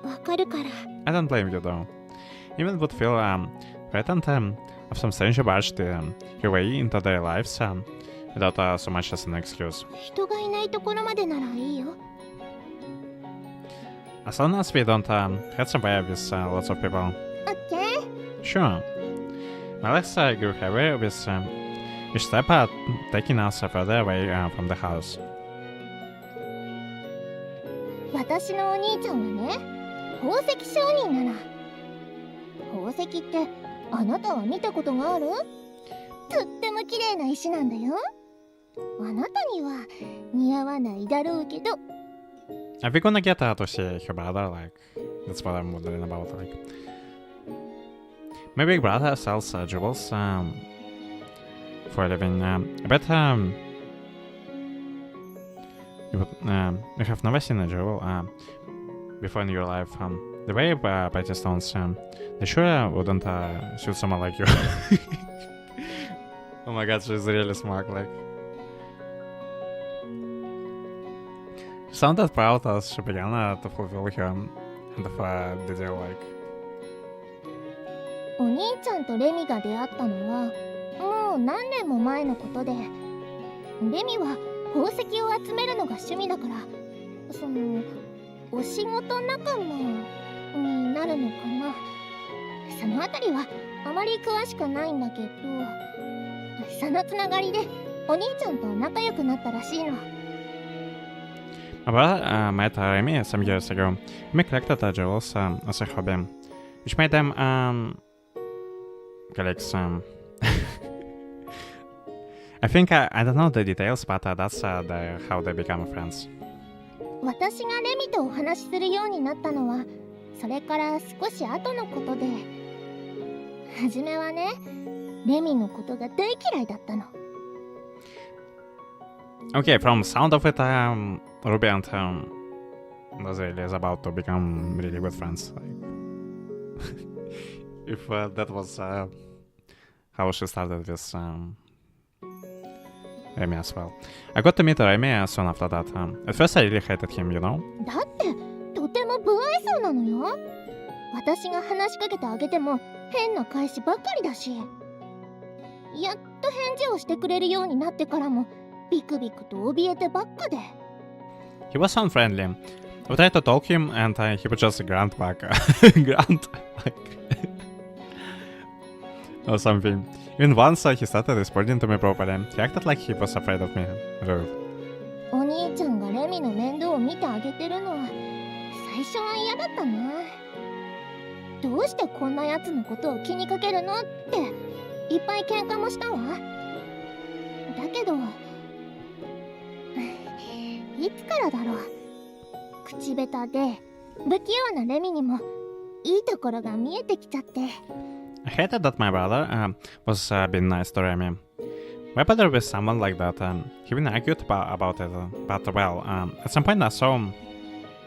Speaker 3: わかるから。
Speaker 1: I don't blame you though. Even would feel threatened of some stranger barged your way into their lives without so much as an excuse.
Speaker 3: 人がいないところまでならいいよ。
Speaker 1: As long as we don't get somewhere with lots of people.
Speaker 3: オッケー。
Speaker 1: Sure. My legs grew heavy with each step taking us further away from the house.
Speaker 3: 私のお兄ちゃんはね、宝石商人なの。宝石ってあなたは見たことがある？とっても綺麗な石なんだよ。あなたには似合わないだろうけど。
Speaker 1: Are we gonna get to see her brother? Like, that's what I'm wondering about. Like, my big brother sells jewels for a living. I bet you have never seen a jewel before in your life. The way Betty stones, they sure wouldn't shoot someone like you. Oh my god, she's really smart. Like, she sounded proud as she began to fulfill her end of the deal. Like,
Speaker 3: お兄ちゃんとレミが出会ったのはもう何年も前のことで、レミは宝石を集めるのが趣味だから、そのお仕事仲間になるのかな。そのあたりはあまり詳しくないんだけど、そのつながりでお兄ちゃんと仲良くなったらしいの。
Speaker 1: my brother met Remy some years ago. We collected jewels as a hobby, which made them colleagues. I think I don't know the details, but that's how they become friends.
Speaker 3: 私がレミとお話しするようになったのはそれから少し後のことで、初めはね、レミのことが大嫌いだったの。
Speaker 1: Okay, from sound of it, Ruby and Rosalie is about to become really good friends. Like, if that was how she started with Remy as well. I got to meet Remy soon after that. At first I really hated him, you know?
Speaker 3: だってとても不愛想なのよ。私が話しかけてあげても変な返しばっかりだし、やっと返事をしてくれるようになってからもビクビクと怯えてばっかで。
Speaker 1: He was unfriendly. We tried to talk him and he would just grunt back. Grunt like or something. Even once he started responding to me properly. He acted like he was afraid of me. Rude.
Speaker 3: お兄ちゃんがレミの面倒を見てあげてるのは最初は嫌だったな。どうしてこんなやつのことを気にかけるのっていっぱい喧嘩もしたわ。だけどいつからだろう、口下手で不器用なレミにもいいところが見えてきちゃって。
Speaker 1: I hated that my brother was being nice to Remy. Why bother with someone like that? He even argued about it, but well, at some point I saw...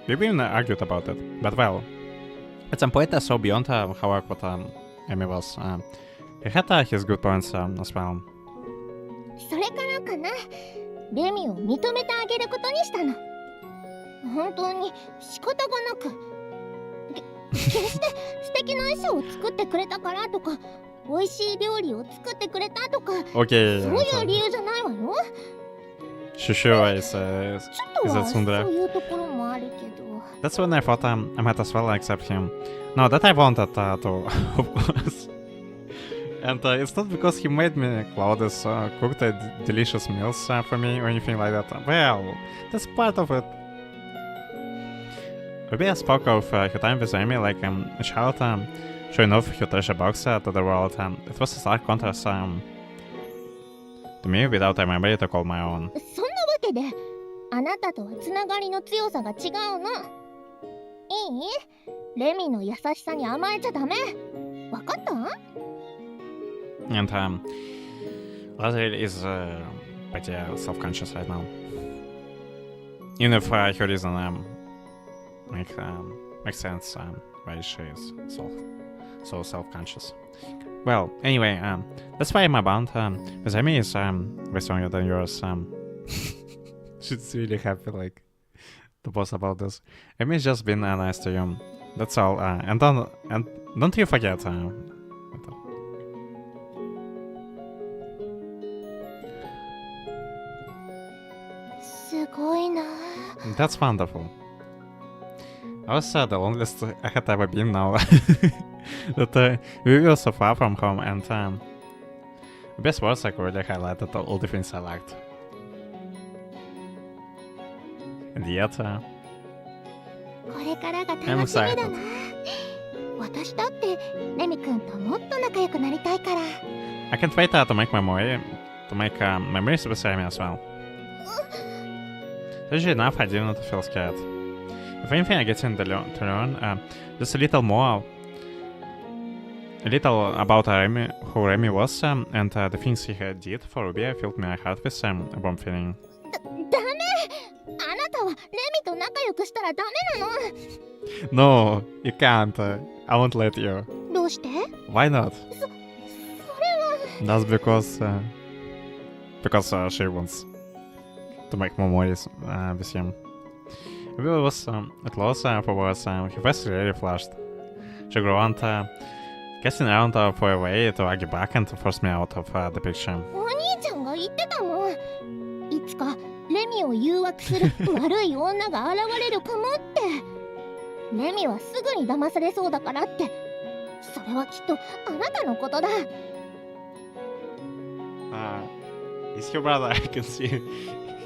Speaker 1: We even argued about it, but well, at some point I saw beyond how awkward Amy was. He had his good points as well.
Speaker 3: それからかな、レミを認めてあげることにしたの。本当に仕方がなく、決して素敵な衣装を作ってくれたからとか、美味しい料理を作ってくれたとか、
Speaker 1: Okay,
Speaker 3: そういう理由じゃないわよ。
Speaker 1: Shushu is
Speaker 3: ちょっとはそう
Speaker 1: Tsundere.
Speaker 3: いうところもあるけど。
Speaker 1: That's when I thought I might as well accept him. No, that I wanted to, of course. And it's not because he made me clothes, cooked delicious meals for me or anything like that. Well, that's part of it. Ruby spoke of her time with Amy like a child showing off her treasure box to the world. It was a stark contrast to me without a memory to call my own.
Speaker 3: そんなわけであなたとはつながりの強さが違うの。いい？レミの優しさに甘えちゃダメ。わかった？
Speaker 1: And Lazarus is pretty self-conscious right now. Even if her reason makes sense why she is so self-conscious. Well, anyway, that's why my bond with Amy is way stronger than yours. She's really happy, like, to post about this. Amy's just been nice to you. That's all. And don't you forget. That's wonderful. I was the loneliest I had ever been now. That we were so far from home, and the best was I could really highlighted all the things I liked. And yet,
Speaker 3: これからが
Speaker 1: I'm
Speaker 3: 楽しみだ
Speaker 1: excited.
Speaker 3: な。私だってレミ君ともっと仲良くなりたいから。
Speaker 1: I can't wait to make memories with Amy as well. Strangely enough, I didn't feel scared. If anything, I get to learn just a little about Remy, who Remy was, and the things he did for Ruby filled my heart with a warm feeling.
Speaker 3: ダメ！あなたはレミと仲良くしたらダメなの。
Speaker 1: No, you can't. I won't let you.
Speaker 3: どうして？
Speaker 1: Why not?
Speaker 3: それは。
Speaker 1: That's because she wants to make memories with him. We was close for words. Her face really flushed. She grew on getting around for a way to argue back and to force me out of the picture.
Speaker 3: お兄ちゃんが言ってたもん。いつかレミを誘惑する悪い女が現れるかもって。レミはすぐに騙されそうだからって。それはきっとあなたのことだ。
Speaker 1: He's your brother. I can see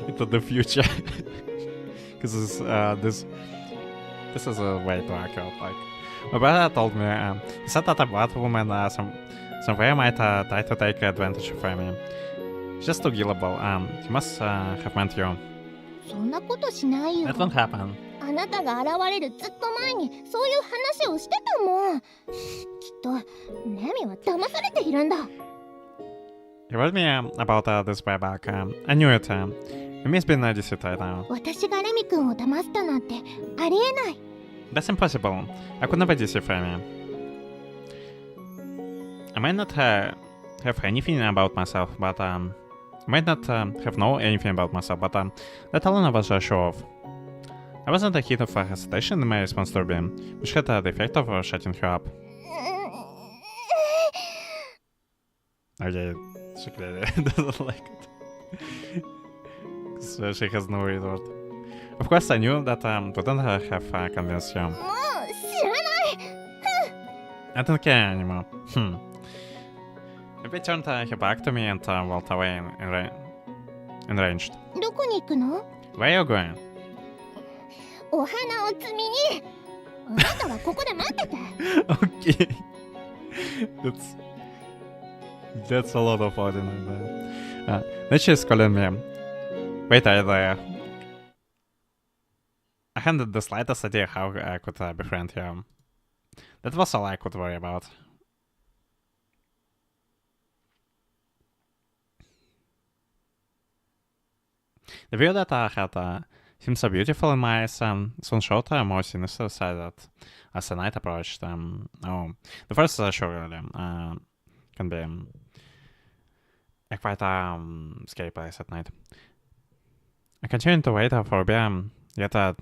Speaker 1: into the future. Because this is a way to accurate. Like my brother told me, he said that a bad woman somewhere might try to take advantage of me. She's just too gullible. He must have meant you.
Speaker 3: そんなことしないよ。
Speaker 1: That won't happen.
Speaker 3: あなたが現れるずっと前にそういう話をしてたもん。きっとレミは騙されているんだ。
Speaker 1: He wrote me about this way back. I knew it. Amy's been deceived right now.
Speaker 3: 私がレミ君を騙したなんてありえない。
Speaker 1: That's impossible. I could never deceive Amy. I might not have anything about myself, but I might not have known anything about myself, but that alone was a show off. I wasn't a hit of hesitation in my response to Ruby, which had the effect of shutting her up. Okay, she clearly doesn't like it. So she has no retort. Of course, I knew that wouldn't have convinced you.
Speaker 3: もう知らない。
Speaker 1: I don't care anymore. Maybe turned her back to me and walked away enraged.
Speaker 3: どこに行くの？
Speaker 1: Where are you going?
Speaker 3: お花を摘みに。あなたはここで待ってて。
Speaker 1: Okay. That's a lot of ordinary there. Then she's calling me. Wait, are you there? I hadn't the slightest idea how I could befriend her. That was all I could worry about. The view that I had seemed so beautiful in my eyes soon showed a more sinister side that as the night approached. The first surely can be a quite scary place at night. I continued to wait for Ruby, yet there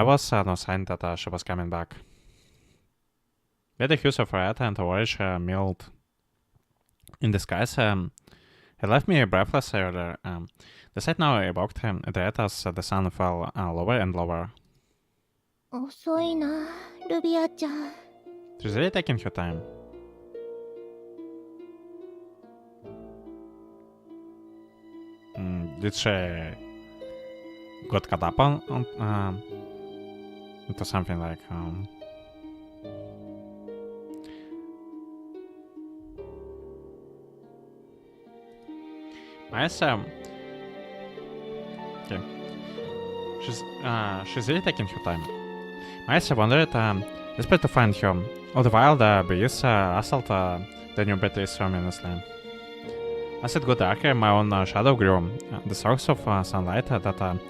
Speaker 1: was no sign that she was coming back. With the hues of red and orange milled in the skies, it left me breathless earlier. The sight now evoked dread as the sun fell lower and lower.
Speaker 3: 遅いな、ルビアちゃん。
Speaker 1: She's really taking her time. Did she got caught up on into something like Mice, okay. She's really taking her time. Mice wondered, desperate to find her. All the while, the breeze rustled the new breeze ominously. As it got darker, my own shadow grew. The source of sunlight that had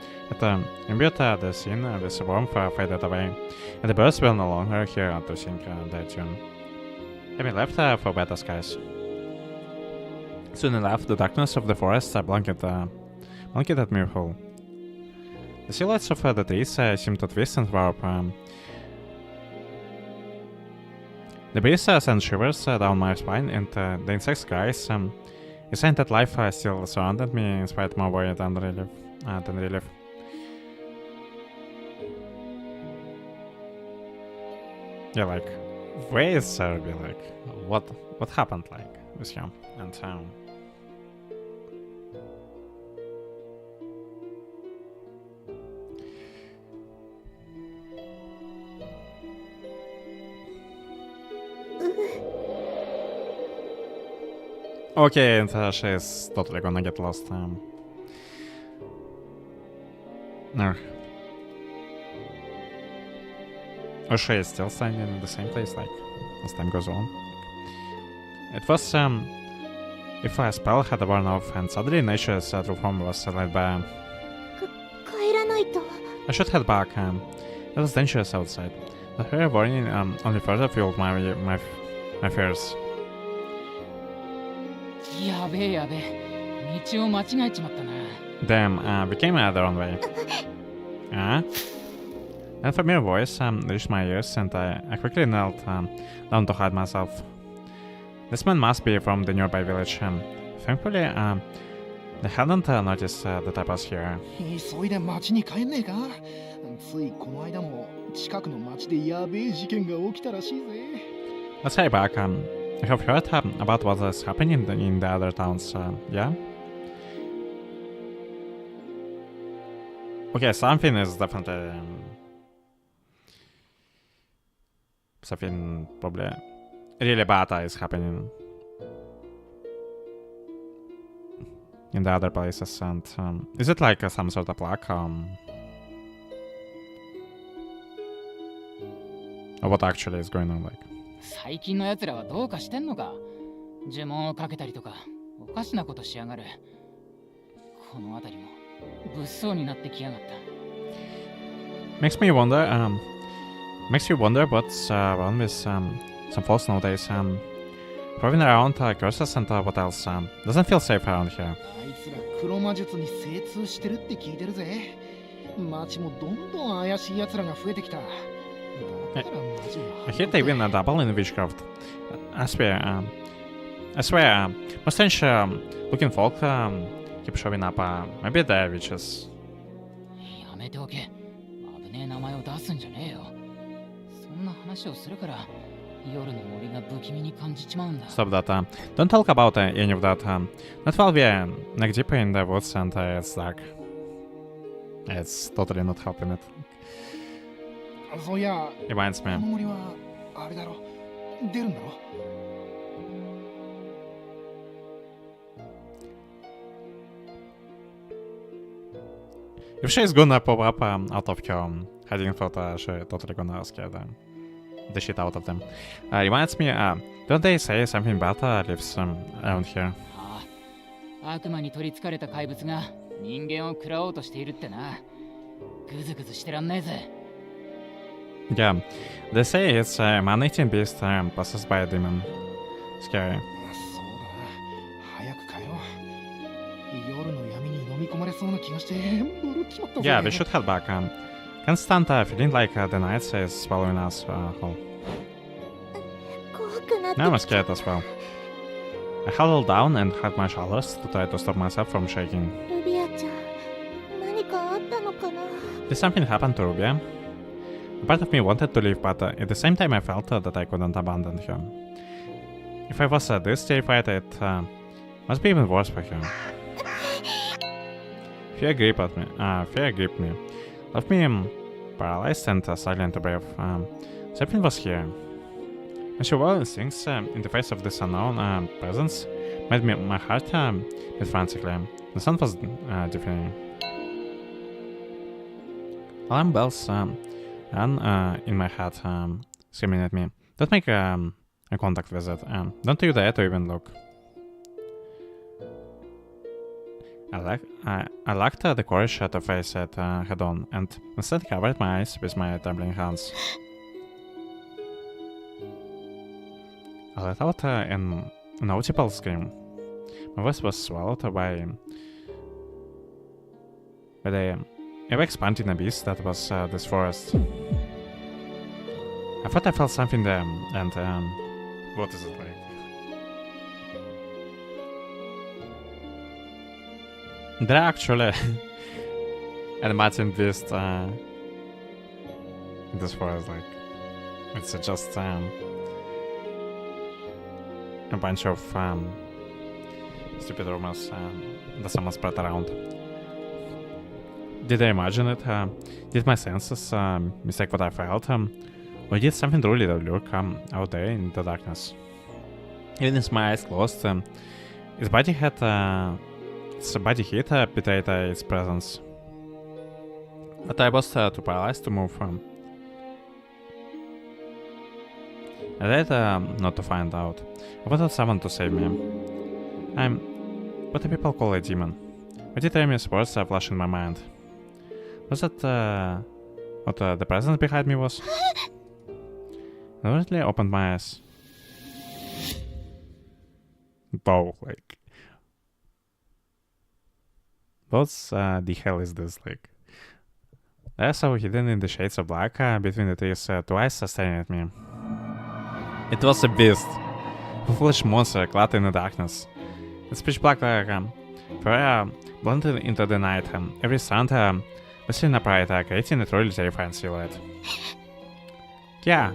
Speaker 1: imbued the scene with warmth faded away, and the birds were no longer here to sing their tune. Having left for better skies. Soon enough, the darkness of the forest blanketed me whole. The silhouettes of the trees seemed to twist and warp. The breeze sent shivers down my spine, and the insect's cries, a sign that life still surrounded me in spite more worry than relief. Yeah, like, where is Serby? Like, what happened, like, with him? And okay, and she's totally gonna get lost. No. Or she is still standing in the same place, like, as time goes on. It was, if a spell had worn off, and suddenly nature's true form was led by...
Speaker 3: 帰らないと。
Speaker 1: I should head back. It was dangerous outside. The her warning only further fueled my fears.
Speaker 6: やべえやべえ道を間違えちまったな
Speaker 1: Damn, we came the wrong way. An familiar voice reached my ears, and I quickly knelt down to hide myself. This man must be from the nearby village. Thankfully, they hadn't noticed that I was here.
Speaker 5: 急いで町に帰んねえか。ついこの間も近くの町でやべえ事件が起きたらしいぜ。
Speaker 1: Let's head back. I have heard about what is happening in the other towns, yeah? Okay, something is definitely... something probably really bad is happening in the other places, and is it like some sort of luck? Or what actually is going on, like?
Speaker 6: 最近のやつらはどうかしてんのか呪文をかけたりとかおかしなことしやがるこの辺りも物騒になってきやがった
Speaker 1: Makes you wonder what's wrong with some folks nowadays. Throwing around curses and what else. Doesn't feel safe around here.
Speaker 5: あいつら黒魔術に精通してるって聞いてるぜ。町もどんどん怪しい奴らが増えてきた。だからマジ
Speaker 1: I hear they win a double in witchcraft. I swear, more strange looking folk keep showing up. Maybe they're witches.
Speaker 6: やめておけ危ねえ名前を出すんじゃねえよそんな話をするから夜の森が不気味に感じちまうんだ
Speaker 1: Stop that. Don't talk about any of that. Not while we're neck deep in the woods and it's dark. It's totally not helping it.
Speaker 5: そういや
Speaker 1: Reminds
Speaker 5: この
Speaker 1: me.
Speaker 5: 森はあれだろ出るんだろ
Speaker 1: If she's gonna pop up out of her hiding thought, she totally gonna scare the shit out of them. Reminds me, don't they say something bad lives around here?
Speaker 6: ああ悪魔に取りつかれた怪物が人間を食らおうとしているってなグズグズしてらんねえぜ
Speaker 1: Yeah, they say it's a man-eating beast possessed by a demon. Scary.
Speaker 5: そうだ早く帰ろう夜の闇に飲み込まれそうな気がしてボロきまったぜ
Speaker 1: Yeah, we should head back. Can't stand feeling like the night is swallowing us whole.
Speaker 3: 怖くなって
Speaker 1: Now I'm scared as well. I huddled down and hugged my shoulders to try to stop myself from shaking.
Speaker 3: ルビアちゃん何かあったのかな
Speaker 1: Did something happen to Rubia? A part of me wanted to leave, but at the same time I felt that I couldn't abandon her. If I was this terrified, it must be even worse for her. Fear gripped me. Left me paralyzed and silent to breath. Something was here. And she well instincts in the face of this unknown presence. made my heart beat frantically. The sun was deafening. Alarm bells ran in my head, screaming at me. Don't make eye contact with it. Don't you dare to even look. I lacked the courage to face it head on, and instead covered my eyes with my trembling hands. I let out an inaudible scream. My voice was swallowed by the ever-expanding abyss that was this forest. I thought I felt something there, and what is it like? There are actually animated beast in this forest, like it's just a bunch of stupid rumors that someone spread around. Did I imagine it? Did my senses mistake what I felt? Or did something truly lurk out there in the darkness? Even with my eyes closed, its body heat betrayed its presence. But I was too paralyzed to move. I tried not to find out. I wanted someone to save me. I'm what do people call a demon. What did Amy's words flash in my mind? Was that what the presence behind me was? I immediately opened my eyes. Wow, like... What the hell is this, like? I saw hidden in the shades of black between the trees, two eyes staring at me. It was a beast. A foolish monster clad in the darkness. Its pitch black fur blended into the night. Every sound was in upright, creating a truly terrifying silhouette. Yeah.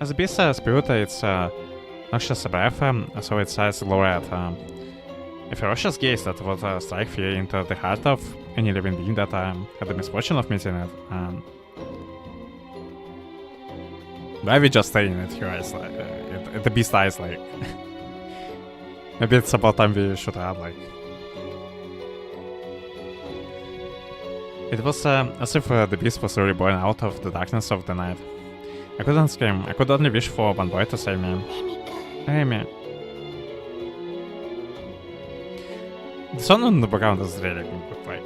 Speaker 1: As the beast spewed its noxious breath, so its eyes glowed at a ferocious gaze that would strike fear into the heart of any living being that had the misfortune of meeting it. Why are we just staring at your eyes, like, at the beast eyes, like? Maybe it's about time we should add, like... It was as if the beast was reborn out of the darkness of the night. I couldn't scream, I could only wish for one boy to save me. Amy. The song on the background is really good, like...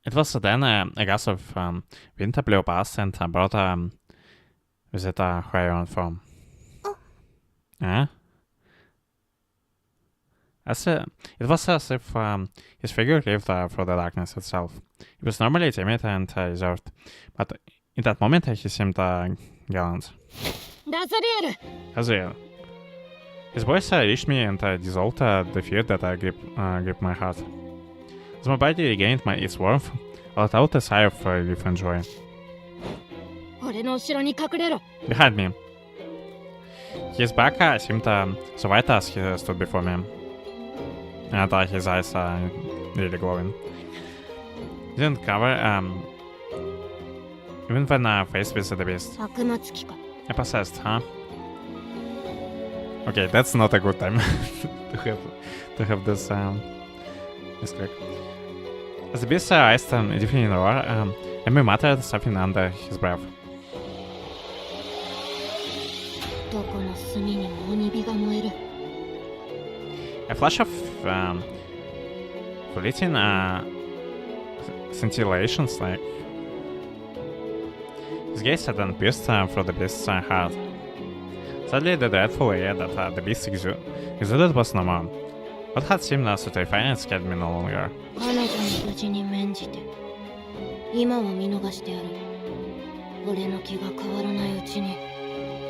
Speaker 1: It was then a gust of wind blew past and brought with it a Huron form. It was as if his figure lived through the darkness itself. He was normally timid and reserved, but in that moment he seemed gallant. Azriel. His voice reached me and dissolved the fear that gripped my heart. As my body regained its warmth, I let out a sigh of relief and joy. Behind me. His back seemed so white as he stood before me. And his eyes are really glowing. He didn't cover, even when faced with the beast. I possessed, huh? Okay, that's not a good time to have this misclick. As the beast raised a deafening roar, Amy muttered something under his breath. A flash of fleeting scintillations, like... His gaze had then pierced through the beast's heart. Suddenly, the dreadful air that the beast exuded was no more. What had seemed so terrifying scared me no longer.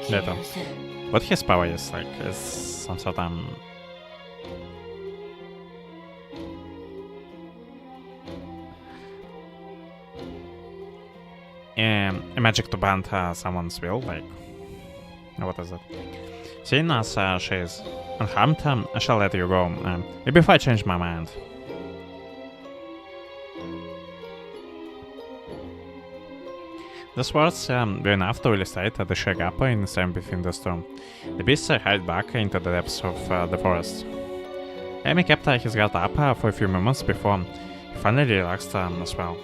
Speaker 1: Later. What his power is, like, is some sort of... a magic to bend someone's will, like... What is it? Seeing as she is unharmed, I shall let you go, maybe if I change my mind. This was were enough to illustrate the sheer gap in the time between those two. The beast hid back into the depths of the forest. Amy kept his guard up for a few moments before he finally relaxed as well.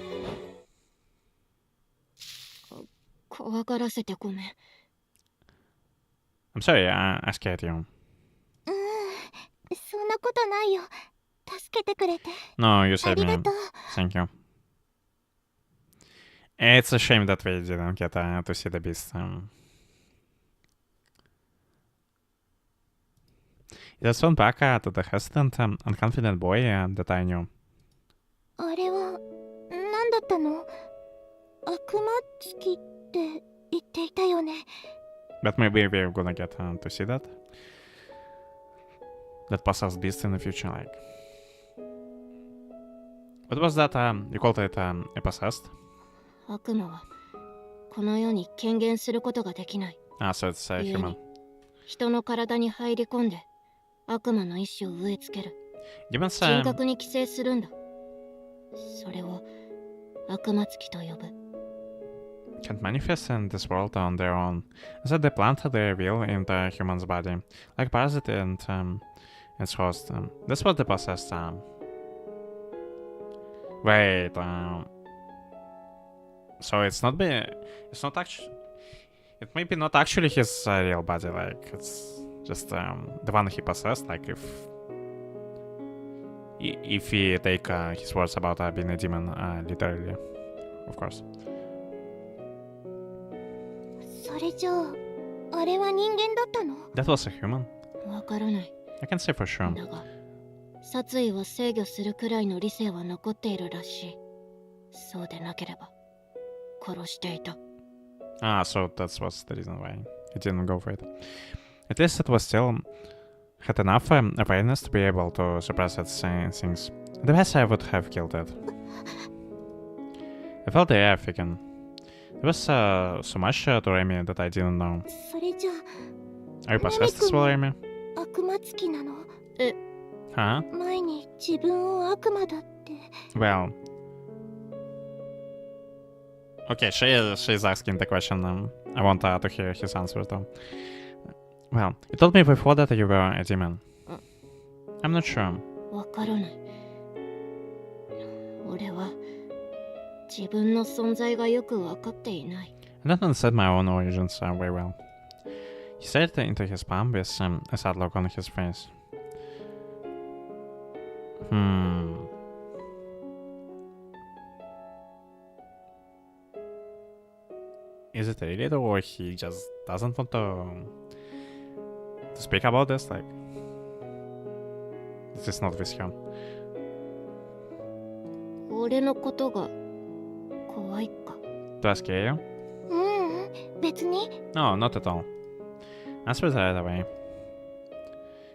Speaker 2: 怖がらせてごめん。
Speaker 1: I'm sorry, I scared you.
Speaker 3: そんなことないよ。助けてくれて
Speaker 1: No, you
Speaker 3: あ
Speaker 1: saved
Speaker 3: り
Speaker 1: me.
Speaker 3: がとう。
Speaker 1: Thank you. It's a shame that we didn't get to see the beast. It was thrown back to the hesitant and confident boy that I knew.
Speaker 3: あれは何だったの？悪魔つきって言っていたよね。
Speaker 1: But maybe we're gonna get to see that. That possessed beast in the future, like. What was that? You called it a possessed?
Speaker 2: 悪魔はこの世に権限することができない。
Speaker 1: Ah, so it's a human.
Speaker 2: 人の体に入り込んで悪魔の意志を植え付ける。
Speaker 1: Demons
Speaker 2: 人格に寄生するんだ。それを悪魔つきと呼ぶ。
Speaker 1: can't manifest in this world on their own. Instead, they plant their will in the human's body, like parasite and its host. That's what the possessed. Wait. So it's not actually. It may be not actually his real body. Like it's just the one he possessed. Like if we take his words about being a demon literally, of course.
Speaker 3: それじゃあ、あれは人間だったの？
Speaker 1: That was a human.
Speaker 2: わからない。
Speaker 1: I can say for sure.
Speaker 2: だが、殺意を制御するくらいの理性は残っているらしい。そうでなければ殺していた。
Speaker 1: Ah, so that was the reason why he didn't go for it. At least it was still had enough awareness to be able to suppress its things. Otherwise, I would have killed it. I felt the air thicken. There was so much to Remy that I didn't know.
Speaker 3: それじゃ
Speaker 1: Are you possessed as well, Remy?
Speaker 3: あ、悪魔つきなの？
Speaker 1: Huh?
Speaker 3: 前に自分を悪魔だって。
Speaker 1: Well. Okay, she's asking the question. I want to hear his answer though. Well, you told me before that you were a demon. I'm not sure.
Speaker 2: わからない。俺は自分の存在がよく分かっていない。
Speaker 1: I don't understand my own origins very well. He stared into his palm with a sad look on his face. Is it really though, or he just doesn't want to speak about this? Like, this is not with him.
Speaker 2: 俺のことが怖いか。
Speaker 1: Do I scare you?
Speaker 3: 別に。
Speaker 1: No, not at all. Answer that away.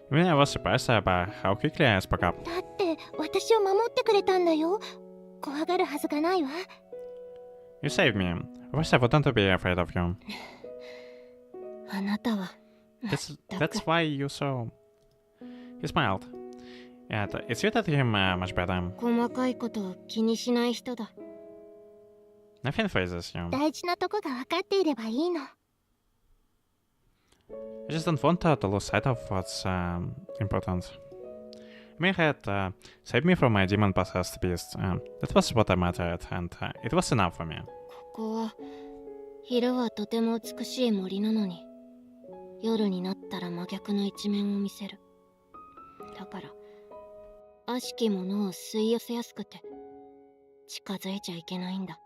Speaker 1: Even I was surprised by how quickly I spoke up.
Speaker 3: だって私を守ってくれたんだよ。怖がるはずがないわ。
Speaker 1: You saved me. Of course I wouldn't be afraid of you.
Speaker 2: あなたは。
Speaker 1: That's why you saw. He smiled. Yeah, it suited him much better.
Speaker 2: 細かいことを気にしない人だ。
Speaker 1: Nothing phases you.
Speaker 3: 大事なとこが分かっていればいいの。
Speaker 1: I just don't want to lose sight of what's important. May had saved me from my demon-possessed beast. That was what I mattered, and it was enough for me.
Speaker 2: ここは昼はとても美しい森なのに、夜になったら真逆の一面を見せる。だから悪しきものを吸い寄せやすくて近づいちゃいけないんだ。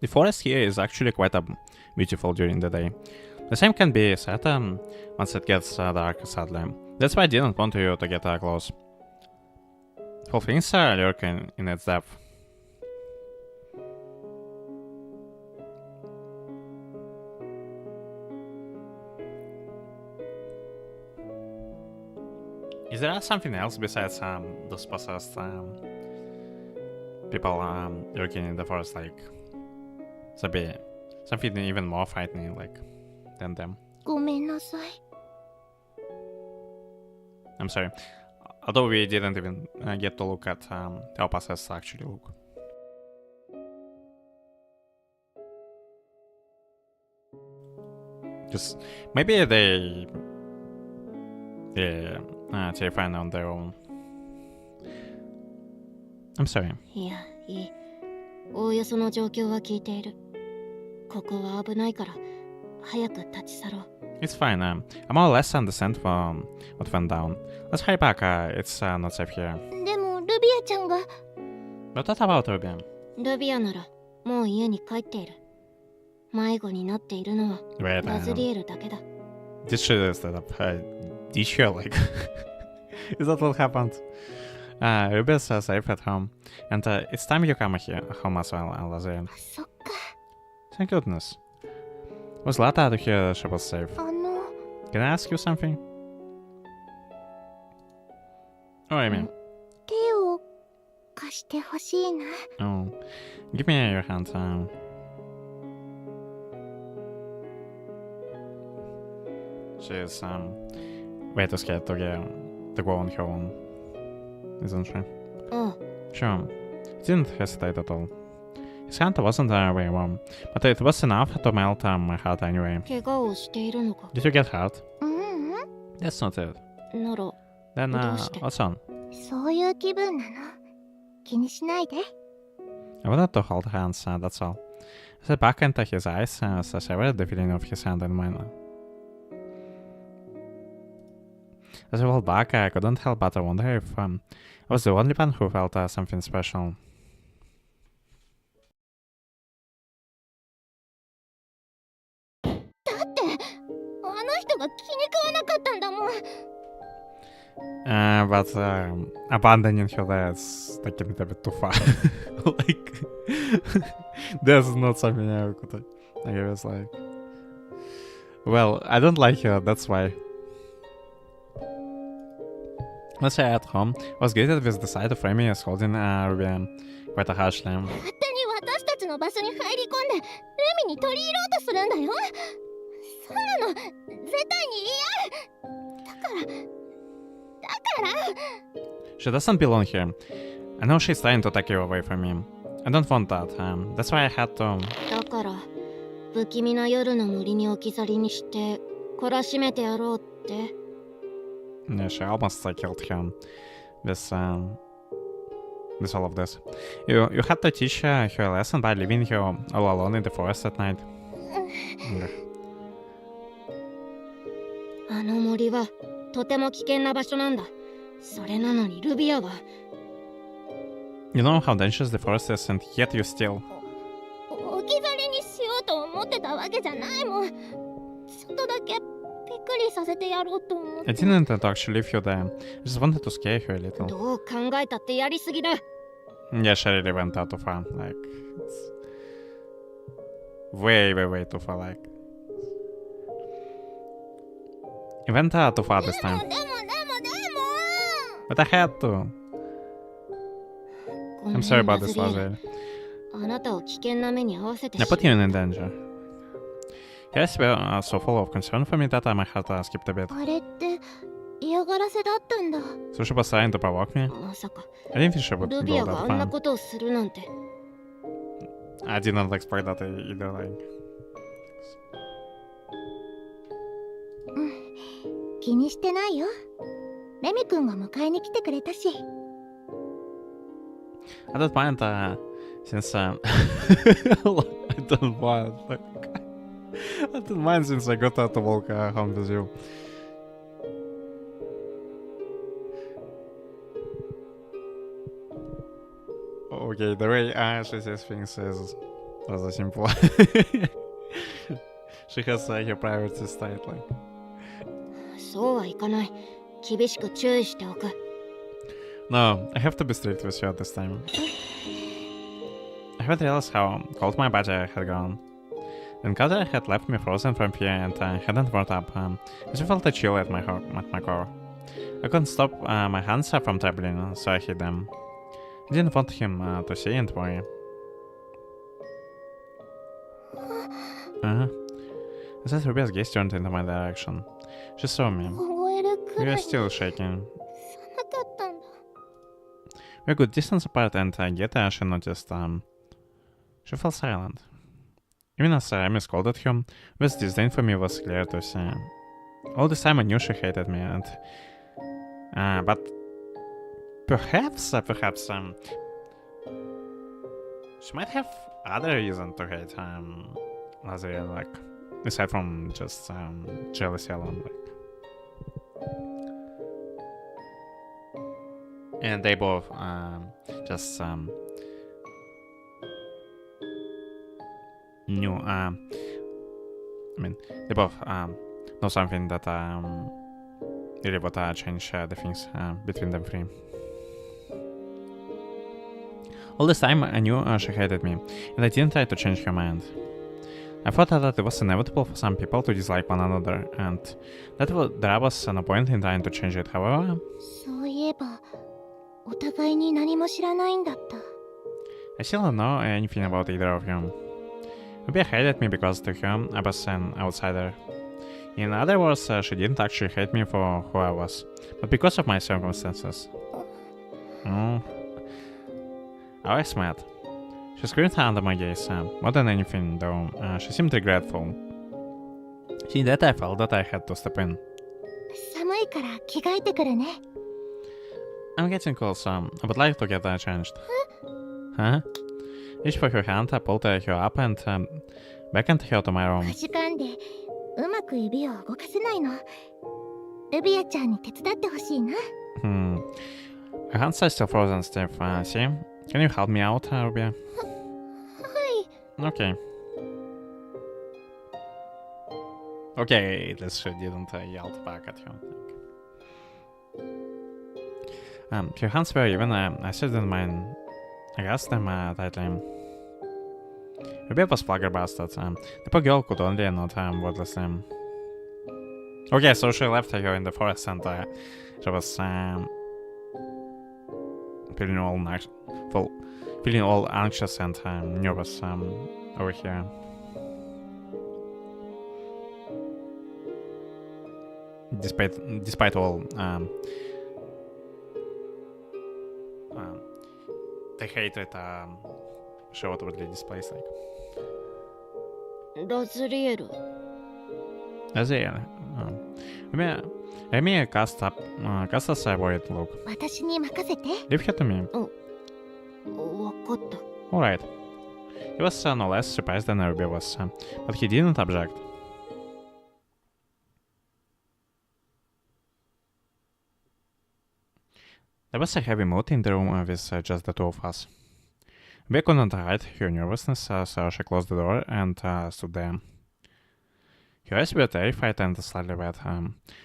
Speaker 2: The forest here is actually quite beautiful during the day. The same can be said once it gets dark, sadly. That's why I didn't want you to get close. Whole things lurk in its depth. Is there something else besides those possessed people lurking in the forest, like something even more frightening, like
Speaker 1: than them.
Speaker 3: ごめんなさい。
Speaker 1: I'm sorry. Although we didn't even get to look at how possessed actually look. Just maybe they're terrifying on their own. I'm sorry.
Speaker 2: いや、いい。おおよその状況は聞いている。ここは危ないから、早く立ち去ろう。
Speaker 1: It's fine. I more or less understand what went down. Let's hurry back. It's not safe here.
Speaker 3: でもルビアちゃんが
Speaker 1: But what about Ruby?
Speaker 2: ルビアなら、もう家に帰っている。迷子になっているのは、
Speaker 1: Wait,
Speaker 2: ラズリエルだけだ。
Speaker 1: this shit is set up. Did you like? Is that what happened? Ruby's safe at home, and it's time you come here home as well, Lazarus.
Speaker 3: そっか。
Speaker 1: Thank goodness. Was glad to hear she was safe. Can I ask you something? Oh, I mean.
Speaker 3: 手を貸してほしいな。
Speaker 1: Oh, give me your hand. She's way too scared to go on her own, isn't she?
Speaker 2: ああ、
Speaker 1: Sure. He didn't hesitate at all. His hand wasn't very warm, but it was enough to melt my heart anyway.
Speaker 2: 怪我をしているのか。
Speaker 1: Did you get hurt?
Speaker 3: ううん。
Speaker 1: That's not it.
Speaker 2: なら、
Speaker 1: Then,
Speaker 2: どうして？
Speaker 1: what's on?
Speaker 3: そういう気分なの。気にしないで。
Speaker 1: I wanted to hold hands, that's all. I sat back into his eyes as I savored the feeling of his hand in mine. As I rolled back, I couldn't help but wonder if I was the only one who felt something special.
Speaker 3: だってあの人が気に食わなかったんだもん。
Speaker 1: But abandoning her there's taking it a bit too far. Like, that's not something I could. I was like, well, I don't like her, that's why. Once I at home, I was greeted with the sight of Remy as holding Ruby quite harshly.
Speaker 3: 勝手に私たちの場所に入り込んでレミに取り入ろうとするんだよ。そんなの絶対に嫌。だから
Speaker 1: She doesn't belong here. I know she's trying to take you away from me. I don't want that. That's why I had to.
Speaker 2: だから、不気味な夜の森に置き去りにして、懲らしめてやろうって。
Speaker 1: Yeah, she almost killed him. With all of this. You had to teach her a lesson by leaving her all alone in the forest at night.
Speaker 2: あの森はとても危険な場所なんだ。それなのにルビアは。
Speaker 1: You know how dangerous the forest is, and yet you still.
Speaker 3: 置き去りにしようと思ってたわけじゃないもん。ちょっとだけびっくりさせてやろうと思って。
Speaker 1: I didn't intend to actually leave you there. I just wanted to scare her a little.
Speaker 2: どう考えたってやりすぎだ。
Speaker 1: Yeah, she really went out too far. Like, it's way too far. Like, it went out too far this time.
Speaker 3: でも
Speaker 1: But I had to.
Speaker 2: ごめん
Speaker 1: I'm sorry about
Speaker 2: ラ
Speaker 1: this,
Speaker 2: ズリエル
Speaker 1: Lazarus.
Speaker 2: あなたを危険な目に遭わせて
Speaker 1: I put you in danger. Yes, well, so full of concern for me that I might have skipped a bit.
Speaker 3: あれって嫌がらせだったんだ。
Speaker 1: So she was trying to provoke me.
Speaker 2: まさか
Speaker 1: I didn't think she would
Speaker 2: ル
Speaker 1: go
Speaker 2: ビアが
Speaker 1: that
Speaker 2: あんな
Speaker 1: far.
Speaker 2: ことをするなんて。
Speaker 1: I did not expect that either. Like,
Speaker 3: 気にしてないよ。レミ君が迎えに来てくれたし。
Speaker 1: I don't mind since I don't mind. Like, I don't mind since I got out to walk home with you. Okay, the way she says things is rather simple. She has her priorities tight, like.
Speaker 2: そうはいかない。厳しく注意しておく。
Speaker 1: No, I have to be strict with you this time. I haven't realized how cold my body had gone. The encounter had left me frozen from fear and hadn't warmed up. I just felt a chill at my core. I couldn't stop my hands from trembling, so I hid them. I didn't want him to see and worry. It says Ruby's gaze turned into my direction. She saw me.
Speaker 3: 凍えるく
Speaker 1: We
Speaker 3: ら
Speaker 1: were
Speaker 3: い
Speaker 1: still
Speaker 3: 寒
Speaker 1: shaking.
Speaker 3: かったんだ。
Speaker 1: We were a good distance apart, and yet she noticed. She fell silent. Even as Amy scolded her, this disdain for me was clear to see. All this time I knew she hated me, and but perhaps she might have other reason to hate Lazarus, like aside from just jealousy alone. Like. And they both just knew. I mean, they both know something that really would change the things between them three. All this time I knew she hated me, and I didn't try to change her mind. I thought that it was inevitable for some people to dislike one another, and there was no point in trying to change it. However,
Speaker 3: そういえば、お互いに何も知らないんだった。
Speaker 1: I still don't know anything about either of you. Ruby hated me because to her I was an outsider. In other words, she didn't actually hate me for who I was, but because of my circumstances. I was mad. She screamed under my gaze. More than anything, though, she seemed regretful. Seeing that, I felt that I had to step in.
Speaker 3: 寒いから着替えてくるね。
Speaker 1: I'm getting cold, so I would like to get changed. Huh? Reached for her hand, I pulled her up and beckoned her to my room.
Speaker 3: かじかんでうまく指を動かせないの。ルビアちゃんに手伝ってほしいな。
Speaker 1: Her hands are still frozen stiff. See? Can you help me out, Ruby?
Speaker 3: はい。
Speaker 1: Okay. Okay, at least she didn't yell back at you. Her hands were even. I still didn't mind. I grasped them tightly. Ruby was flabbergasted. The poor girl could only nod wordlessly. Okay, so she left her in the forest and she was feeling all anxious and nervous over here. Despite all the hatred she outwardly displays, like.
Speaker 2: ラズリエル。
Speaker 1: As Amy cast us a worried look.
Speaker 3: 私に任せて。
Speaker 1: Leave her to me.
Speaker 2: わかった。
Speaker 1: Alright. He was no less surprised than Ruby was, but he didn't object. There was a heavy mood in the room with just the two of us. Ruby couldn't hide her nervousness, so she closed the door and stood there. Her eyes were terrified and slightly wet.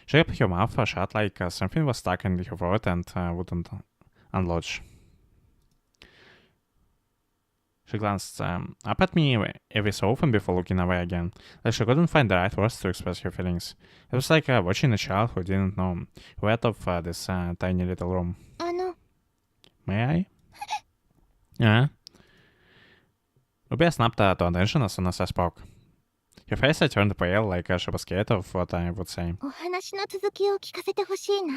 Speaker 1: She kept her mouth shut like something was stuck in her throat and wouldn't unlodge. She glanced up at me every so often before looking away again, like she couldn't find the right words to express her feelings. It was like watching a child who didn't know who out of this tiny little room. May I? Yeah. Ruby snapped to attention as soon as I spoke. Her face turned pale, like she was scared of what I would say.
Speaker 3: お話の続きを聞かせてほしいな。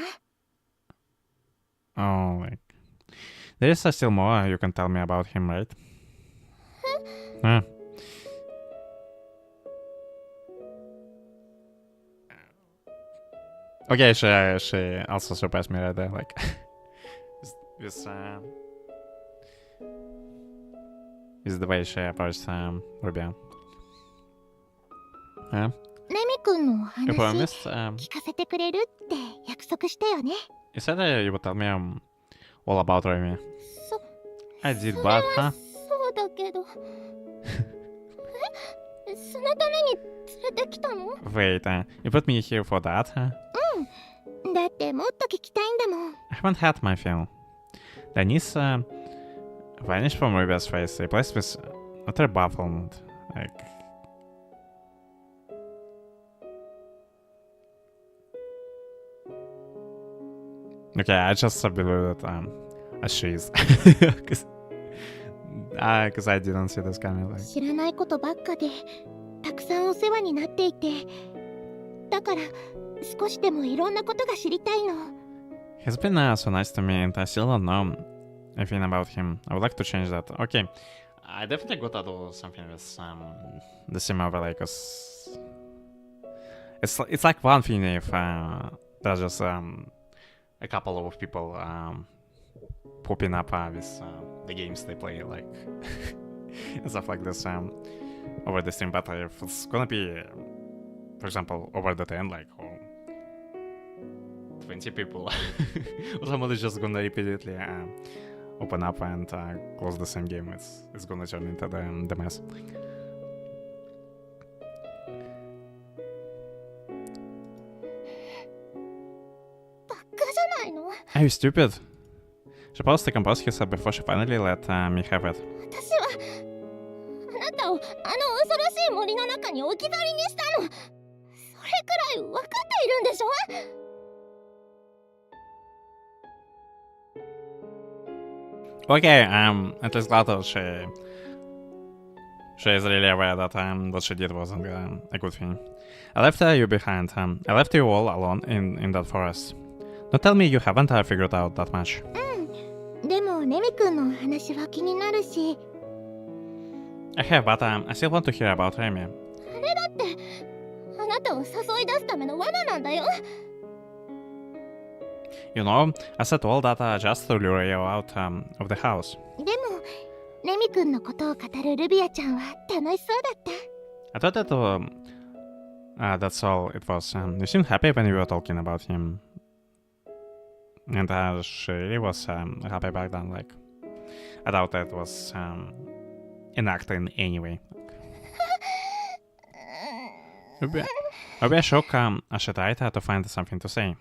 Speaker 1: Oh, like... There is still more you can tell me about him, right? Okay, she also surprised me right there, like... This is the way she approached Ruby.
Speaker 3: レミ君のお
Speaker 1: You
Speaker 3: 話
Speaker 1: promised?
Speaker 3: 聞かせてくれるって約束したよね。
Speaker 1: You said you would tell me all about Remy.
Speaker 3: そ
Speaker 1: I did,
Speaker 3: それ
Speaker 1: but
Speaker 3: は
Speaker 1: huh?
Speaker 3: そうだけど。そのために連れてきたの？
Speaker 1: Wait, you put me here for that, huh?
Speaker 3: だってもっと聞きたいんだもん。
Speaker 1: I haven't had my fill. Denise vanished from Ruby's face, replaced with utter bafflement. Like... Okay, I just believe that as she is. Because I didn't see this coming. Like...
Speaker 3: 知らないことばっかでたくくさんお世話になっていて、だから少しでもいろんなことが知りたいの。
Speaker 1: He's been so nice to me and I still don't know anything about him. I would like to change that. Okay, I definitely gotta do something with the sim overlay, cause it's like one thing if there's just a couple of people popping up with the games they play, like and stuff like this over the stream. But if it's gonna be, for example, over the 10, like 20 people, or someone is just gonna repeatedly open up and close the same game, it's gonna turn into the mess. Are you stupid? She paused to compose herself before she finally let me have it.
Speaker 3: 私はあなたをあの恐ろしい森の中に置き去りにしたの。それくらい分かっているんでしょ。
Speaker 1: Okay, at least glad that she is really aware that what she did wasn't a good thing. I left you behind. I left you all alone in that forest. Don't tell me you haven't figured out that much.
Speaker 3: でもレミ君の話は気になるし。
Speaker 1: I have, but I still want to hear about Remy.
Speaker 3: あれだってあなたを誘い出すための罠なんだよ。
Speaker 1: You know, I said all that just to lure you out of the house.
Speaker 3: でもレミ君のことを語るルビアちゃんは楽しそうだった。
Speaker 1: I thought that that's all it was. You seemed happy when you were talking about him. And she really was happy back then. Like, I doubt that was an act in any way. Maybe I shook she tried to find something to say.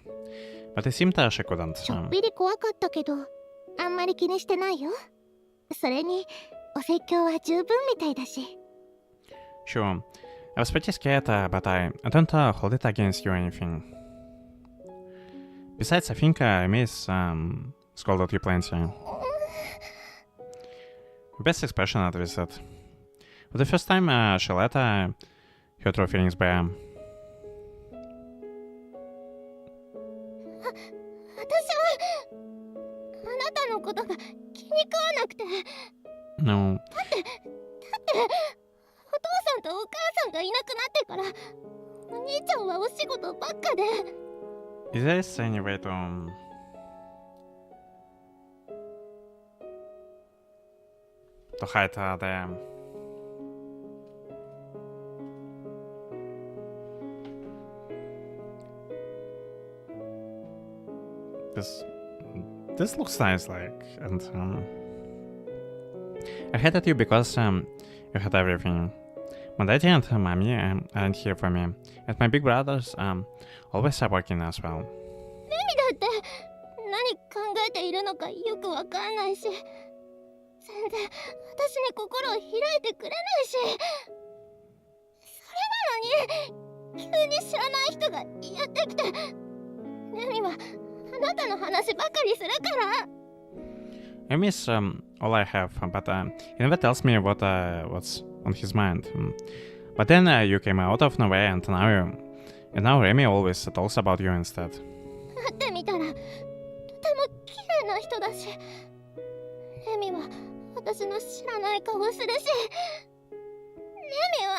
Speaker 1: But it seemed she couldn't.
Speaker 3: ちょっぴり怖かったけどあんまり気にしてないよ。それにお説教は十分みたいだし。
Speaker 1: Sure, I was pretty scared, but I don't hold it against you or anything. Besides, I think Miss scolded you plenty. Your best expression at visit. For the first time, she let her true feelings bare.
Speaker 3: 私はあなたのことが気に食わなくて。
Speaker 1: No.
Speaker 3: だってお父さんとお母さんがいなくなってからお兄ちゃんはお仕事ばっかで。
Speaker 1: Is there any way to hide this looks nice, like, and I hated you because you had everything. My daddy and mommy aren't here for me, and my big brothers always are working as well.
Speaker 3: レミだって何考えているのかよくわかんないし、全然私に心を開いてくれないし、それなのに急に知らない人がやってきて、レミはあなたの話ばかりするから。
Speaker 1: I miss all I have, but he never tells me what's on his mind. But then you came out of nowhere, and now Remy always talks about you instead.
Speaker 3: 会ってみたらとても綺麗な人だし、レミは私の知らない顔するし、レミは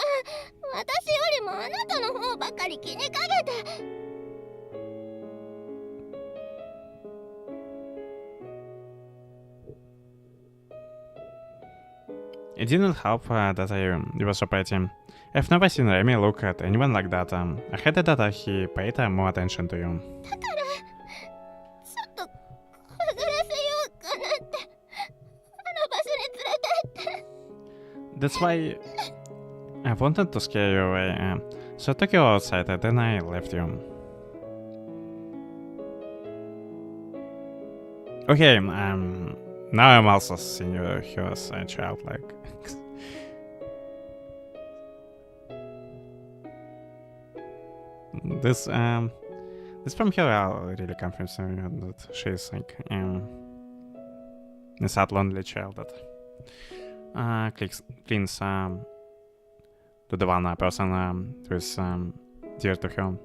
Speaker 3: 私よりもあなたの方ばかり気にかけて。
Speaker 1: It didn't help that you were so pretty. I've never seen Remy look at anyone like that. I hated that he paid more attention to you.
Speaker 3: だからちょっと怖がらせようかなってあの場所に連れてって。
Speaker 1: That's why I wanted to scare you away. So I took you outside and then I left you. Okay, now I'm also seeing you as a child, like. This from here really confused me that she's like a sad lonely child that cleans to the one person who is dear to her.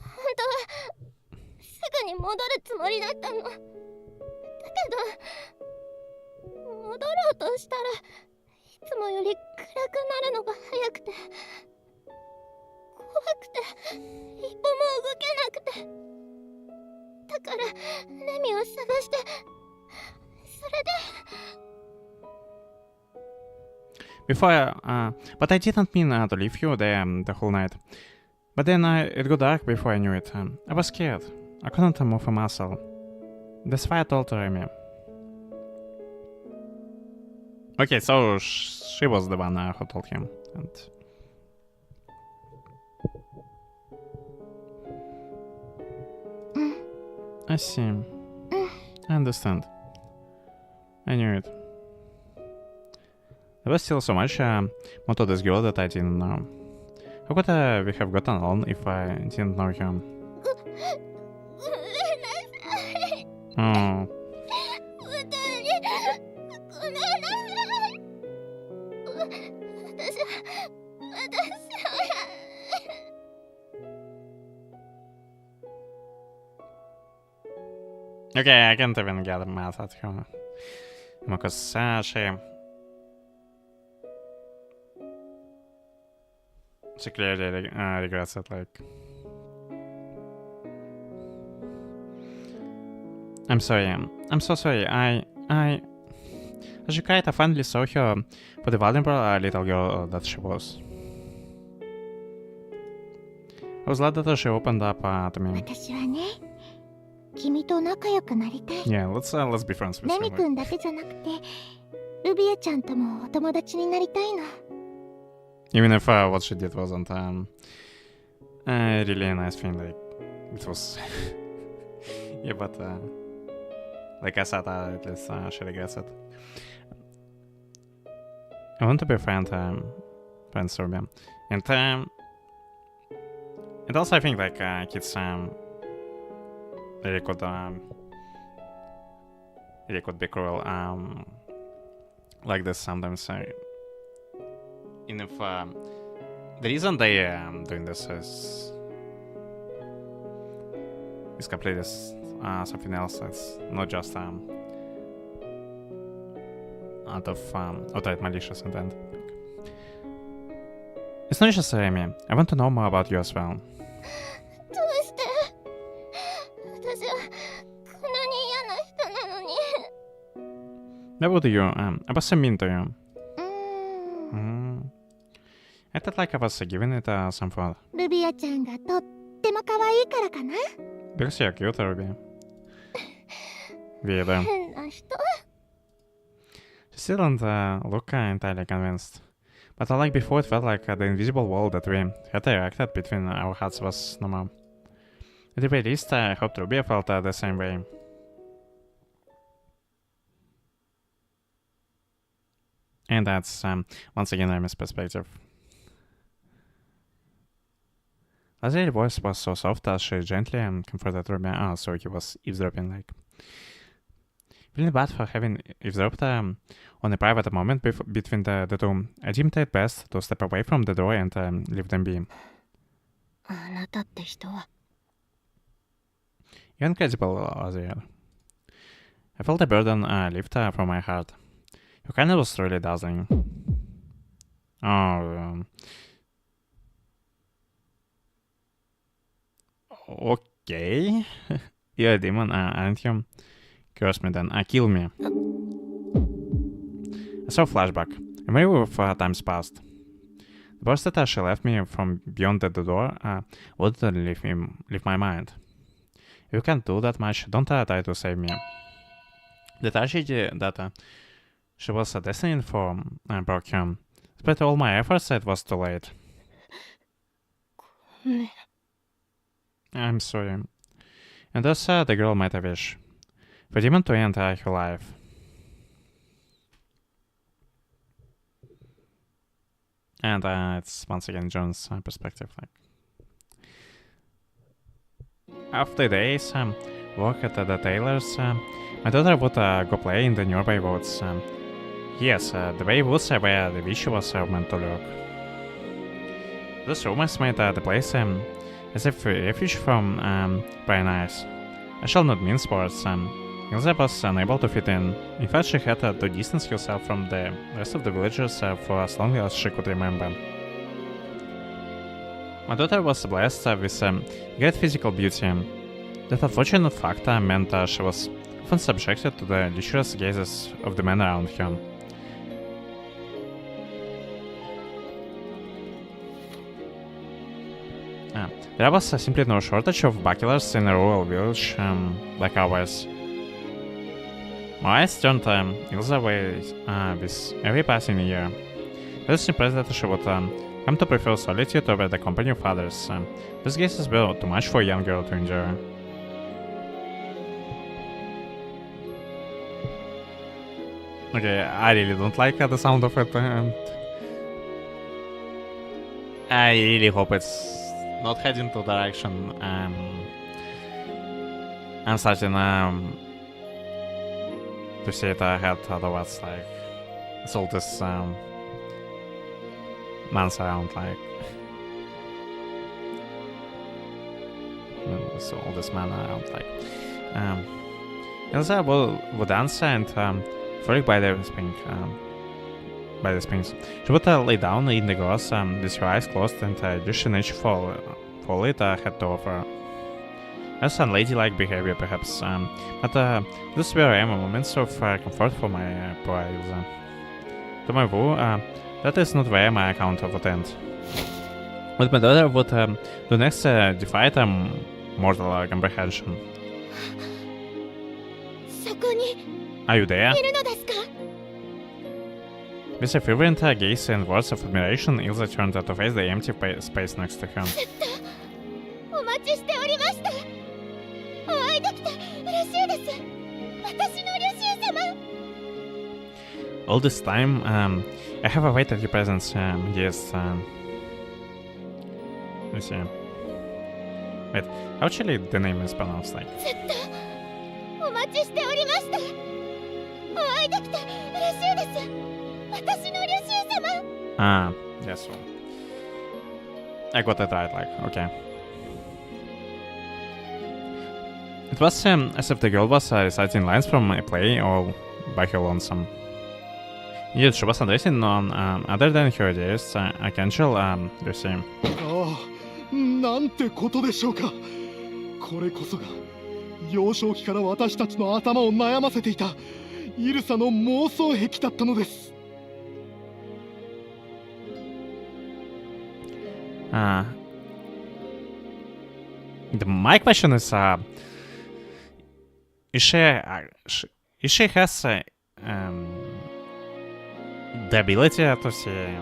Speaker 3: 本当はすぐに戻るつもりだったの。だけど戻ろうとしたらいつもより暗くなるのが早くて怖くて一歩も動けなくて、だからレミを探して、それで
Speaker 1: Before, but I didn't mean to leave you there the whole night. But then it got dark before I knew it. I was scared. I couldn't move a muscle. That's why I told Remy. Okay, so she was the one who told him. And I see. I understand. I knew it. There was still so much more to this girl that I didn't know. How could we have gotten along if I didn't know him?
Speaker 3: ごめんなさい。
Speaker 1: Oh,
Speaker 3: 本当にごめんなさい。私は
Speaker 1: okay, I can't even get mad at her. Because she clearly regrets it, like... I'm sorry. I'm so sorry. She kind of finally saw her for the vulnerable little girl that she was. I was glad that she opened up to me.
Speaker 3: 私はね、君と仲良くなりたい。
Speaker 1: Yeah, let's be friends with
Speaker 3: レ
Speaker 1: her.
Speaker 3: ミ
Speaker 1: Like.
Speaker 3: 君だけじゃなくて、ルビアちゃんともお友達になりたいの。
Speaker 1: Even if what she did wasn't really a nice thing, like it was. Yeah, but like I said, at least she regrets it. I want to be friends with Ruby, and also I think like kids really could be cruel like this sometimes. And if the reason they doing this is completely something else. It's not just out of outright malicious intent. It's not just Remy. I want to know more about you as well.
Speaker 3: どうして私はこんなに嫌な人なのに。
Speaker 1: Why would you? I was so mean to you. I felt like I was giving it some thought.
Speaker 3: ルビアちゃんがとっても可愛いからかな。
Speaker 1: Because you're cute, Ruby. Weird.
Speaker 3: 変な人。
Speaker 1: She still don't look entirely convinced. But like before, it felt like the invisible wall that we had erected between our hearts was no more. At the very least, I hoped Ruby felt the same way. And that's, once again, Remy's perspective. Lazare's voice was so soft as she gently comforted Ruby. Oh, so he was eavesdropping, like. Feeling bad for having eavesdropped on a private moment between the two, I deemed it best to step away from the door and leave them be.
Speaker 2: あなたって人は
Speaker 1: You're incredible, Lazare. I felt a burden lift from my heart. Your kindness was really dazzling. Oh, okay. You're a demon, aren't you? Curse me then. Kill me. I saw a flashback. A memory of times past. The burst that she left me from beyond the door wouldn't leave my mind. If you can't do that much, don't try to save me. The tragedy that she was destined for broke him. Despite all my efforts, it was too late.
Speaker 2: ごめん
Speaker 1: I'm sorry. And thus the girl made a wish. For demon to end her life. And it's once again John's perspective. Like, after days work at the tailor's, My daughter would go play in the nearby woods. Yes, the way woods are where the visuals are meant to look. Those rumors made the place as a refuge from pioneers. I shall not mince words. Ilse was unable to fit in. In fact, she had to distance herself from the rest of the villagers for as long as she could remember. My daughter was blessed with great physical beauty. That unfortunate fact meant she was often subjected to the luscious gazes of the men around her. There was simply no shortage of bachelors in a rural village like ours. My eyes turned Ilse away with every passing year. I was impressed that she would come to prefer solitude over the company of others. These gazes were too much for a young girl to endure. Okay, I really don't like the sound of it. I really hope it's not heading to direction I'm starting to see it ahead, otherwise like it's all this months around like so all this man around like Elsa would answer and frolic by the springs. She would lay down in the grass with her eyes closed and just nature for it had to offer. That's unladylike behavior perhaps, but those were moments of comfort for my poor Elsa. To my view, that is not where my account would end. What my daughter would do next defied mortal comprehension.
Speaker 3: そこに
Speaker 1: Are you there?
Speaker 3: いるのですか
Speaker 1: With a fervent gaze and words of admiration, Ilse turned to face the empty space next to her.
Speaker 3: お待ちしておりました。お会いできて嬉しいです。私のリュシー様。
Speaker 1: All this time, I have awaited your presence, yes. Let's see. Wait, how actually the name is pronounced like?
Speaker 3: ずっとお待ちしておりました。お会いできて嬉しいです。私のリュシー様。
Speaker 1: Ah, yes. I got it right, like, okay. It was as if the girl was reciting lines from a play all by her lonesome. Yet she was addressing none other than her dearest archangel, Lucy.
Speaker 5: ああ、なんてことでしょうか。これこそが幼少期から私たちの頭を悩ませていたイルサの妄想癖だったのです。
Speaker 1: My question is, if she has the ability to see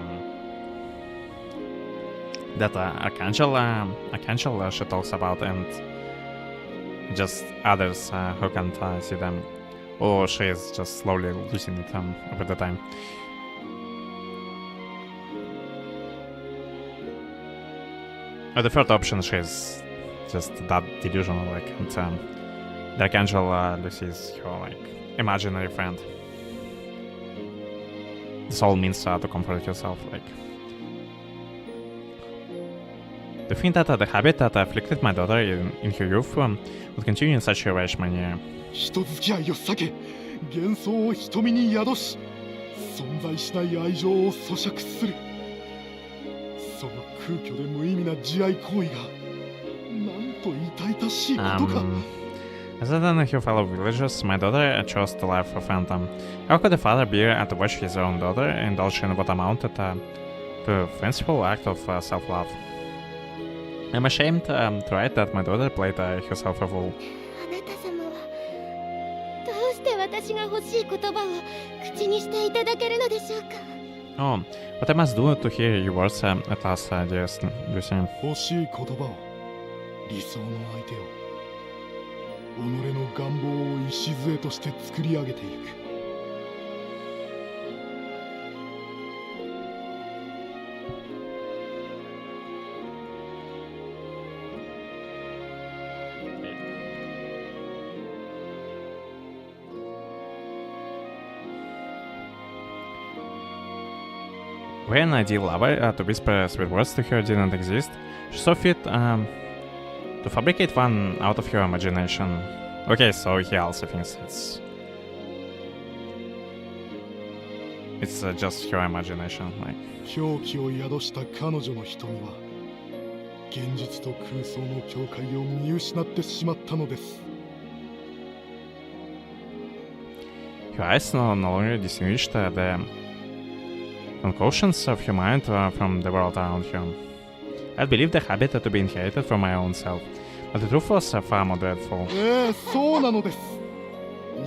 Speaker 1: that archangel she talks about and just others who can't see them, or she is just slowly losing it over the time. Or the third option, she's just that delusional, like, and the archangel Lucy is her like imaginary friend. This all means to comfort yourself, like. To think that the habit that afflicted my daughter in her youth would continue in such a rash manner.
Speaker 5: 人付き合いを避け、幻想を瞳に宿し、存在しない愛情を咀嚼する。その空虚で無意味な慈愛行為が、なんと痛々しいことか。
Speaker 1: Other than her fellow villagers, my daughter chose to live for Phantom. How could a father bear to watch his own daughter indulge in what amounted to a fanciful act of self-love? I'm ashamed to write that my daughter played herself a fool.
Speaker 3: あなた様はどうして私が欲しい言葉を口にしていただけるのでしょうか。
Speaker 1: Oh, what I must do to hear your words at last, dearest Lucy.
Speaker 5: 欲しい言葉を、理想の相手を、己の願望を礎として作り上げていく。
Speaker 1: When an ideal lover to whisper sweet words to her didn't exist, she saw fit to fabricate one out of her imagination. Okay, so he also thinks it's just her imagination, like.
Speaker 5: 狂気を宿した彼女の瞳は現実と空想の境界を見失ってしまったのです。
Speaker 1: Her eyes no longer distinguished the unconscious of her mind from the world around her. I believed the habit to be inherited from my own self, but the truth was far more dreadful.
Speaker 5: そうなのです。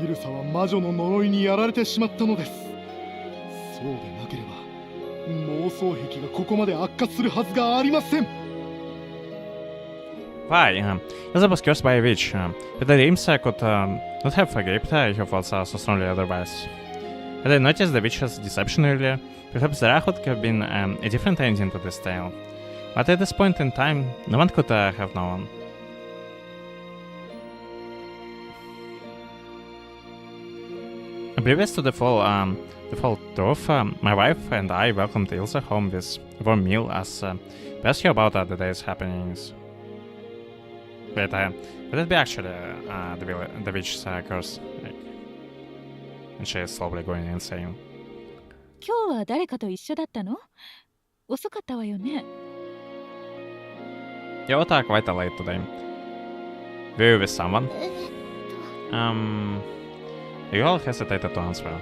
Speaker 5: イルサは魔女の呪いにやられてしまったのです。そうでなければ妄想癖がここまで悪化するはずがありません。
Speaker 1: Why? Elsa was cursed by a witch, but the dreams could not have forgaped her faults so strongly otherwise. Had I noticed the witch's deception earlier, perhaps there could have been a different ending to this tale. But at this point in time, no one could have known. Previous to the fall truth, my wife and I welcomed Ilsa home with a warm meal as we asked her about the day's happenings. Wait, would it be actually the witch's curse? Like, and she is slowly going insane.
Speaker 4: 今日は誰かと一緒だったの？遅かったわよね。
Speaker 1: Yeah, what quite late today. Were you with someone? The girl hesitated to answer.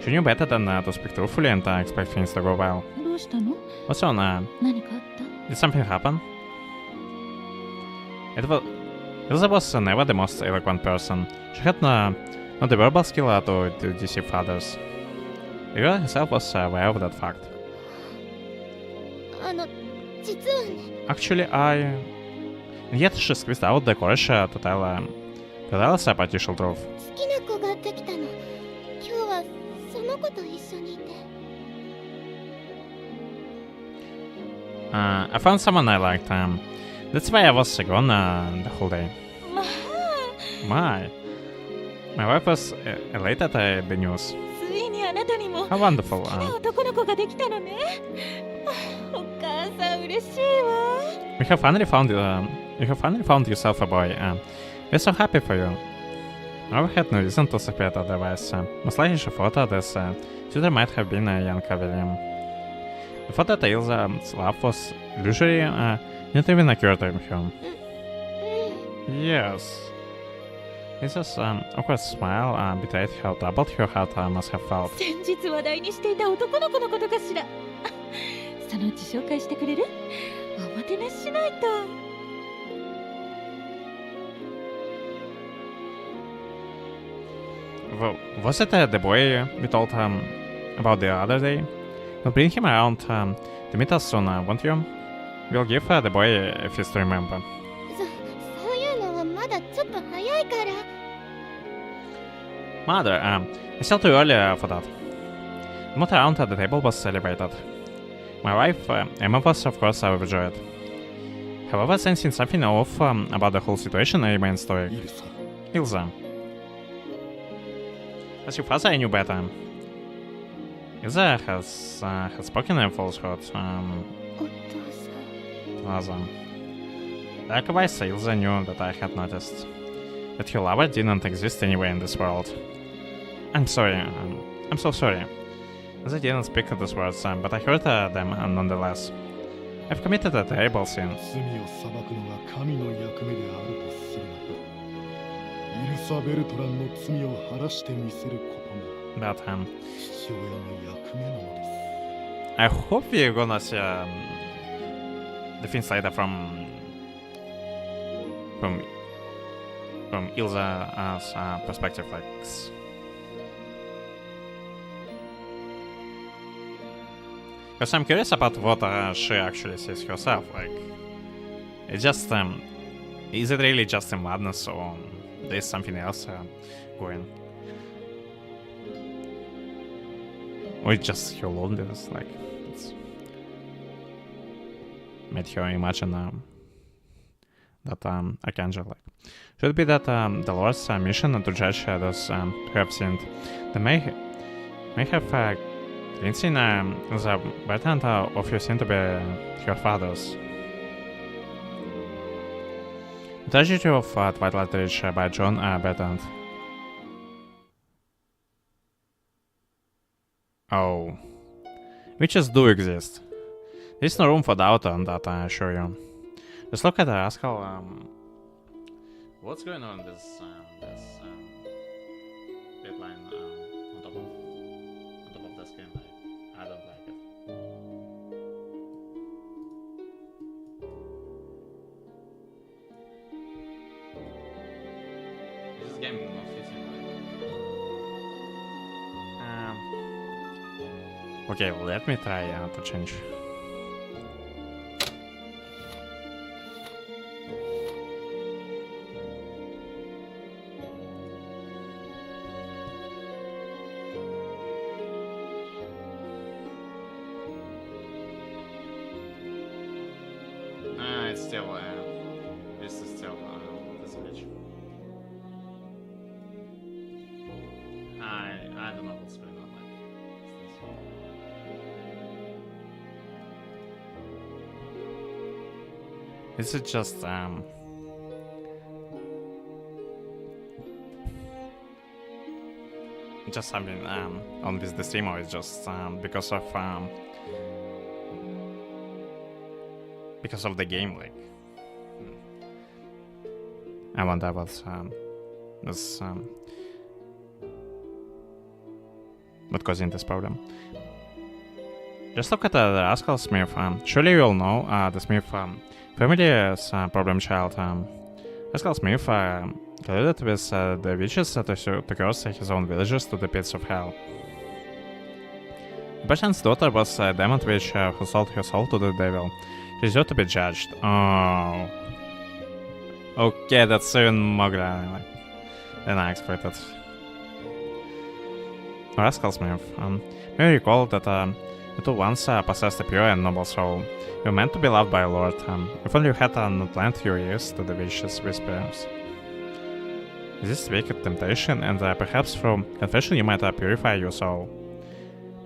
Speaker 1: She knew better than to speak truthfully and expect things to go well.
Speaker 4: どうしたの？
Speaker 1: What's on?
Speaker 4: 何かあった？
Speaker 1: Did something happen? Ilsa was never the most eloquent person. She had not the verbal skill to deceive others. The girl herself was aware of that fact.
Speaker 3: 実はね。
Speaker 1: Actually, and yet she squeezed out the courage to tell us a partial truth.
Speaker 3: 好きな子ができたの。今日はその子と一緒にいて。
Speaker 1: I found someone I liked. That's why I was gone the whole day. My wife was elated at the news.
Speaker 4: ついにあなたにも
Speaker 1: How wonderful.
Speaker 4: 好きな男の子ができたのね。お母さん嬉しいわ。
Speaker 1: You have finally found yourself a boy. We're so happy for you. I had no reason to suspect otherwise. Most likely she thought this suitor might have been a young William. The thought that Ilsa's love was illusory didn't even occur to him. Yes. Ilsa's awkward smile betrayed how doubled her heart must have felt.
Speaker 4: 先日話題にしていた男の子のことかしら。そのうち紹介してくれる？おもてなししないと。
Speaker 1: Was it the boy we told about the other day? We'll bring him around to meet us soon, won't you? We'll give the boy a feast to remember.
Speaker 3: そういうのはまだちょっと早いから。
Speaker 1: Mother, it's still too early for that. The mood around the table was elevated. My wife, Emma, was of course overjoyed. However, sensing something off about the whole situation, I remained stoic.
Speaker 5: イルサ、
Speaker 1: Ilsa. As your father, I knew better. Ilsa has spoken a falsehood.
Speaker 3: お父さん。
Speaker 1: Likewise, Ilsa knew that I had noticed that her lover didn't exist anywhere in this world. I'm sorry. I'm so sorry. Ilsa didn't speak those words, but I heard them nonetheless. I've committed a terrible sin.
Speaker 5: 罪を裁くのが神の役目であるとするなら、イルサ・ベルトランの罪を晴らしてみせることが
Speaker 1: But
Speaker 5: 父親の役目なのです。
Speaker 1: I hope we're gonna see the things later from Ilsa's perspective, like. Because I'm curious about what she actually sees herself. Like, it's just is it really just a madness, or there's something else going? Or it's just her loneliness, like it's made her imagine that archangel. Like, should it be that the Lord's mission to judge those who have sinned? They may have Rinsing the pattern of you seem to be her father's. Tragedy of Twilight Ridge by John Bertrand. Oh. Witches do exist. There's no room for doubt on that, I assure you. Just look at the rascal. What's going on in this bit line on top of the screen? Like, I don't like it. This game is not fitting. Okay, let me try to change. It's still, this is still this glitch. I don't know what's going on. Is it just something on with the stream, or is just because of the game? Like, I wonder what's what causing this problem. Just look at the Rascal Smith. Surely you all know the Smith family's problem child. Rascal Smith colluded with the witches to curse his own villagers to the pits of hell. Bashan's daughter was a demon witch who sold her soul to the devil. She deserved to be judged. Oh. Okay, that's even more than I expected. Rascal Smith. May you recall that you two once possessed a pure and noble soul. You were meant to be loved by a lord. If only you had not lent your ears to the witch's whispers. Is this wicked temptation, and perhaps through confession you might purify your soul?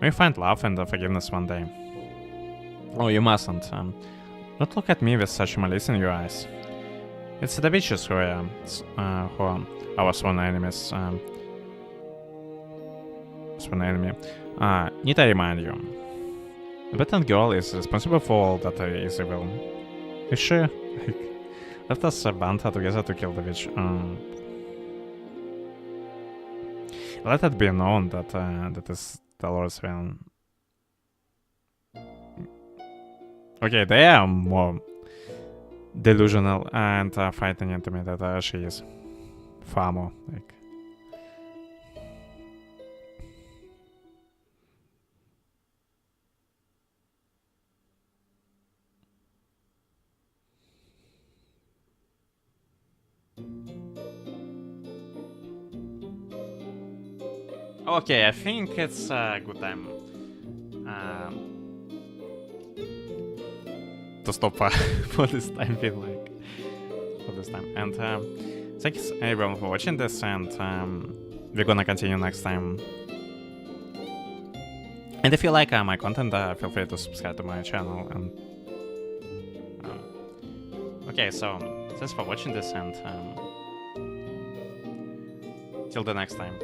Speaker 1: May you find love and forgiveness one day. Oh, you mustn't. Don't look at me with such malice in your eyes. It's the witches who are our sworn enemies. Sworn enemy. Need I remind you? The Baton girl is responsible for all that is evil. Is she? Let us band together to kill the witch. Let it be known that that is the Lord's will. Okay, they are more delusional and frightening to me that she is. Far more. Like. Okay, I think it's a good time to stop for this time, feel like. For this time. And thanks everyone for watching this, and we're gonna continue next time. And if you like my content, feel free to subscribe to my channel. And okay, so thanks for watching this, and till the next time.